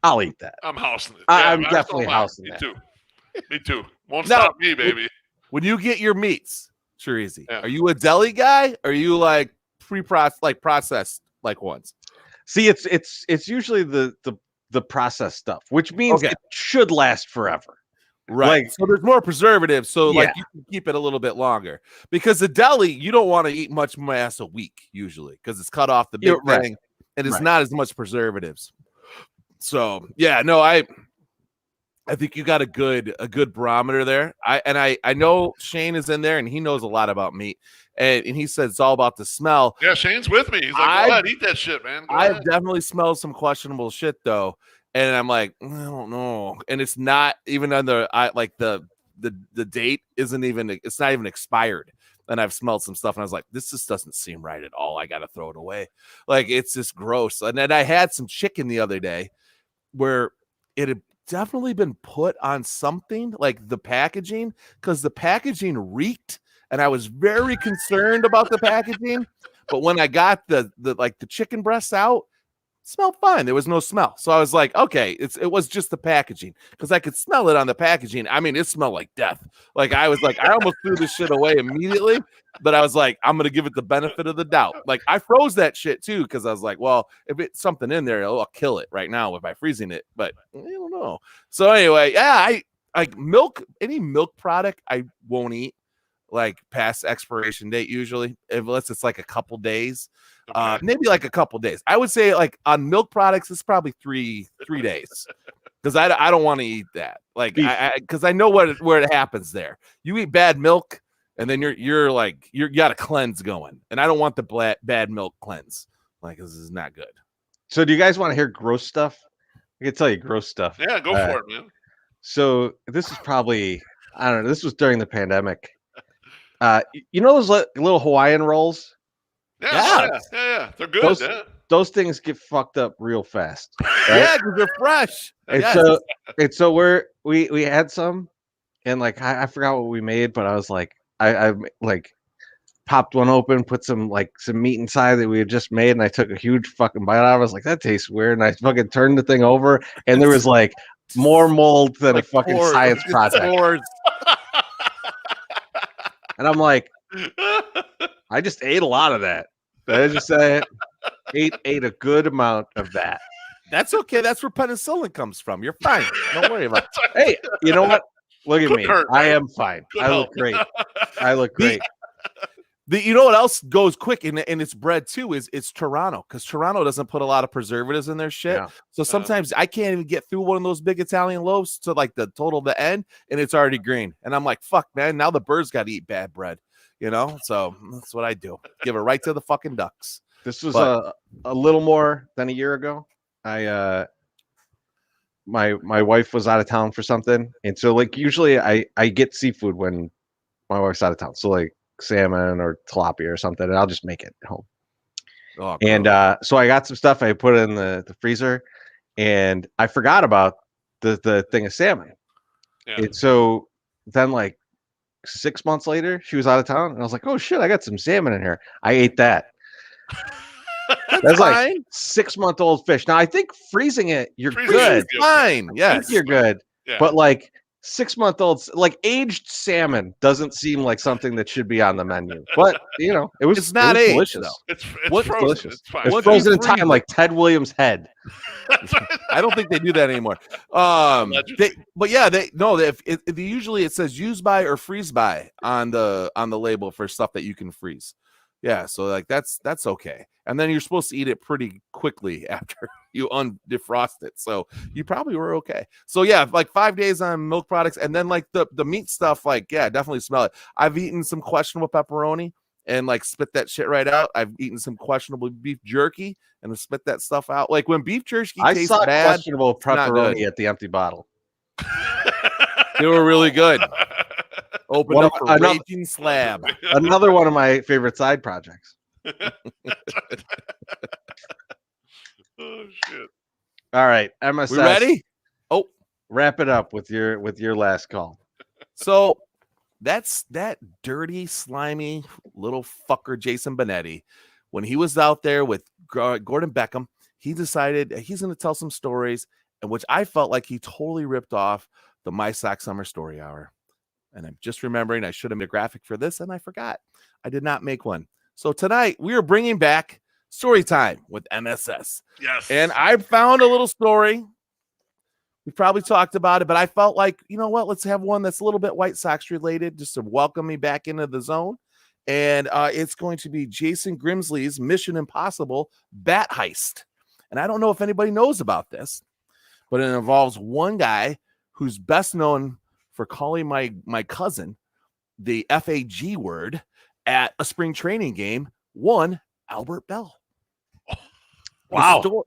I'll eat that. I'm housing it. I'm definitely housing that. Me too. Me too. Won't Now, stop me, baby. When you get your meats, sure easy. Yeah. Are you a deli guy? Or are you like processed like ones? See, it's usually the processed stuff, which means Okay. it should last forever. Right. Like, so there's more preservatives. So Yeah. like you can keep it a little bit longer because the deli, you don't want to eat much mass a week usually because it's cut off the big Right. thing and it's Right. not as much preservatives. So yeah, no, I think you got a good barometer there. I know Shane is in there and he knows a lot about meat. And he said it's all about the smell. Yeah, Shane's with me. He's like, go ahead, eat that shit, man. Go I've ahead. definitely smelled some questionable shit though. And I'm like, I don't know. And it's not even on the date isn't even, it's not even expired. And I've smelled some stuff and I was like, this just doesn't seem right at all. I got to throw it away. Like, it's just gross. And then I had some chicken the other day where it had definitely been put on something like the packaging because the packaging reeked. And I was very concerned about the packaging. But when I got the chicken breasts out, it smelled fine. There was no smell. So I was like, okay, it was just the packaging because I could smell it on the packaging. I mean, it smelled like death. Like I was like, I almost threw this shit away immediately, but I was like, I'm going to give it the benefit of the doubt. Like I froze that shit too because I was like, well, if it's something in there, I'll kill it right now by freezing it. But I don't know. So anyway, yeah, I like milk, any milk product I won't eat. Like past expiration date usually, unless it's like a couple days, maybe like a couple days. I would say like on milk products, it's probably three days because I don't want to eat that. Like because I know where it happens there. You eat bad milk and then you're like you got a cleanse going, and I don't want the bad milk cleanse. Like this is not good. So do you guys want to hear gross stuff? I can tell you gross stuff. Yeah, go for it, man. So this is probably, I don't know. This was during the pandemic. You know those little Hawaiian rolls? Yeah. They're good. Those things get fucked up real fast. Right? Yeah, because they're fresh. And so we had some, and like I forgot what we made, but I was like, I like popped one open, put some meat inside that we had just made, and I took a huge fucking bite out of it. I was like, that tastes weird, and I fucking turned the thing over, and there was like more mold than a fucking science project. And I'm like, I just ate a lot of that. I just ate a good amount of that. That's okay. That's where penicillin comes from. You're fine. Don't worry about it. Hey, you know what? Look at me. Hurt, I am fine. I look great. I look great. You know what else goes quick and it's bread too is it's Toronto, because Toronto doesn't put a lot of preservatives in their shit. Yeah. So sometimes I can't even get through one of those big Italian loaves to like the end, and it's already green. And I'm like, fuck, man, now the birds got to eat bad bread, you know? So that's what I do. Give it right to the fucking ducks. This was a little more than a year ago. My wife was out of town for something, and so like usually I get seafood when my wife's out of town. So like salmon or tilapia or something, and I'll just make it at home. Oh, and so I got some stuff. I put it in the freezer, and I forgot about the thing of salmon. Yeah. And so then like 6 months later, she was out of town, and I was like, oh shit, I got some salmon in here. I ate that. That's like 6-month-old fish. Now I think freezing it, you're good. Fine. Yes, you're good. Yeah. But like 6-month-olds, like aged salmon doesn't seem like something that should be on the menu. But you know, it's not aged, delicious. It's frozen. Delicious. It's fine. It's frozen in time, like Ted Williams' head. I don't think they do that anymore. Usually it says use by or freeze by on the label for stuff that you can freeze. Yeah, so like that's okay. And then you're supposed to eat it pretty quickly after you undefrost it. So you probably were okay. So yeah, like 5 days on milk products, and then like the meat stuff, like yeah, definitely smell it. I've eaten some questionable pepperoni and like spit that shit right out. I've eaten some questionable beef jerky and have spit that stuff out. Like when beef jerky I tastes saw bad, questionable not good. pepperoni at the empty bottle. They were really good. Opened One up of- a another- raging slab. Another one of my favorite side projects. Oh shit! All right, MSS. We ready? Oh, Wrap it up with your last call. so that's that dirty, slimy little fucker, Jason Benetti. When he was out there with Gordon Beckham, he decided he's going to tell some stories, in which I felt like he totally ripped off the My Sox Summer Story Hour. And I'm just remembering I should have made a graphic for this, and I forgot. I did not make one. So tonight we are bringing back Story Time with MSS. Yes. And I found a little story. We probably talked about it, but I felt like, you know what? Let's have one that's a little bit White Sox related, just to welcome me back into the zone. And it's going to be Jason Grimsley's Mission Impossible bat heist. And I don't know if anybody knows about this, but it involves one guy who's best known for calling my cousin the FAG word at a spring training game, one Albert Bell. Wow.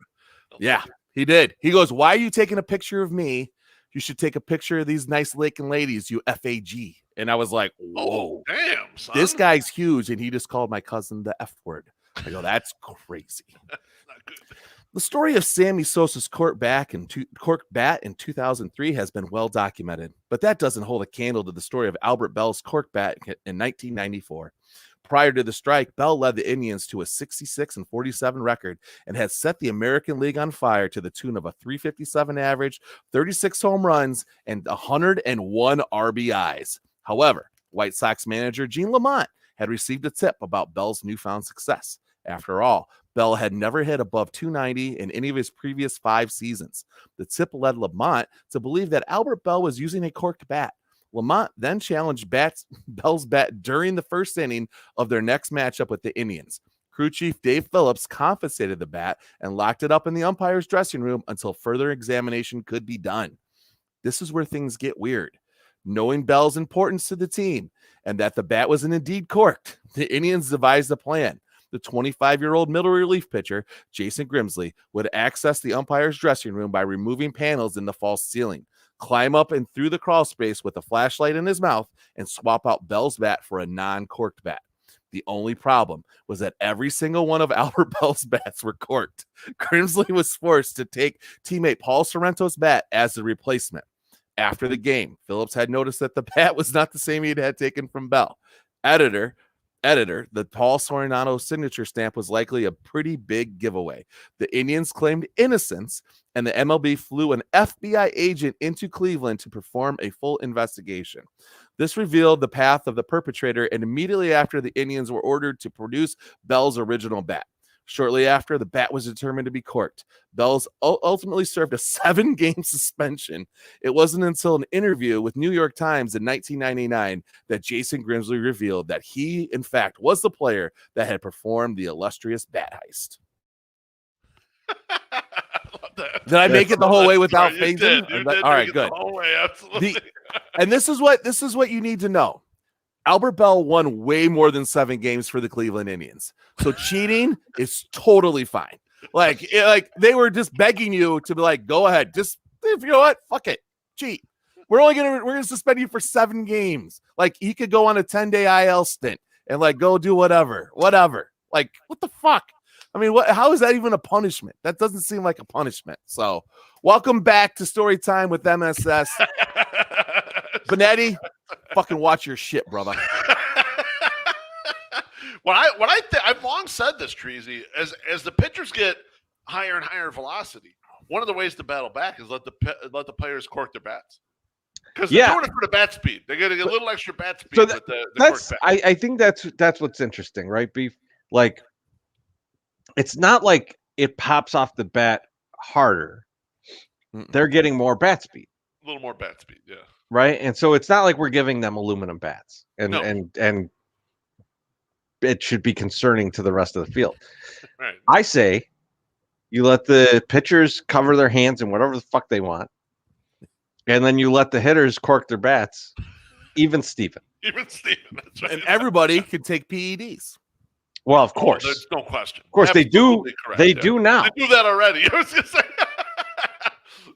Yeah, he did. He goes, "Why are you taking a picture of me? You should take a picture of these nice looking ladies, you FAG." And I was like, whoa, damn, son. this guy's huge. And he just called my cousin the F word. I go, that's crazy. Not good. The story of Sammy Sosa's cork bat in 2003 has been well documented, but that doesn't hold a candle to the story of Albert Bell's cork bat in 1994. Prior to the strike, Bell led the Indians to a 66-47 record and had set the American League on fire to the tune of a .357 average, 36 home runs, and 101 RBIs. However, White Sox manager Gene Lamont had received a tip about Bell's newfound success. After all, Bell had never hit above .290 in any of his previous 5 seasons. The tip led Lamont to believe that Albert Bell was using a corked bat. Lamont then challenged Bell's bat during the first inning of their next matchup with the Indians. Crew chief Dave Phillips confiscated the bat and locked it up in the umpire's dressing room until further examination could be done. This is where things get weird. Knowing Bell's importance to the team and that the bat was indeed corked, the Indians devised a plan. The 25-year-old middle relief pitcher, Jason Grimsley, would access the umpire's dressing room by removing panels in the false ceiling, climb up and through the crawl space with a flashlight in his mouth, and swap out Bell's bat for a non-corked bat. The only problem was that every single one of Albert Bell's bats were corked. Grimsley was forced to take teammate Paul Sorrento's bat as the replacement. After the game, Phillips had noticed that the bat was not the same he had taken from Bell. Editor, the Paul Sorrento signature stamp was likely a pretty big giveaway. The Indians claimed innocence, and the MLB flew an FBI agent into Cleveland to perform a full investigation. This revealed the path of the perpetrator, and immediately after, the Indians were ordered to produce Bell's original bat. Shortly after, the bat was determined to be corked. Bell's ultimately served a 7-game suspension. It wasn't until an interview with New York Times in 1999 that Jason Grimsley revealed that he, in fact, was the player that had performed the illustrious bat heist. Did I make it the whole way without phasing? All right, good. The whole way, absolutely. And this is what you need to know. Albert Bell won way more than 7 games for the Cleveland Indians. So cheating is totally fine. Like they were just begging you to be like, go ahead. Just, if you know what, fuck it. Cheat. We're gonna suspend you for 7 games. Like he could go on a 10-day IL stint and like go do whatever. Like, what the fuck? I mean, how is that even a punishment? That doesn't seem like a punishment. So welcome back to Story Time with MSS. Benetti, fucking watch your shit, brother. I've long said this, Treasy, as the pitchers get higher and higher velocity, one of the ways to battle back is let the players cork their bats. Because they're doing it for the bat speed. They're getting a little extra bat speed with the cork bat. I think that's what's interesting, right, Beef? Like, it's not like it pops off the bat harder. They're getting more bat speed. A little more bat speed, yeah. Right, and so it's not like we're giving them aluminum bats, and it should be concerning to the rest of the field. Right. I say you let the pitchers cover their hands in whatever the fuck they want, and then you let the hitters cork their bats. Even Steven. Even Steven. That's right. And everybody can take PEDs. Well, of Oh, course. there's no question. Of course, Absolutely they do. Correct, They yeah. do now. They do that already. I was gonna say.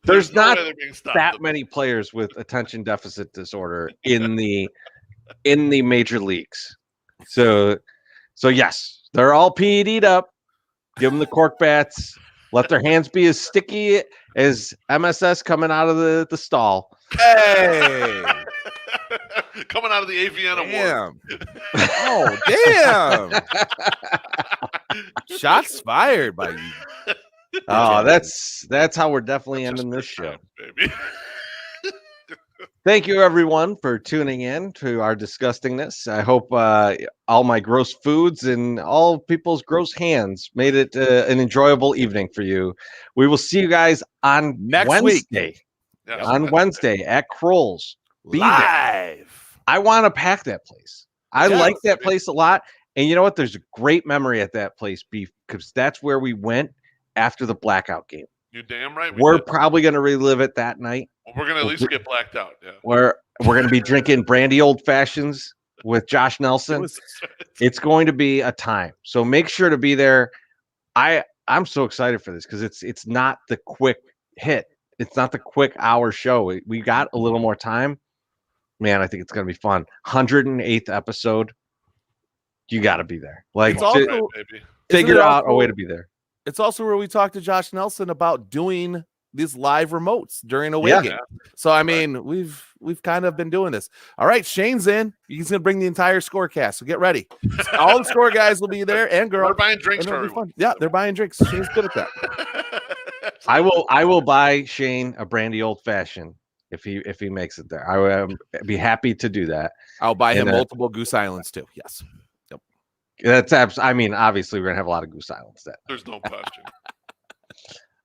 There's no not way they're being stopped. that many players with attention deficit disorder in the major leagues. So yes, they're all PED'd up. Give them the cork bats. Let their hands be as sticky as MSS coming out of the stall. Hey. Coming out of the AVN award. Oh, damn. Shots fired by you. Oh, that's how we're definitely ending this show. Baby. Thank you, everyone, for tuning in to our disgustingness. I hope all my gross foods and all people's gross hands made it an enjoyable evening for you. We will see you guys on Next Wednesday. week. Yes. On Wednesday at Kroll's. Be there. Live. I want to pack that place. I Yes. like that place a lot. And you know what? There's a great memory at that place, Beef, because that's where we went after the blackout game. You damn right. We're did. probably going to relive it that night. Well, we're gonna at least get blacked out. Yeah. We're going to be drinking brandy old fashions with Josh Nelson. It's going to be a time. So make sure to be there. I'm so excited for this because it's not the quick hit. It's not the quick hour show. We got a little more time. Man, I think it's going to be fun. 108th episode. You got to be there. Like, It's also- baby. figure Isn't it out a also- way to be there. It's also where we talked to Josh Nelson about doing these live remotes during a away Yeah. game. So I mean, we've kind of been doing this. All right, Shane's in. He's gonna bring the entire scorecast. So get ready. All the score guys will be there and We're girls. buying drinks And for it'll be everyone. fun. Yeah, they're buying drinks. Shane's good at that. I will buy Shane a brandy old fashioned if he makes it there. I would be happy to do that. I'll buy him And, multiple Goose Islands too. Yes. I mean, obviously we're gonna have a lot of Goose Islands then. There's no question.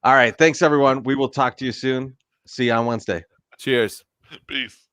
All right, thanks everyone. We will talk to you soon. See you on Wednesday. Cheers. Peace.